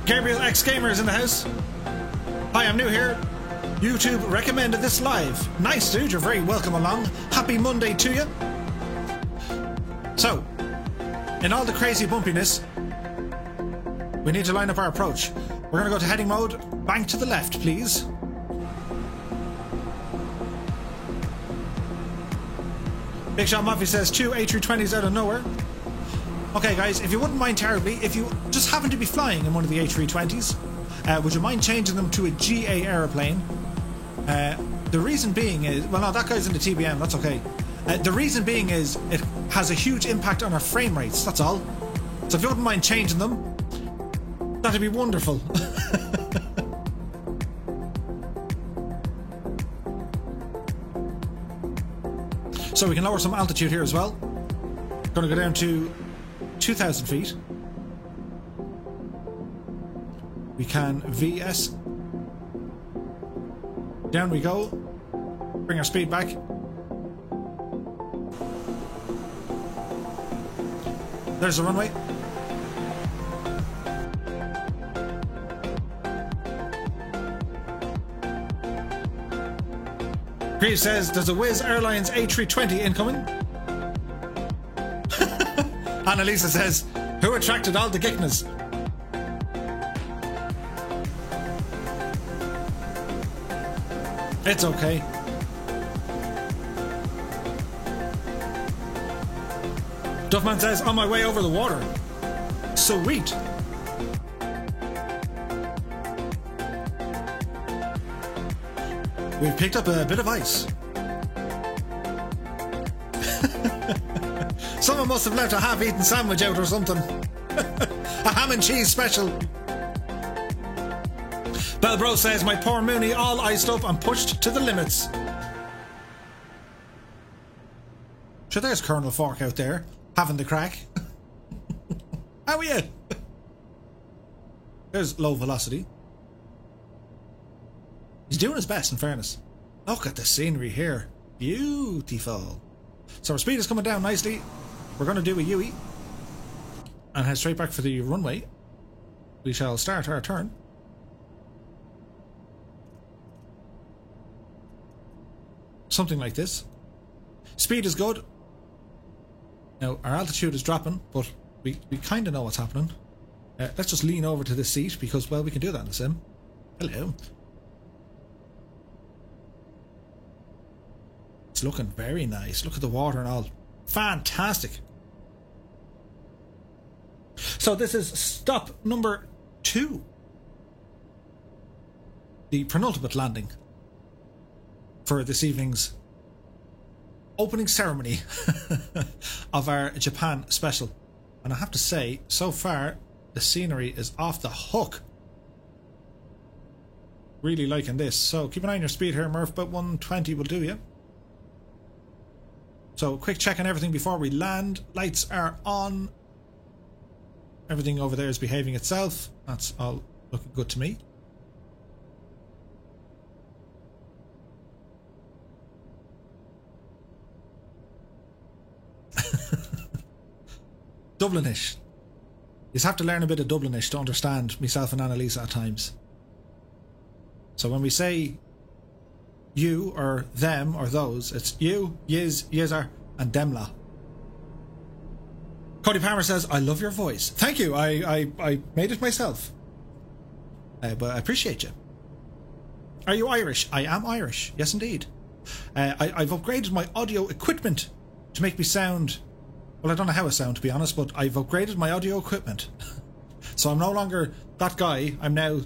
Gabriel X Gamer is in the house. Hi, I'm new here. YouTube recommended this live. Nice, dude. You're very welcome along. Happy Monday to you. So, in all the crazy bumpiness, we need to line up our approach. We're going to go to heading mode. Bank to the left, please. Big Shot Mafia says 2 A320s out of nowhere. Okay, guys, if you wouldn't mind terribly, if you just happen to be flying in one of the A320s, would you mind changing them to a GA aeroplane? The reason being is, well, no, that guy's in the TBM, that's okay. The reason being is it has a huge impact on our frame rates, that's all. So if you wouldn't mind changing them, that'd be wonderful. So we can lower some altitude here as well. Going to go down to 2,000 feet. We can VS. Down we go. Bring our speed back. There's the runway. Grieve says, there's a Wizz Airlines A320 incoming. Annalisa says, who attracted all the gickness? It's okay. Duffman says, on my way over the water. Sweet. We've picked up a bit of ice. Someone must have left a half-eaten sandwich out or something. A ham and cheese special. Belbro says, my poor Mooney all iced up and pushed to the limits. Sure, there's Colonel Fork out there, having the crack. How are you? There's low velocity. He's doing his best, in fairness. Look at the scenery here. Beautiful. So our speed is coming down nicely. We're going to do a UE and head straight back for the runway. We shall start our turn. Something like this. Speed is good. Now, our altitude is dropping, but we kind of know what's happening. Let's just lean over to this seat because, well, we can do that in the sim. Hello. It's looking very nice. Look at the water and all. Fantastic. So this is stop number 2. The penultimate landing for this evening's opening ceremony of our Japan special. And I have to say, so far, the scenery is off the hook. Really liking this. So keep an eye on your speed here, Murph. About 120 will do you. So quick check on everything before we land. Lights are on. Everything over there is behaving itself. That's all looking good to me. Dublinish. You have to learn a bit of Dublinish to understand myself and Annalisa at times. So when we say you or them or those, it's you, yiz, yizzer, and demla. Cody Palmer says, I love your voice. Thank you. I made it myself. But I appreciate you. Are you Irish? I am Irish. Yes, indeed. I've upgraded my audio equipment to make me sound... Well, I don't know how I sound, to be honest, but I've upgraded my audio equipment. So I'm no longer that guy. I'm now...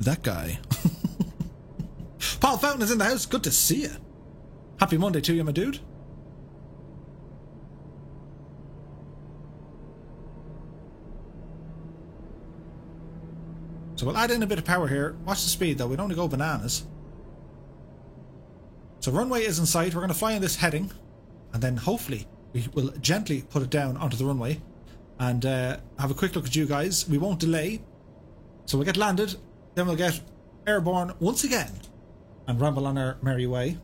that guy. Paul Fountain is in the house. Good to see you. Happy Monday to you, my dude. So we'll add in a bit of power here. Watch the speed, though. We don't want to go bananas. So runway is in sight. We're going to fly in this heading. And then hopefully we will gently put it down onto the runway. And have a quick look at you guys. We won't delay. So we'll get landed. Then we'll get airborne once again. And ramble on our merry way.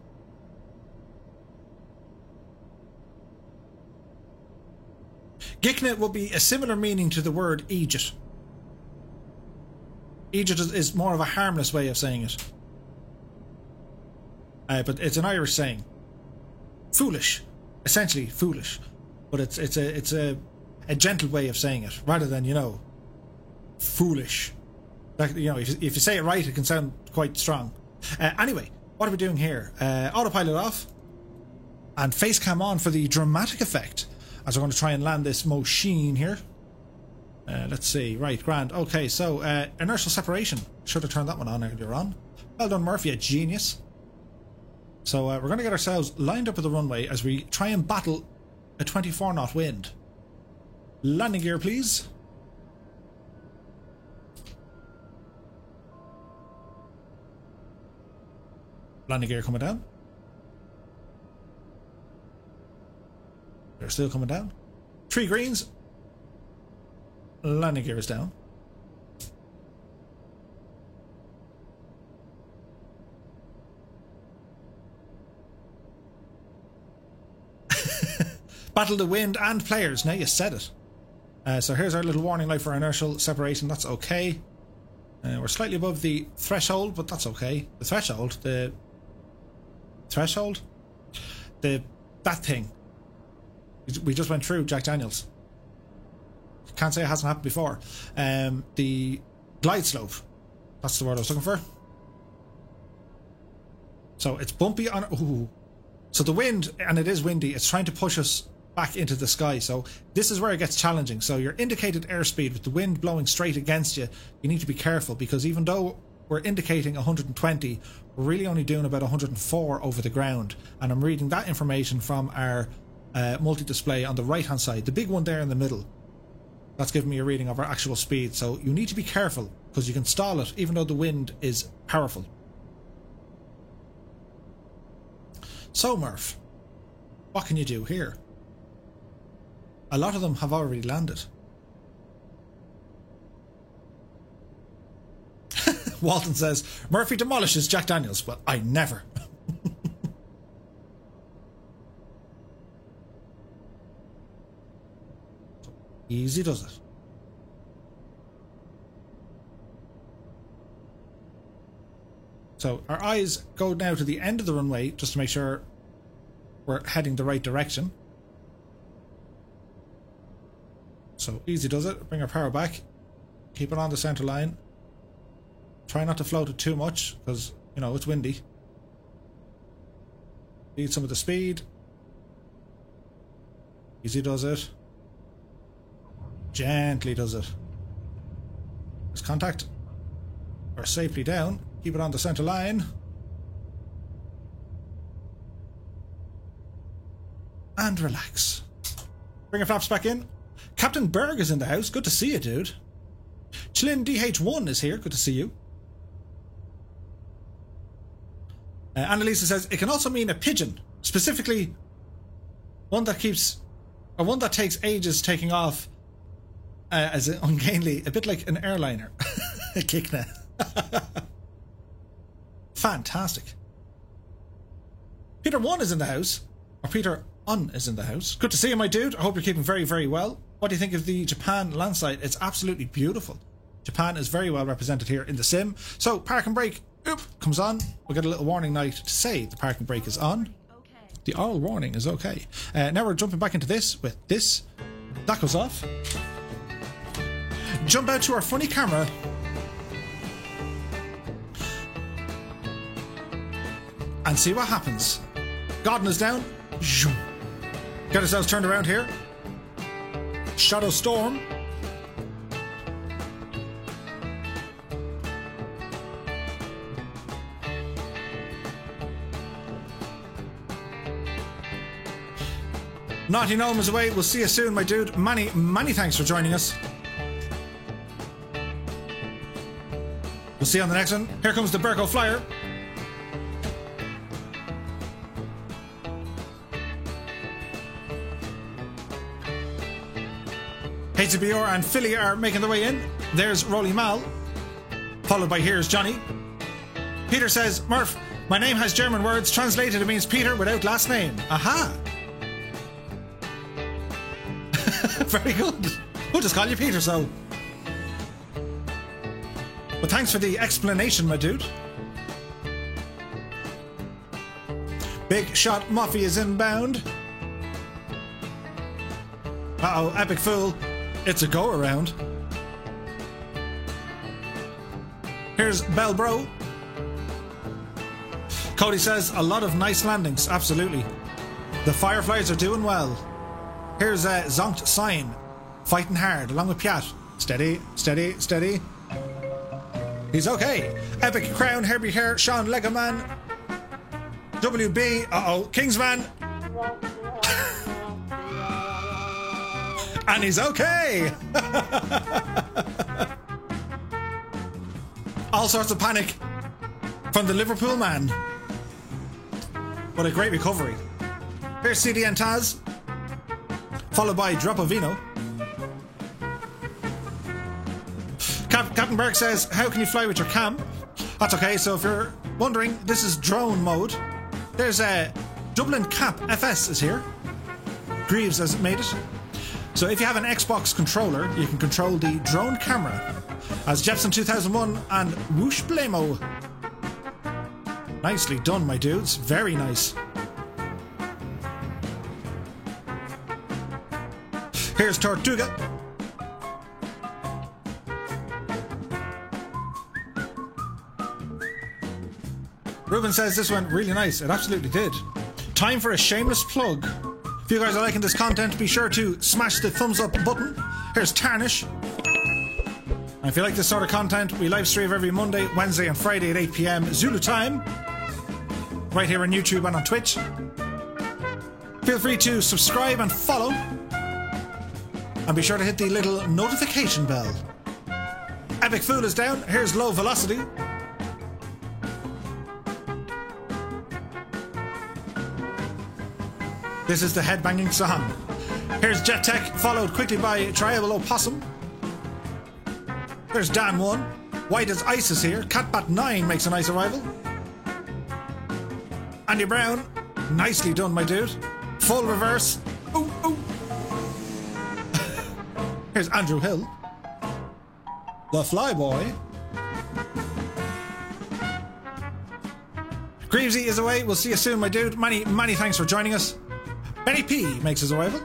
Giknet will be a similar meaning to the word Egypt. Egypt is more of a harmless way of saying it. But it's an Irish saying. Foolish. Essentially foolish. But it's a gentle way of saying it. Rather than, you know, foolish. Like, you know, if you say it right, it can sound quite strong. Anyway, what are we doing here? Autopilot off. And face cam on for the dramatic effect. As we're going to try and land this machine here. Let's see. Right, grand. Okay, so inertial separation. Should have turned that one on earlier on. Well done, Murphy, a genius. So we're going to get ourselves lined up with the runway as we try and battle a 24 knot wind. Landing gear, please. Landing gear coming down. They're still coming down. 3 greens. Landing gear is down. Battle the wind and players. Now you said it. So here's our little warning light for inertial separation. That's okay. We're slightly above the threshold, but that's okay. The threshold, the threshold. That thing. We just went through Jack Daniels. Can't say it hasn't happened before. The glide slope. That's the word I was looking for. So it's bumpy on... Ooh. So the wind, and it is windy, it's trying to push us back into the sky. So this is where it gets challenging. So your indicated airspeed with the wind blowing straight against you, you need to be careful, because even though we're indicating 120, we're really only doing about 104 over the ground. And I'm reading that information from our multi-display on the right hand side, the big one there in the middle. That's giving me a reading of our actual speed. So you need to be careful, because you can stall it even though the wind is powerful. So Murph, what can you do here? A lot of them have already landed. Walton says, Murphy demolishes Jack Daniels, but I never. Easy does it. So our eyes go now to the end of the runway just to make sure we're heading the right direction. So easy does it. Bring our power back. Keep it on the center line. Try not to float it too much because, you know, it's windy. Need some of the speed. Easy does it. Gently does it. There's contact. We're safely down. Keep it on the center line. And relax. Bring your flaps back in. Captain Berg is in the house. Good to see you, dude. Chlin DH1 is here. Good to see you. Annalisa says, it can also mean a pigeon. Specifically, one that keeps... or one that takes ages taking off as an ungainly... a bit like an airliner. A Kikna. Fantastic. Peter 1 is in the house. Or Peter Un is in the house. Good to see you, my dude. I hope you're keeping very, very well. What do you think of the Japan land site? It's absolutely beautiful. Japan is very well represented here in the sim. So, parking brake comes on. We'll get a little warning light to say the parking brake is on. The oral warning is okay. Now we're jumping back into this with this. That goes off. Jump out to our funny camera. And see what happens. Godden is down. Get ourselves turned around here. Shadow Storm. Naughty Gnome is away. We'll see you soon, my dude. Many thanks for joining us. We'll see you on the next one. Here comes the Berko Flyer. HBR and Philly are making their way in. There's Rolly Mal, followed by Here's Johnny. Peter says, Murph, my name has German words. Translated, it means Peter without last name. Aha! Very good. We'll just call you Peter, so. Well, thanks for the explanation, my dude. Big Shot Muffy is inbound. Uh-oh, Epic Fool. It's a go-around. Here's Bell Bro. Cody says, a lot of nice landings. Absolutely. The Fireflies are doing well. Here's Zonkt Sign. Fighting hard, along with Piat. Steady, steady, steady. He's okay. Epic Crown, Herbie Hare, Sean Legoman. WB, uh-oh, Kingsman. And he's okay. All sorts of panic from the Liverpool man. What a great recovery. Here's CDN Taz, followed by Drop of Vino. Captain Berg says, how can you fly with your cam? That's okay, so if you're wondering, this is drone mode. There's a Dublin Cap FS is here. Greaves has made it. So if you have an Xbox controller, you can control the drone camera as Jepson 2001 and Whoosh Blamo. Nicely done, my dudes. Very nice. Here's Tortuga. Ruben says this went really nice. It absolutely did. Time for a shameless plug. If you guys are liking this content, be sure to smash the thumbs up button. Here's Tarnish. And if you like this sort of content, we live stream every Monday, Wednesday and Friday at 8 PM Zulu time. Right here on YouTube and on Twitch. Feel free to subscribe and follow. And be sure to hit the little notification bell. Epic Fool is down. Here's Low Velocity. This is the headbanging song. Here's Jet Tech, followed quickly by Tribal Opossum. There's Dan 1. White as Ice is here. Catbat 9 makes a nice arrival. Andy Brown. Nicely done, my dude. Full reverse. Ooh, ooh. Here's Andrew Hill. The Flyboy. Greavesy is away. We'll see you soon, my dude. Many thanks for joining us. Benny P makes his arrival.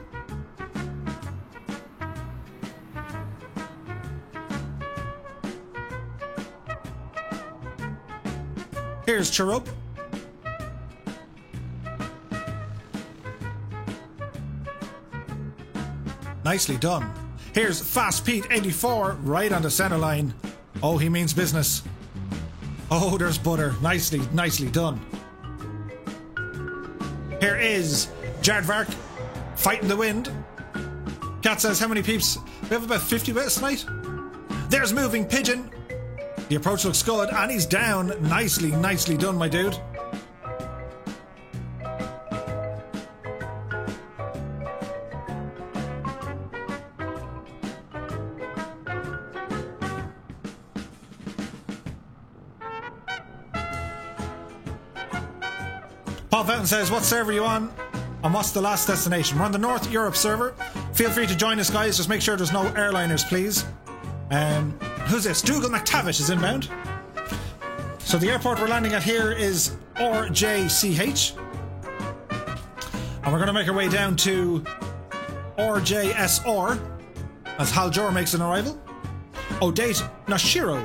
Here's Cherub. Nicely done. Here's Fast Pete 84 right on the center line. Oh, he means business. Oh, there's butter. Nicely done. Here is Jardvark fighting the wind. Cat says, how many peeps? We have about 50 bits tonight. There's Moving Pigeon. The approach looks good, and he's down. Nicely done, my dude. Paul Fountain says, what server are you on? And what's the last destination? We're on the North Europe server. Feel free to join us, guys. Just make sure there's no airliners, please. Who's this? Dougal McTavish is inbound. So the airport we're landing at here is RJCH. And we're going to make our way down to RJSR as Hal Jor makes an arrival. Odate Nashiro,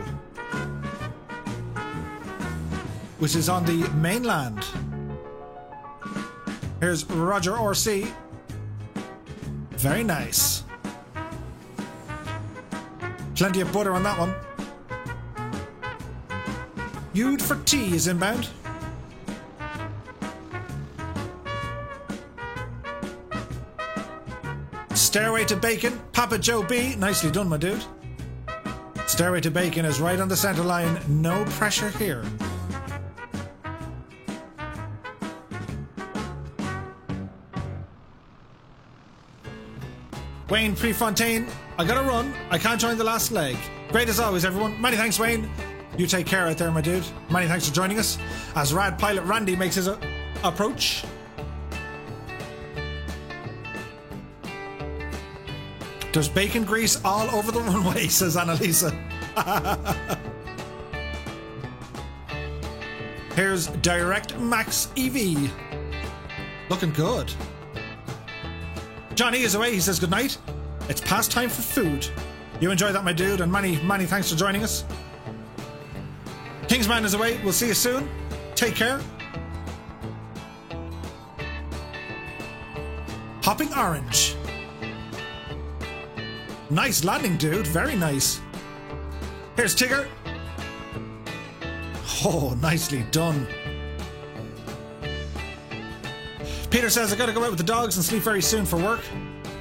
which is on the mainland. Here's Roger RC. Very nice. Plenty of butter on that one. You'd for tea is inbound. Stairway to Bacon, Papa Joe B. Nicely done, my dude. Stairway to Bacon is right on the center line. No pressure here. Wayne Prefontaine, I gotta run. I can't join the last leg. Great as always, everyone. Many thanks, Wayne. You take care out there, my dude. Many thanks for joining us as Rad Pilot Randy makes his approach. There's bacon grease all over the runway, says Annalisa. Here's Direct Max EV. Looking good. Johnny is away. He says good night. It's past time for food. You enjoy that, my dude, and many thanks for joining us. Kingsman is away. We'll see you soon. Take care. Hopping Orange. Nice landing, dude. Very nice. Here's Tigger. Oh, nicely done. Peter says, I gotta go out with the dogs and sleep very soon for work.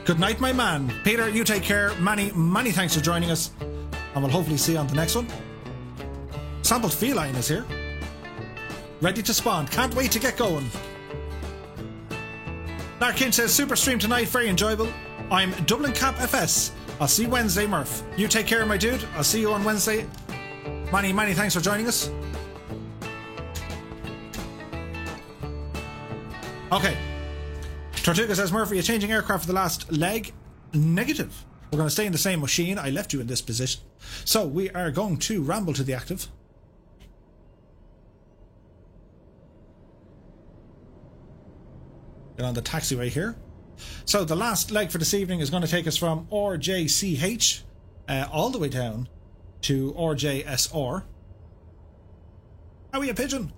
Good night, my man. Peter, you take care. Many thanks for joining us. And we'll hopefully see you on the next one. Sampled Feline is here. Ready to spawn. Can't wait to get going. Narkin says, super stream tonight. Very enjoyable. I'm Dublin Cap FS. I'll see you Wednesday, Murph. You take care, my dude. I'll see you on Wednesday. Many thanks for joining us. Okay. Tortuga says, Murphy, you're changing aircraft for the last leg? Negative. We're going to stay in the same machine. I left you in this position. So we are going to ramble to the active. Get on the taxiway here. So the last leg for this evening is going to take us from RJCH all the way down to RJSR. Are we a pigeon?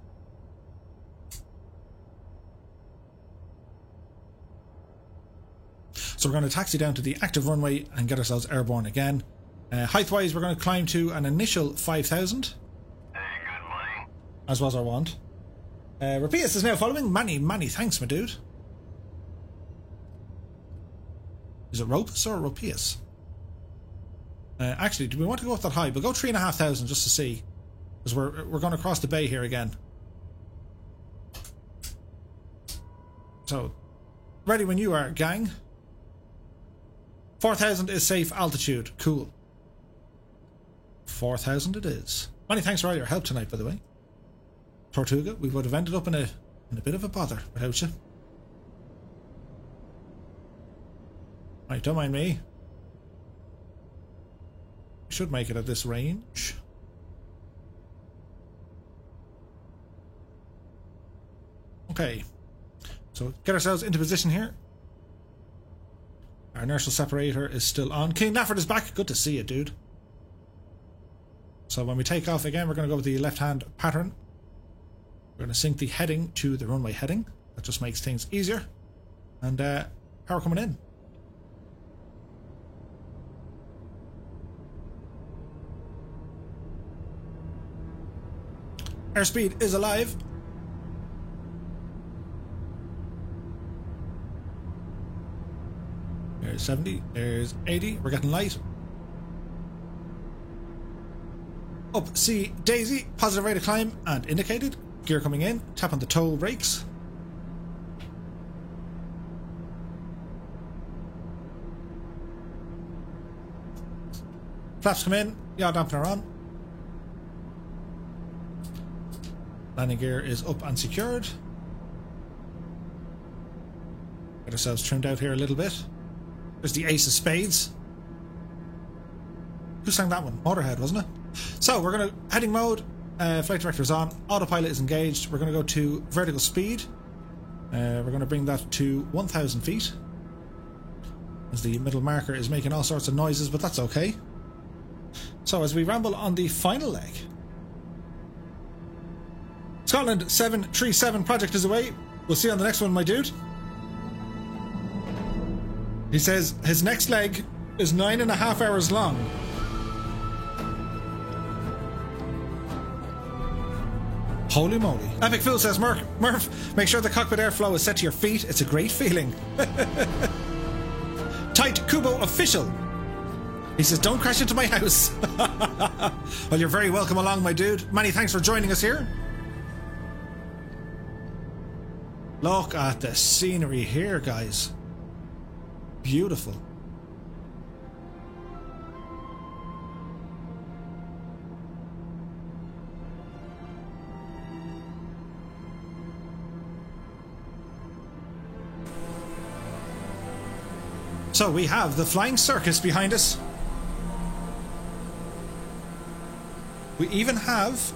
So we're going to taxi down to the active runway and get ourselves airborne again. Height-wise, we're going to climb to an initial 5,000. Hey, good money. As was our want. Rapias is now following. Many thanks, my dude. Is it Ropus or Ropius? Actually, do we want to go up that high? We'll go 3,500 just to see. Because we're going to cross the bay here again. So, ready when you are, gang. 4,000 is safe altitude. Cool. 4,000 it is. Many thanks for all your help tonight, by the way. Tortuga, we would have ended up in a bit of a bother without you. Right, don't mind me. Should make it at this range. Okay. So get ourselves into position here. Our inertial separator is still on. King Nafford is back. Good to see you, dude. So when we take off again, we're going to go with the left-hand pattern. We're going to sync the heading to the runway heading. That just makes things easier. And power coming in. Airspeed is alive. There's 70, there's 80, we're getting light. Up C Daisy, positive rate of climb and indicated. Gear coming in, tap on the toe brakes. Flaps come in, yaw dampener on. Landing gear is up and secured. Get ourselves trimmed out here a little bit. There's the ace of spades. Who sang that one? Motorhead, wasn't it? So we're going to heading mode. Flight director is on. Autopilot is engaged. We're going to go to vertical speed. We're going to bring that to 1,000 feet. As the middle marker is making all sorts of noises, but that's okay. So as we ramble on the final leg. Scotland 737 project is away. We'll see you on the next one, my dude. He says his next leg is 9.5 hours long. Holy moly. Epic Fool says, Murph, make sure the cockpit airflow is set to your feet. It's a great feeling. Tight Kubo official. He says, don't crash into my house. Well, you're very welcome along, my dude. Many thanks for joining us here. Look at the scenery here, guys. Beautiful. So we have the flying circus behind us. We even have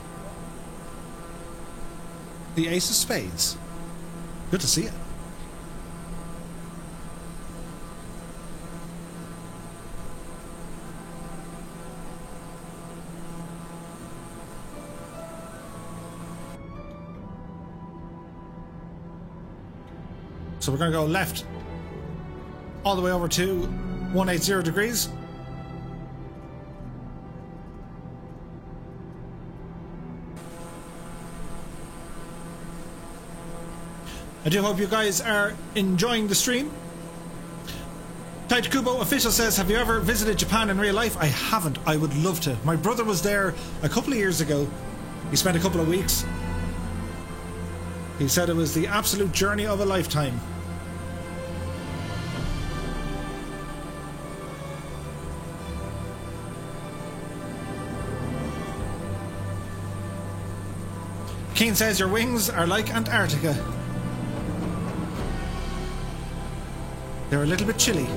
the ace of spades. Good to see it. So we're going to go left all the way over to 180 degrees. I do hope you guys are enjoying the stream. Tight Kubo official says, have you ever visited Japan in real life? I haven't. I would love to. My brother was there a couple of years ago. He spent a couple of weeks. He said it was the absolute journey of a lifetime. Keen says your wings are like Antarctica. They're a little bit chilly.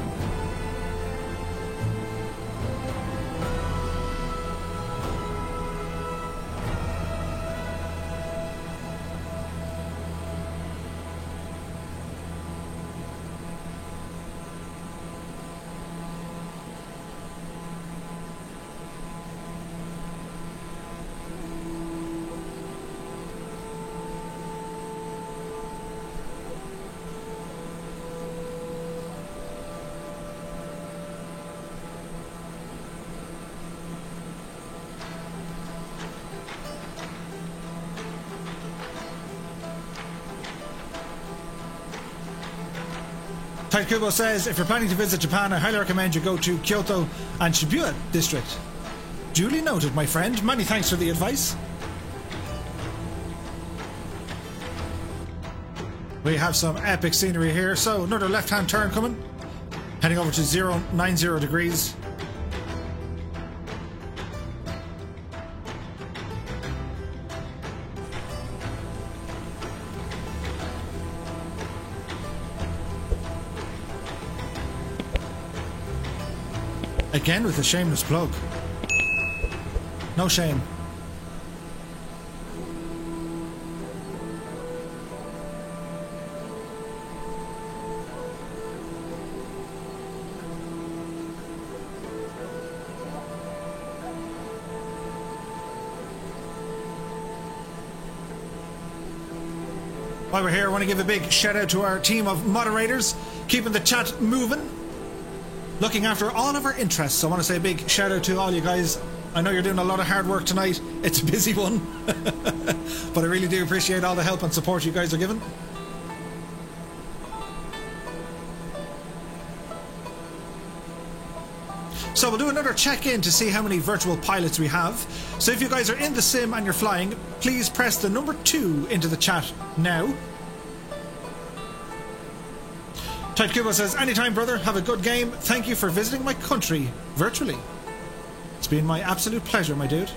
Tight Kubo says, if you're planning to visit Japan, I highly recommend you go to Kyoto and Shibuya district. Duly noted, my friend. Many thanks for the advice. We have some epic scenery here. So, another left-hand turn coming. Heading over to 90 degrees. Again with a shameless plug. No shame. While we're here, I want to give a big shout out to our team of moderators, keeping the chat moving, looking after all of our interests. I want to say a big shout out to all you guys. I know you're doing a lot of hard work tonight. It's a busy one, but I really do appreciate all the help and support you guys are giving. So we'll do another check-in to see how many virtual pilots we have. So if you guys are in the sim and you're flying, please press the number 2 into the chat now. Tight Kubo says, anytime brother, have a good game. Thank you for visiting my country virtually. It's been my absolute pleasure, my dude.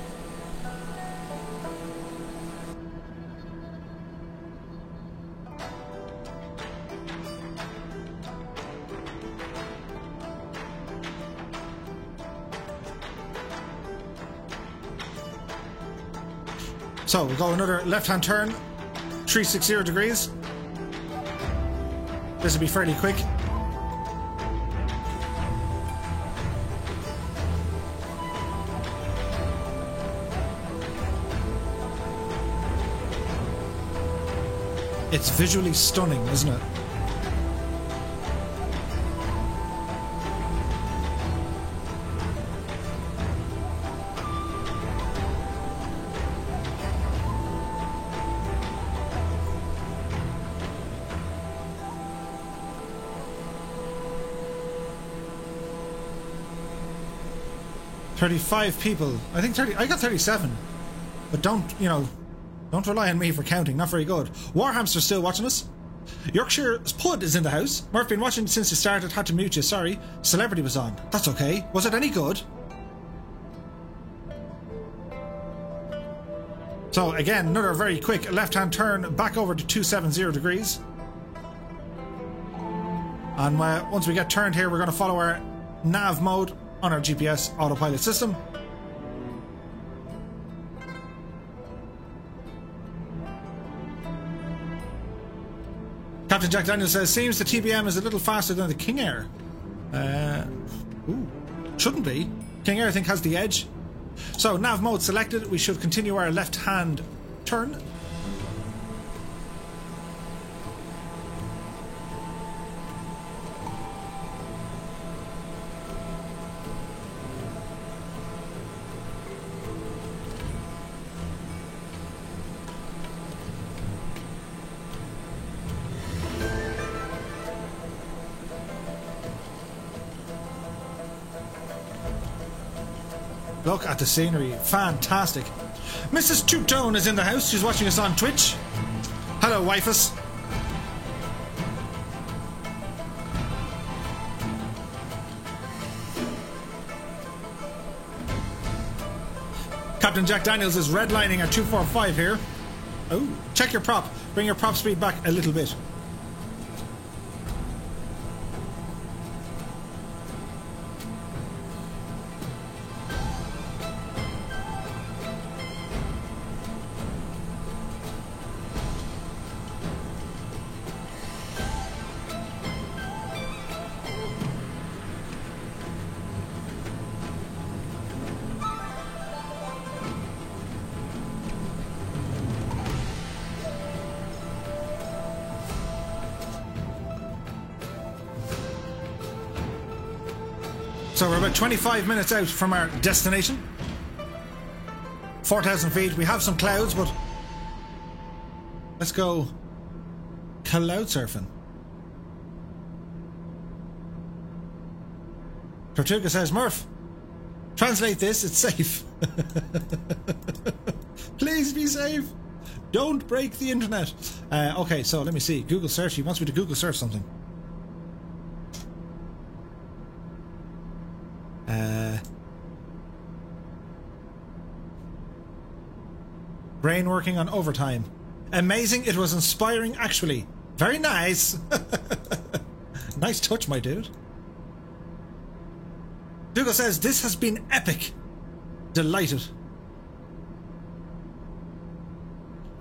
So we'll go another left-hand turn, 360 degrees. This will be fairly quick. It's visually stunning, isn't it? "35 people. I think 30. I got 37. But don't rely on me for counting. Not very good. Warhamster's still watching us. Yorkshire's Pud is in the house. Murph, been watching since you started. Had to mute you. Sorry. Celebrity was on. That's okay. Was it any good? So again, another very quick left-hand turn back over to 270 degrees. And once we get turned here, we're going to follow our nav mode on our GPS autopilot system. Captain Jack Daniels says, seems the TBM is a little faster than the King Air. Shouldn't be. King Air, I think, has the edge. So, nav mode selected. We should continue our left-hand turn. Look at the scenery. Fantastic. Mrs. Two-Tone is in the house. She's watching us on Twitch. Hello, wifus. Captain Jack Daniels is redlining at 245 here. Oh, check your prop. Bring your prop speed back a little bit. So we're about 25 minutes out from our destination. 4,000 feet. We have some clouds, but let's go cloud surfing. Tortuga says, Murph, translate this, it's safe. Please be safe. Don't break the internet. Okay, so let me see. Google search. He wants me to Google search something. Brain working on overtime. Amazing. It was inspiring, actually. Very nice. Nice touch, my dude. Dougal says, this has been epic. Delighted.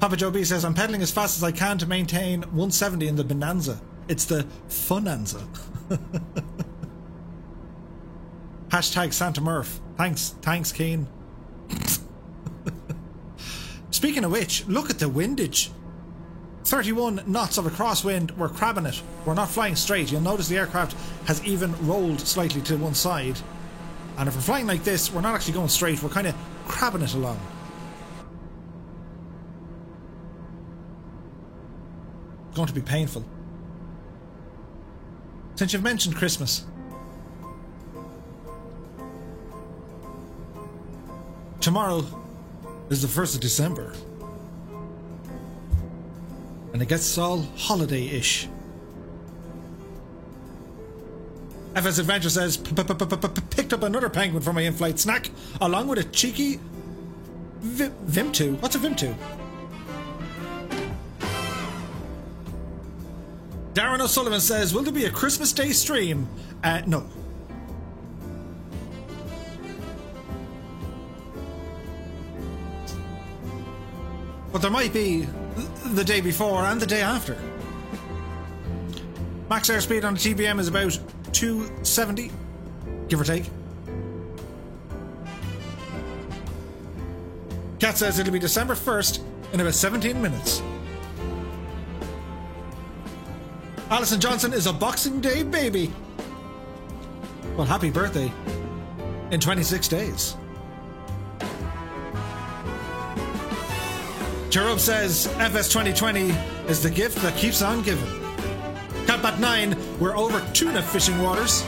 Papa Joe B says, I'm pedaling as fast as I can to maintain 170 in the Bonanza. It's the Funanza. Hashtag Santa Murph. Thanks, Keen. Speaking of which, look at the windage. 31 knots of a crosswind. We're crabbing it. We're not flying straight. You'll notice the aircraft has even rolled slightly to one side. And if we're flying like this, we're not actually going straight. We're kind of crabbing it along. It's going to be painful. Since you've mentioned Christmas, tomorrow is the 1st of December. And it gets all holiday-ish. FS Adventure says, picked up another penguin for my in-flight snack, along with a cheeky Vimto. What's a Vimto? Darren O'Sullivan says, will there be a Christmas Day stream? No. But there might be the day before and the day after. Max airspeed on the TBM is about 270, give or take. Kat says it'll be December 1st in about 17 minutes. Alison Johnson is a Boxing Day baby. Well, happy birthday in 26 days. Jerome says FS 2020 is the gift that keeps on giving. Catbat 9, we're over tuna fishing waters.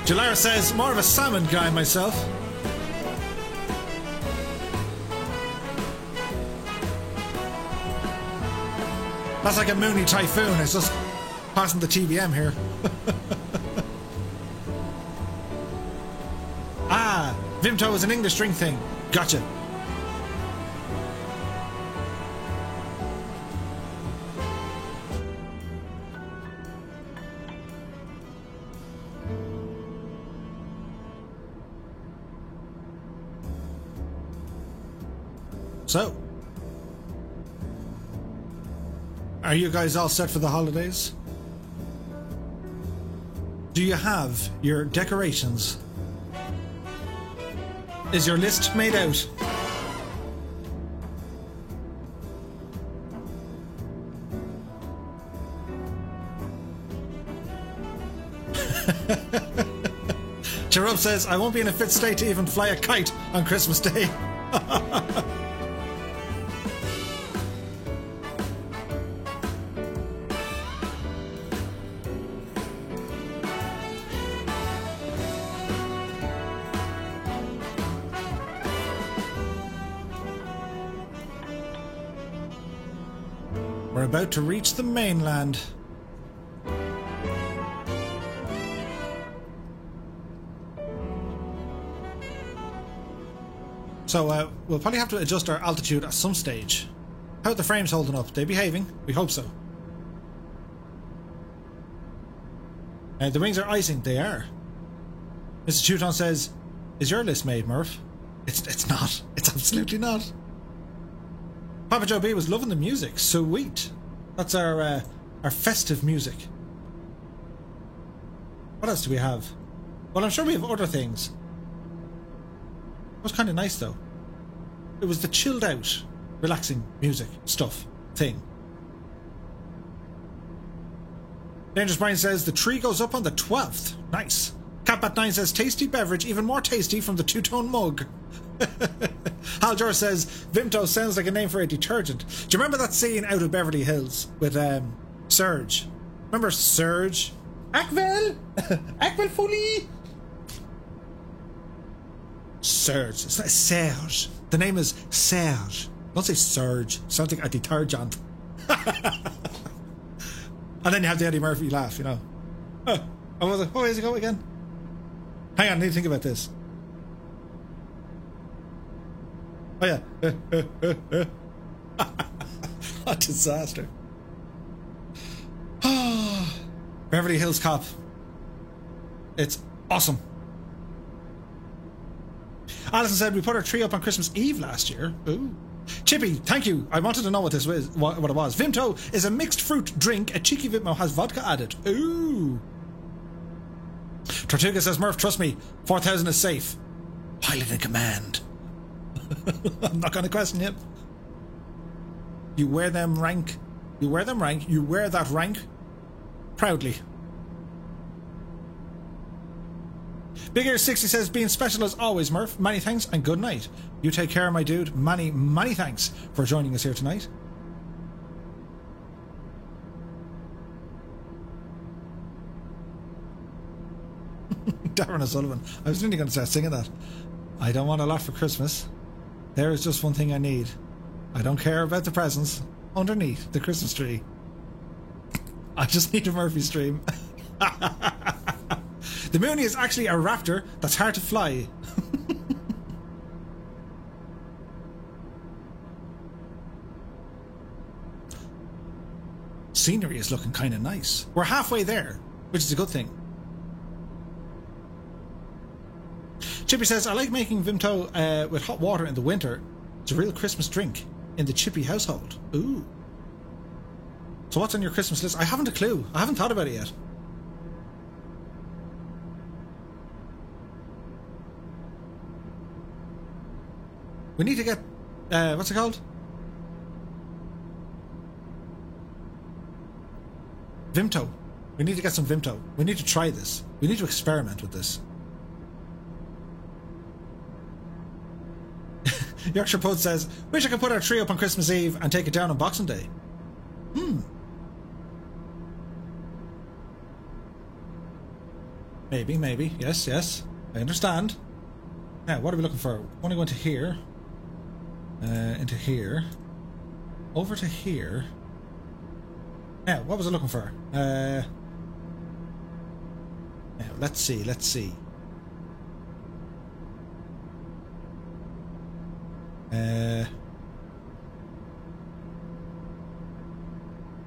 Jalara says more of a salmon guy myself. That's like a Mooney Typhoon. It's just passing the TBM here. Ah, Vimto is an English string thing. Gotcha. So, are you guys all set for the holidays? Do you have your decorations? Is your list made out? Jerome says, I won't be in a fit state to even fly a kite on Christmas Day. We're about to reach the mainland. So we'll probably have to adjust our altitude at some stage. How are the frames holding up? They behaving? We hope so. The wings are icing. They are. Mr. Teuton says, is your list made, Murph? It's not. It's absolutely not. Papa Joe B was loving the music. Sweet. That's our festive music. What else do we have? Well, I'm sure we have other things. It was kind of nice, though. It was the chilled out, relaxing music stuff thing. Dangerous Brian says the tree goes up on the 12th. Nice. Catbat9 says tasty beverage, even more tasty from the two-tone mug. Hal George says, Vimto sounds like a name for a detergent. Do you remember that scene out of Beverly Hills with Serge? Remember Serge? Akvel! Akvel Folie! Serge. It's not Serge. The name is Serge. Don't say Serge. Sounds like a detergent. And then you have the Eddie Murphy laugh, you know. What way does it go again? Hang on, I need to think about this. Oh yeah. What disaster. Beverly Hills Cop. It's awesome. Alison said we put our tree up on Christmas Eve last year. Ooh. Chippy, thank you. I wanted to know what this was. What it was. Vimto is a mixed fruit drink. A cheeky Vimto has vodka added. Ooh. Tortuga says, Murph, trust me, 4,000 is safe. Pilot in command. I'm not going to question you. You wear them rank. You wear them rank. You wear that rank proudly. Big Ear 60 says, being special as always, Murph. Many thanks and good night. You take care, my dude. Many thanks for joining us here tonight. Darren O'Sullivan. I was really going to start singing that. I don't want a lot for Christmas. There is just one thing I need. I don't care about the presents underneath the Christmas tree. I just need a Murphy stream. The Mooney is actually a raptor that's hard to fly. Scenery is looking kind of nice. We're halfway there, which is a good thing. Chippy says, I like making Vimto with hot water in the winter. It's a real Christmas drink in the Chippy household. Ooh. So what's on your Christmas list? I haven't a clue. I haven't thought about it yet. We need to get... what's it called? Vimto. We need to get some Vimto. We need to try this. We need to experiment with this. Yorkshire Poet says, wish I could put our tree up on Christmas Eve and take it down on Boxing Day. Maybe. Yes. I understand. Now, what are we looking for? I want to go into here. Into here. Over to here. Now, what was I looking for? Now, let's see.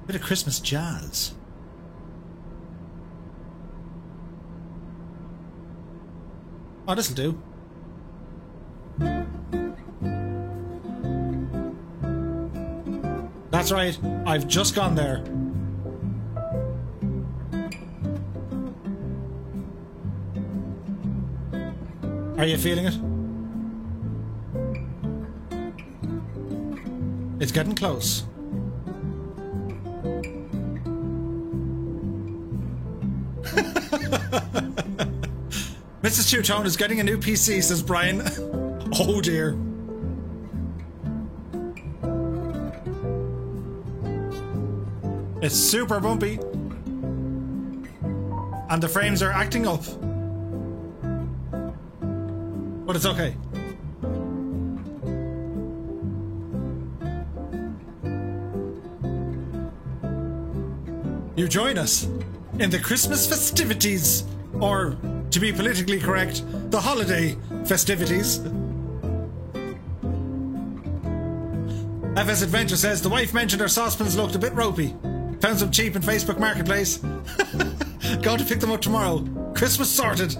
Bit of Christmas jazz. Oh, this'll do. That's right, I've just gone there. Are you feeling it? It's getting close. Mrs. Two-Tone is getting a new PC, says Brian. Oh dear. It's super bumpy. And the frames are acting up. But it's okay. You join us in the Christmas festivities, or, to be politically correct, the holiday festivities. FS Adventure says, the wife mentioned her saucepans looked a bit ropey. Found some cheap in Facebook Marketplace. Going to pick them up tomorrow. Christmas sorted.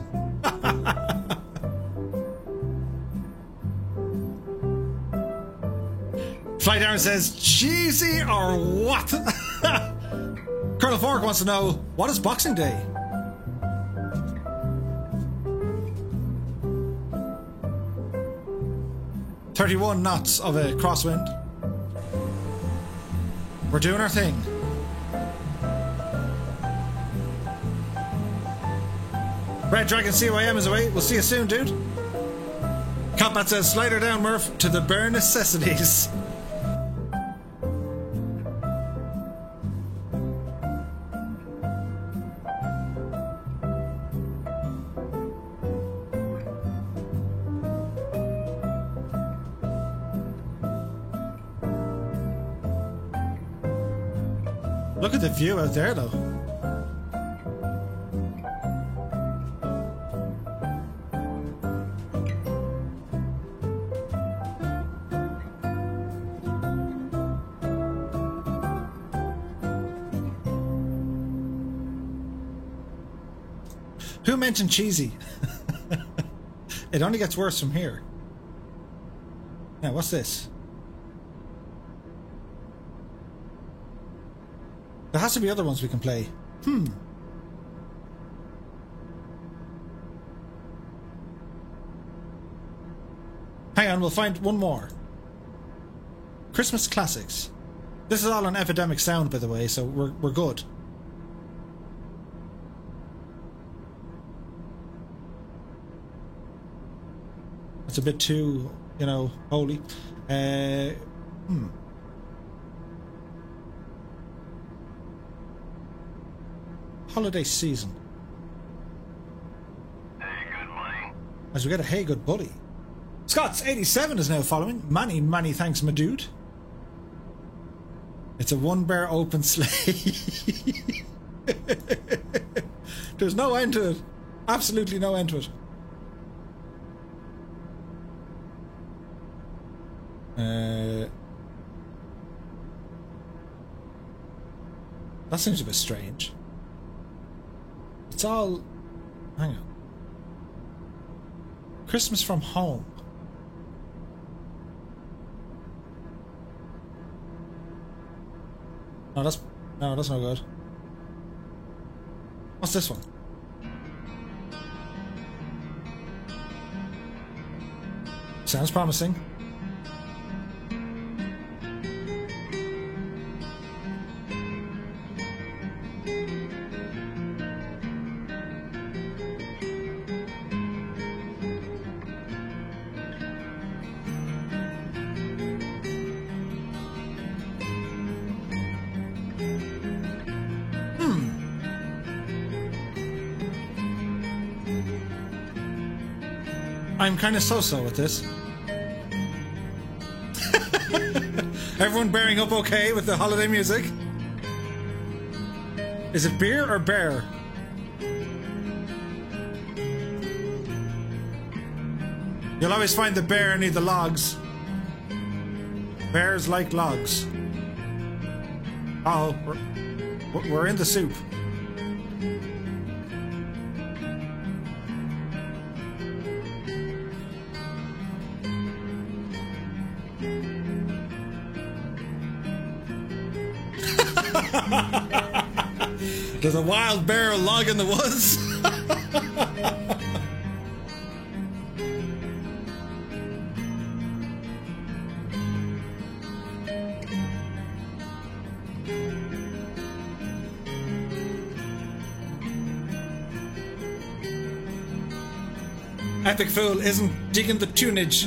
Fly Darren says, cheesy or what? Colonel Fork wants to know, what is Boxing Day? "31 knots of a crosswind. We're doing our thing. Red Dragon CYM is away. We'll see you soon, dude. Coppat says, slide her down, Murph, to the bare necessities. Look at the view out there, though. Who mentioned cheesy? It only gets worse from here. Now, what's this? There has to be other ones we can play. Hang on, we'll find one more. Christmas classics. This is all on Epidemic Sound, by the way, so we're good. It's a bit too, you know, holy. Holiday season. Hey, good money. As we get a hey good buddy. Scott's87 is now following. Many thanks, my dude. It's a one bear open sleigh. There's no end to it. Absolutely no end to it. That seems a bit strange. It's all... Hang on. Christmas from home. No, that's no good. What's this one? Sounds promising. I'm kind of so-so with this. Everyone bearing up okay with the holiday music? Is it beer or bear? You'll always find the bear near the logs. Bears like logs. Uh oh, we're in the soup. There's a wild bear log in the woods. Epic Fool isn't digging the tunage.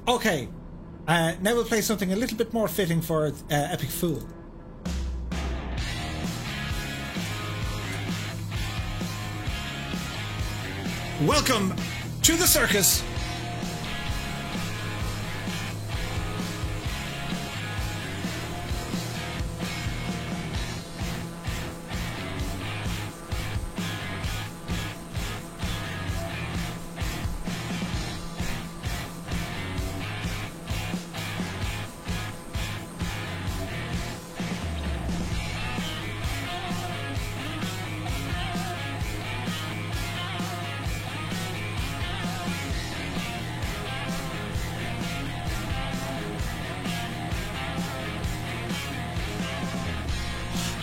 Okay, now we'll play something a little bit more fitting for Epic Fool. Welcome to the circus.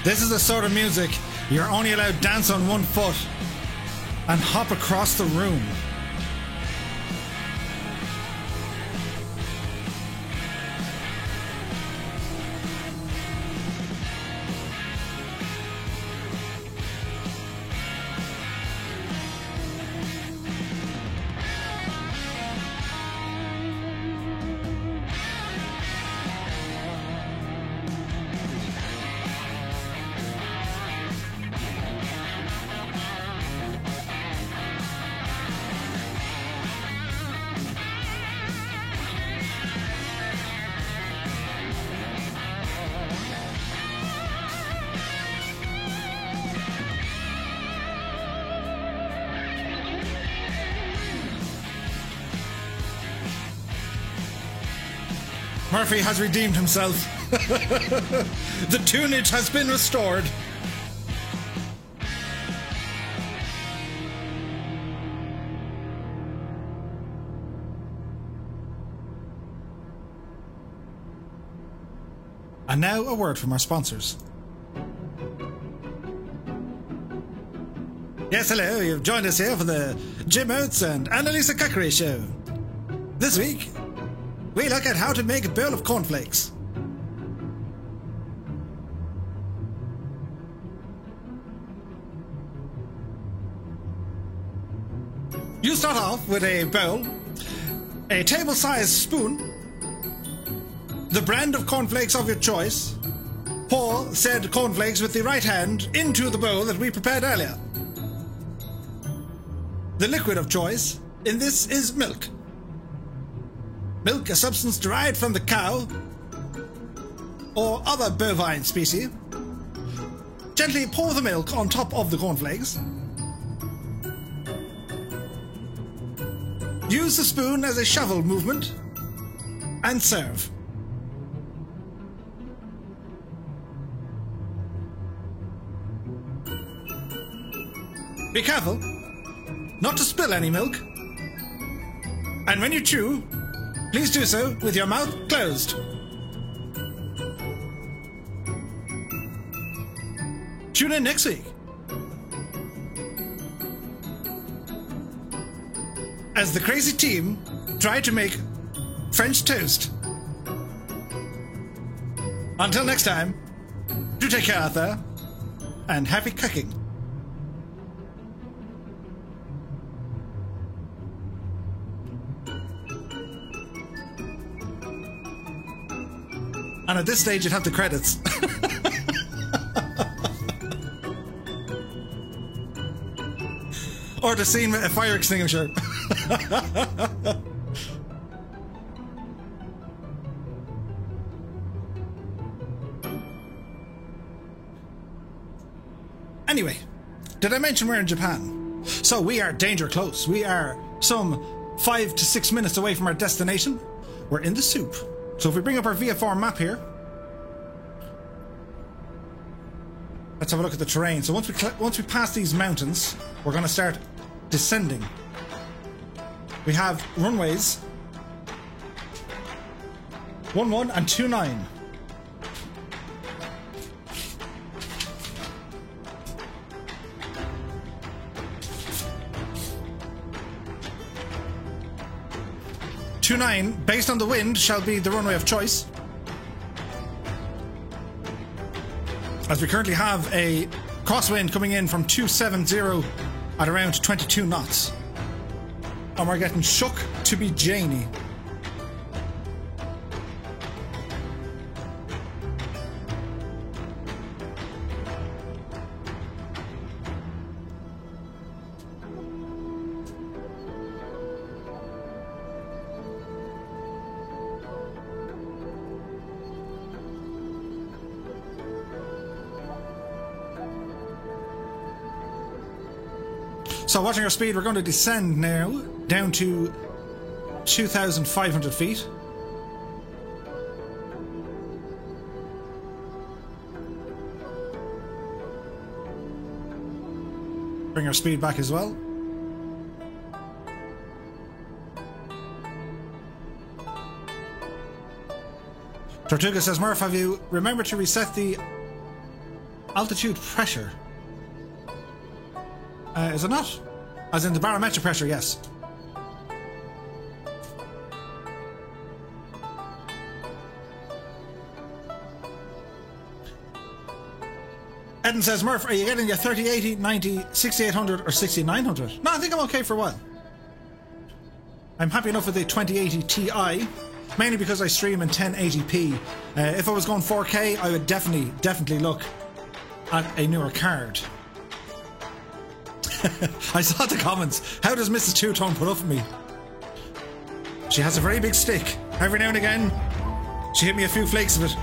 This is the sort of music you're only allowed to dance on one foot and hop across the room. Murphy has redeemed himself. The tunage has been restored. And now a word from our sponsors. Yes, hello, you've joined us here for the Jim Oates and Annalisa Cuckery show. This week, we look at how to make a bowl of cornflakes. You start off with a bowl, a table-sized spoon, the brand of cornflakes of your choice. Pour said cornflakes with the right hand into the bowl that we prepared earlier. The liquid of choice in this is milk. Milk, a substance derived from the cow or other bovine species. Gently pour the milk on top of the cornflakes. Use the spoon as a shovel movement and serve. Be careful not to spill any milk. And when you chew, please do so with your mouth closed. Tune in next week as the crazy team try to make French toast. Until next time, do take care out there, and happy cooking. And at this stage, you'd have the credits. Or the scene with a fire extinguisher. Anyway, did I mention we're in Japan? So we are danger close. We are some 5 to 6 minutes away from our destination. We're in the soup. So if we bring up our VFR map here, let's have a look at the terrain. So once we pass these mountains, we're going to start descending. We have runways 11 and 29. .29, based on the wind, shall be the runway of choice. As we currently have a crosswind coming in from 270 at around 22 knots. And we're getting shook to be Janey. So watching our speed, we're going to descend now down to 2,500 feet. Bring our speed back as well. Tortuga says, Murph, have you remembered to reset the altitude pressure? Is it not? As in the barometric pressure, yes. Eden says, Murph, are you getting your 3080, 90, 6800 or 6900? No, I think I'm okay for a while. I'm happy enough with the 2080 Ti, mainly because I stream in 1080p. If I was going 4K, I would definitely look at a newer card. I saw the comments. How does Mrs. Two-Tone put up with me? She has a very big stick. Every now and again, she hit me a few flakes of it.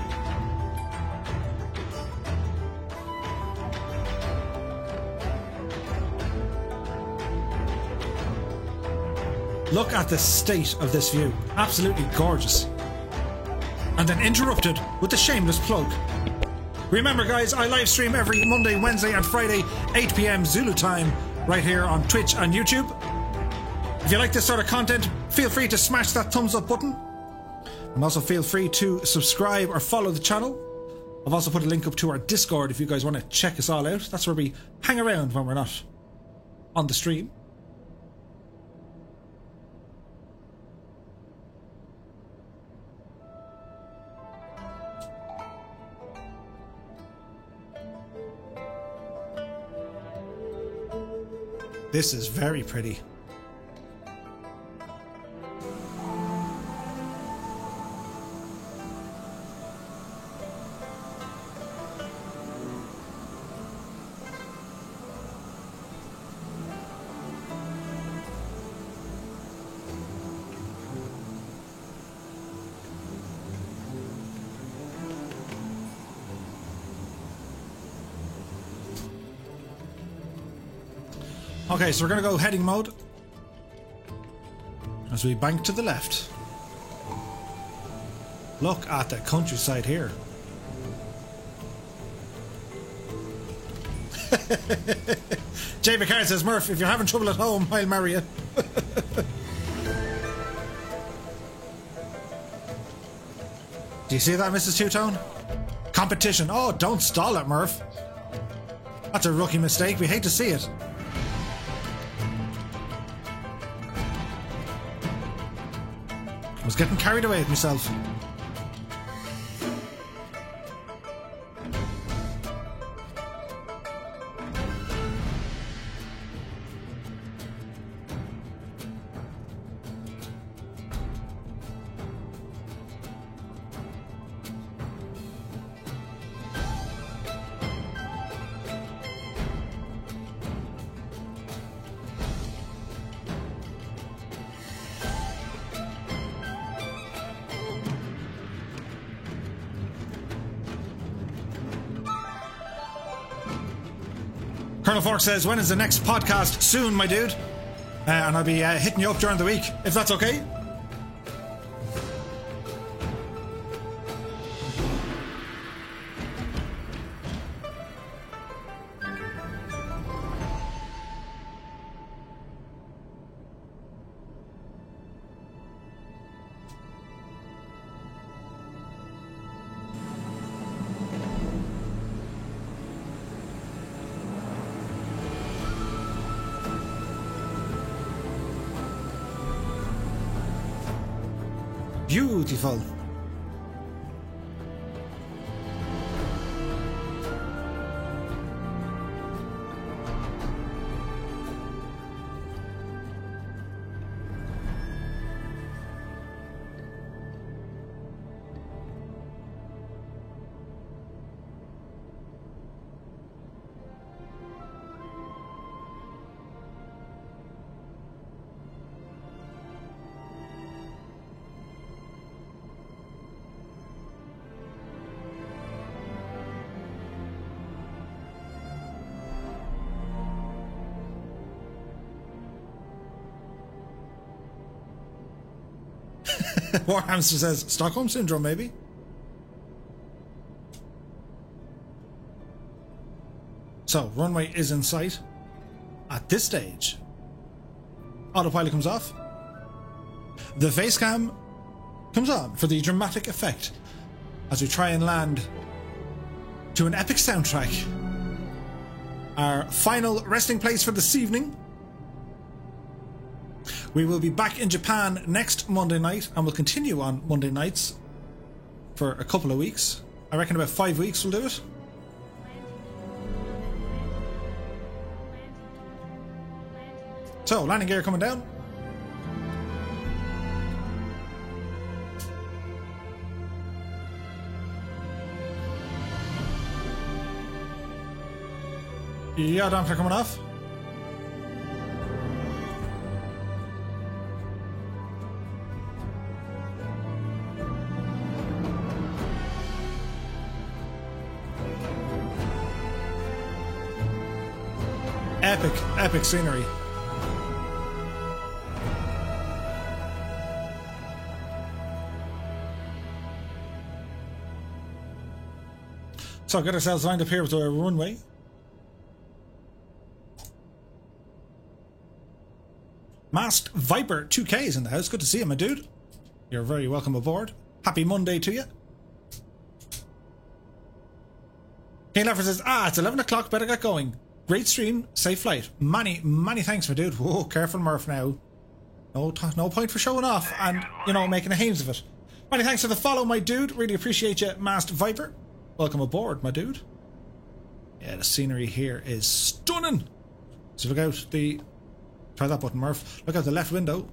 Look at the state of this view. Absolutely gorgeous. and then interrupted with a shameless plug. Remember guys, I live stream every Monday, Wednesday and Friday, 8 PM Zulu time, right here on Twitch and YouTube. If you like this sort of content, feel free to smash that thumbs up button. And also feel free to subscribe or follow the channel. I've also put a link up to our Discord if you guys want to check us all out. That's where we hang around when we're not on the stream. This is very pretty. Okay, so we're going to go heading mode as we bank to the left. Look at the countryside here. Jay McCarr says, Murph, if you're having trouble at home, I'll marry you. Do you see that, Mrs. Two-Tone? Competition. Oh, don't stall it, Murph. That's a rookie mistake. We hate to see it. I was getting carried away with myself. Colonel Fork says, when is the next podcast? Soon, my dude. And I'll be hitting you up during the week, if that's okay. Beautiful. Warhamster says, Stockholm Syndrome, maybe? So, runway is in sight. At this stage, autopilot comes off. The face cam comes on for the dramatic effect as we try and land to an epic soundtrack. Our final resting place for this evening. We will be back in Japan next Monday night, and we'll continue on Monday nights for a couple of weeks. I reckon about 5 weeks we'll do it. So, landing gear coming down. Yeah, Damper coming off. Epic scenery. So get ourselves lined up here with the runway. Masked Viper 2K is in the house. Good to see you, my dude. You're very welcome aboard. Happy Monday to you. Kane Leffer says, it's 11 o'clock, better get going. Great stream, safe flight. Many thanks, my dude. Whoa, careful, Murph, now. No point for showing off and, you know, making a hames of it. Many thanks for the follow, my dude. Really appreciate you, Masked Viper. Welcome aboard, my dude. Yeah, the scenery here is stunning. So look out the... Try that button, Murph. Look out the left window.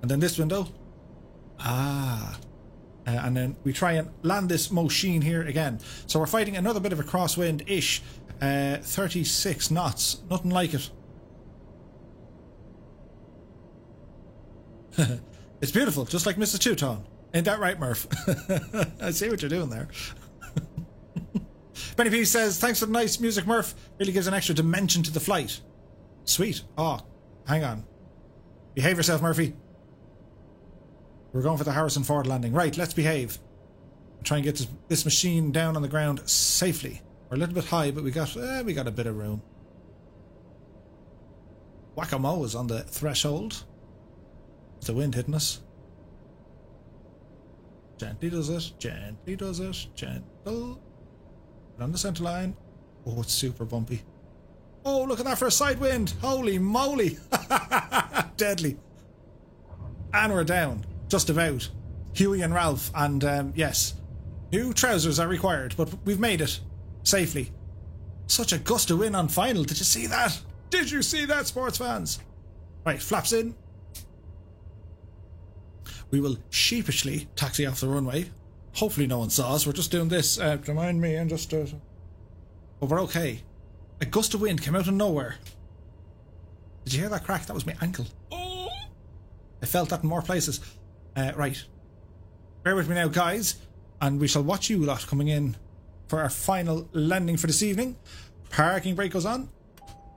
And then this window. And then we try and land this machine here again. So we're fighting another bit of a crosswind-ish. 36 knots. Nothing like it. It's beautiful, just like Mrs. Two-Tone. Ain't that right, Murph? I see what you're doing there. Benny P says, thanks for the nice music, Murph. Really gives an extra dimension to the flight. Sweet. Oh, hang on. Behave yourself, Murphy. We're going for the Harrison Ford landing. Right, let's behave. Try and get this machine down on the ground safely. We're a little bit high, but we got a bit of room. Whack-a-mole is on the threshold. It's the wind hitting us. Gently does it. Gently does it. Gentle. On the centre line. Oh, it's super bumpy. Oh, look at that for a side wind. Holy moly. Deadly. And we're down. Just about. Huey and Ralph. And, yes. New trousers are required, but we've made it. Safely. Such a gust of wind on final. Did you see that? Did you see that, sports fans? Right, flaps in. We will sheepishly taxi off the runway. Hopefully no one saw us. We're just doing this. Remind me and just... But we're okay. A gust of wind came out of nowhere. Did you hear that crack? That was my ankle. Oh! I felt that in more places. Right. Bear with me now, guys. And we shall watch you lot coming in for our final landing for this evening. Parking brake goes on.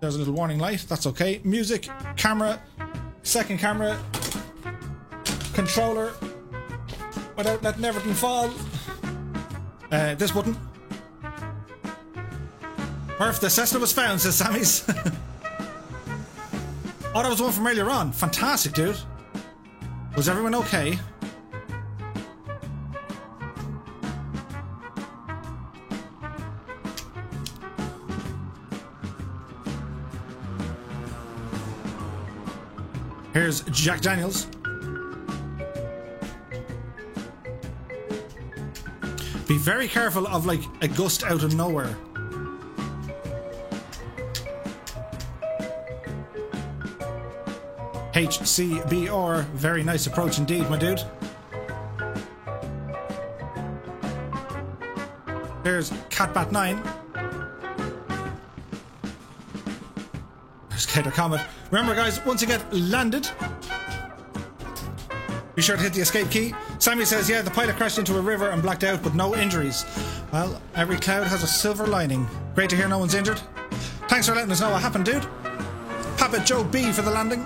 There's a little warning light. That's okay. Music, camera, second camera, controller, without letting everything fall. This button. Murph, the Cessna was found, says Sammy's. Oh, that was one from earlier on. Fantastic, dude. Was everyone okay? Here's Jack Daniels. Be very careful of, like, a gust out of nowhere. HCBR, very nice approach indeed, my dude. There's Catbat9. There's Gator Comet. Remember, guys, once you get landed, be sure to hit the escape key. Sammy says, yeah, the pilot crashed into a river and blacked out, but no injuries. Well, every cloud has a silver lining. Great to hear no one's injured. Thanks for letting us know what happened, dude. Papa Joe B for the landing.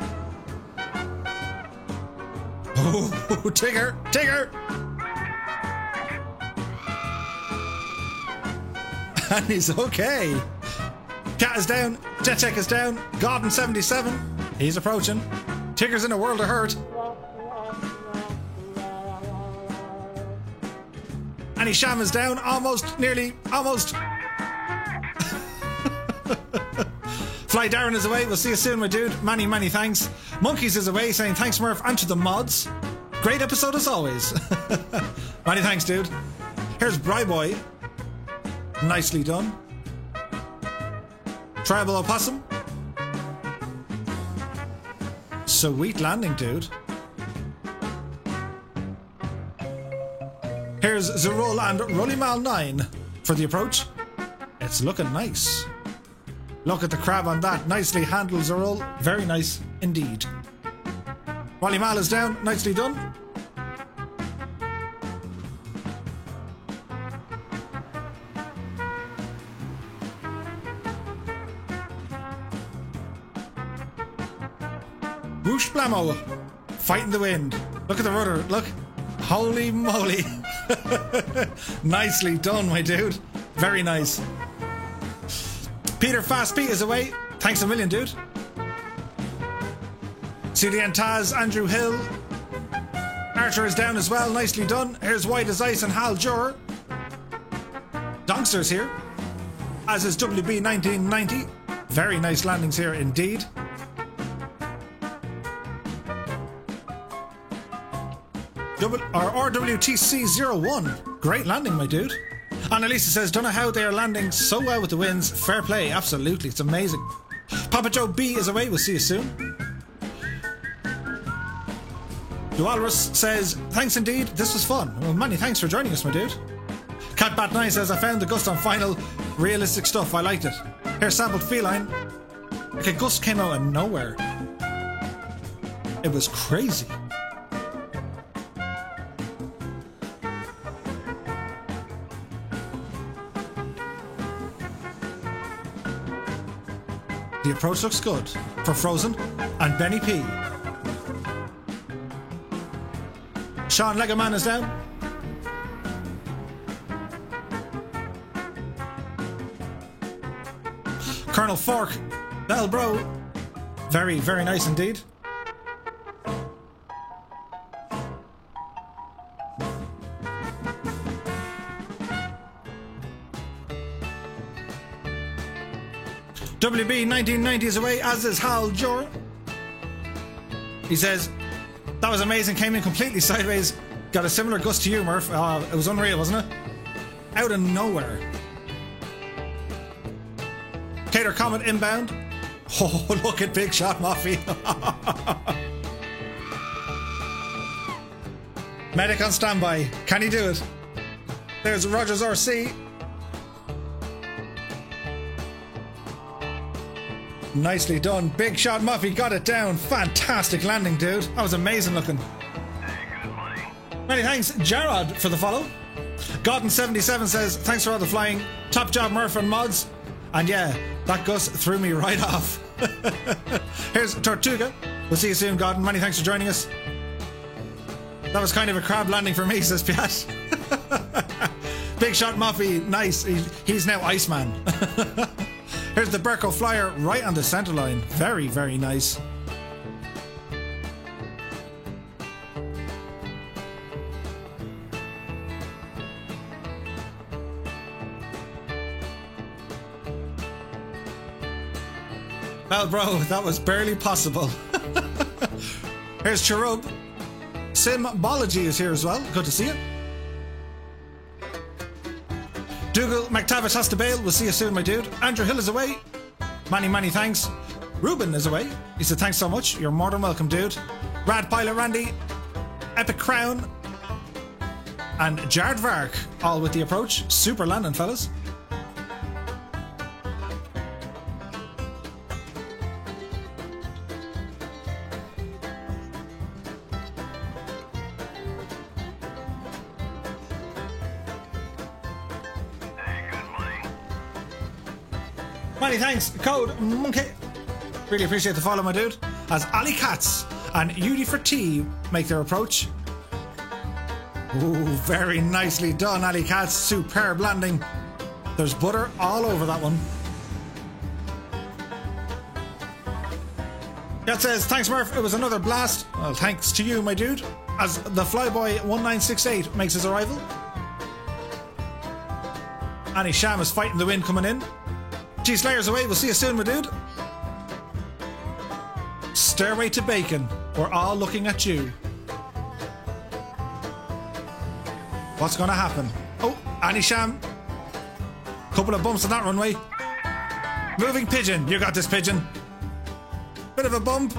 Oh, Tigger! Tigger! And he's okay. Cat is down. Jet Check is down. Gordon 77. He's approaching. Tigger's in a world of hurt. Annie Sham is down. Almost. Nearly. Almost. Fly Darren is away. We'll see you soon, my dude. Many thanks. Monkeys is away saying thanks, Murph, and to the mods. Great episode as always. Many thanks, dude. Here's Bryboy. Nicely done. Tribal Opossum. Sweet landing, dude. Here's Zerol and Rollymal 9 for the approach. It's looking nice. Look at the crab on that. Nicely handled, Zerol. Very nice indeed. Rollymal is down. Nicely done. Whoosh Blammo. Fighting the wind. Look at the rudder. Look. Holy moly. Nicely done, my dude. Very nice. Peter Fast Pete is away. Thanks a million, dude. CDN Taz, Andrew Hill. Archer is down as well. Nicely done. Here's White as Ice and Hal Jur. Donkster's here. As is WB 1990. Very nice landings here indeed. RWTC01. Great landing, my dude. Annalisa says, don't know how they are landing so well with the wins. Fair play, absolutely. It's amazing. Papa Joe B is away. We'll see you soon. Dualrus says, thanks indeed. This was fun. Well, many thanks for joining us, my dude. Catbat9 says, I found the Gust on final. Realistic stuff. I liked it. Here's Sampled Feline. Okay, Gust came out of nowhere. It was crazy. The approach looks good for Frozen and Benny P. Sean Legoman is down. Colonel Fork, Bell Bro. Very, very nice indeed. WB 1990 is away, as is Hal Jor. He says, that was amazing, came in completely sideways. Got a similar gust to you, Murph. It was unreal, wasn't it? Out of nowhere. Cater Comet inbound. Oh, look at Big Shot Muffy. Medic on standby. Can he do it? There's Rogers RC. Nicely done. Big Shot Muffy got it down. Fantastic landing, dude. That was amazing looking. Many thanks, Gerard, for the follow. Godden77 says, thanks for all the flying. Top job, Murph and mods. And yeah, that gust threw me right off. Here's Tortuga. We'll see you soon, Godden. Many thanks for joining us. That was kind of a crab landing for me, says Piat. Big Shot Muffy, nice. He's now Iceman. Here's the Berko Flyer right on the center line. Very, very nice. Well, bro, that was barely possible. Here's Cherub. Symbology is here as well. Good to see you. Dougal McTavish has to bail. We'll see you soon, my dude. Andrew Hill is away. Many thanks. Ruben is away. He said, thanks so much. You're more than welcome, dude. Rad Pilot Randy. Epic Crown. And Jard Vark, all with the approach. Super landing, fellas. Many thanks, Code Monkey. Really appreciate the follow, my dude. As Ali Katz and Udi for Tea make their approach. Ooh, very nicely done, Ali Katz. Superb landing. There's butter all over that one. That says, thanks, Murph. It was another blast. Well, thanks to you, my dude. As the Flyboy 1968 makes his arrival. Annie Sham is fighting the wind coming in. G Slayer's away. We'll see you soon, my dude. Stairway to Bacon. We're all looking at you. What's going to happen? Oh, Annie Sham. Couple of bumps on that runway. Moving Pigeon. You got this, Pigeon. Bit of a bump.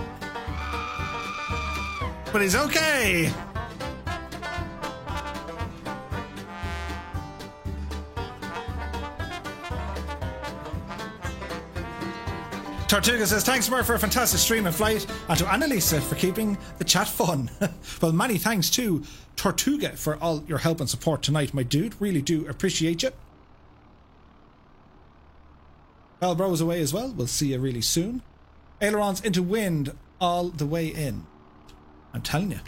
But he's okay. Tortuga says, thanks, Murph, for a fantastic stream and flight, and to Annalisa for keeping the chat fun. Well, many thanks to Tortuga for all your help and support tonight, my dude. Really do appreciate you. Well, bro's away as well. We'll see you really soon. Ailerons into wind all the way in. I'm telling you.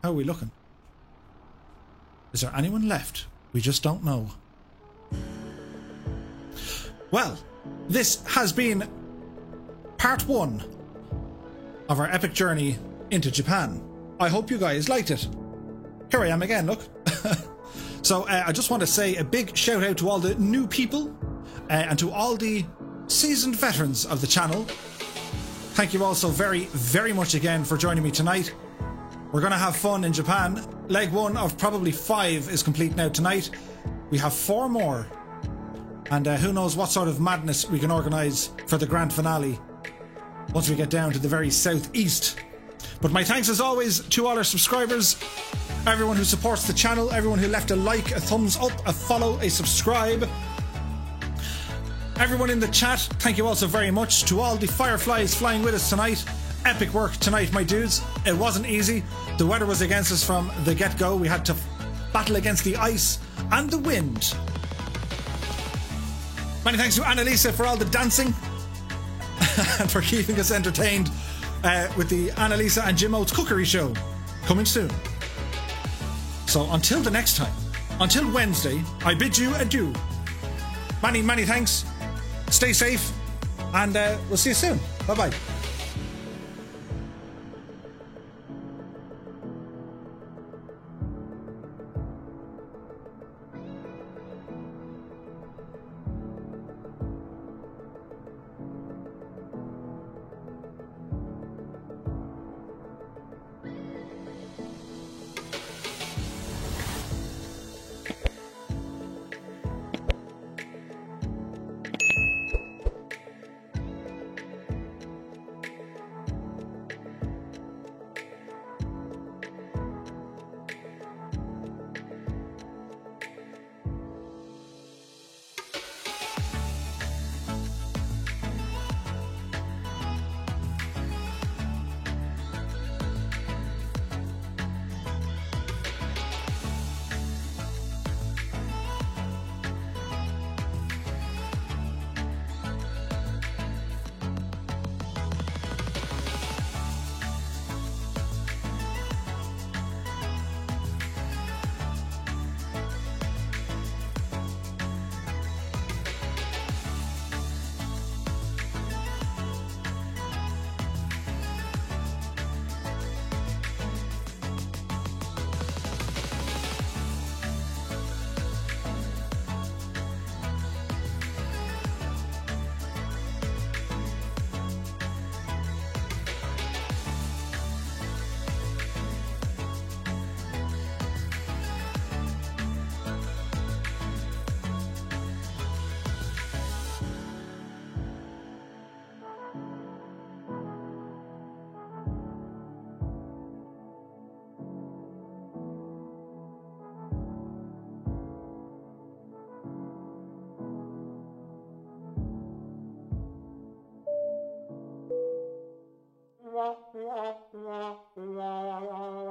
How are we looking? Is there anyone left? We just don't know. Well, this has been part 1 of our epic journey into Japan. I hope you guys liked it. Here I am again, look. So I just want to say a big shout out to all the new people and to all the seasoned veterans of the channel. Thank you all so very, very much again for joining me tonight. We're going to have fun in Japan. Leg 1 of probably 5 is complete now tonight. We have 4 more. And who knows what sort of madness we can organise for the grand finale once we get down to the very southeast. But my thanks as always to all our subscribers, everyone who supports the channel, everyone who left a like, a thumbs up, a follow, a subscribe. Everyone in the chat, thank you all so very much. To all the Fireflies flying with us tonight, epic work tonight, my dudes. It wasn't easy. The weather was against us from the get-go. We had to battle against the ice and the wind. Many thanks to Annalisa for all the dancing and for keeping us entertained with the Annalisa and Jim Oates Cookery Show coming soon. So until the next time, until Wednesday, I bid you adieu. Many, many thanks. Stay safe, and we'll see you soon. Bye-bye. La la la la la la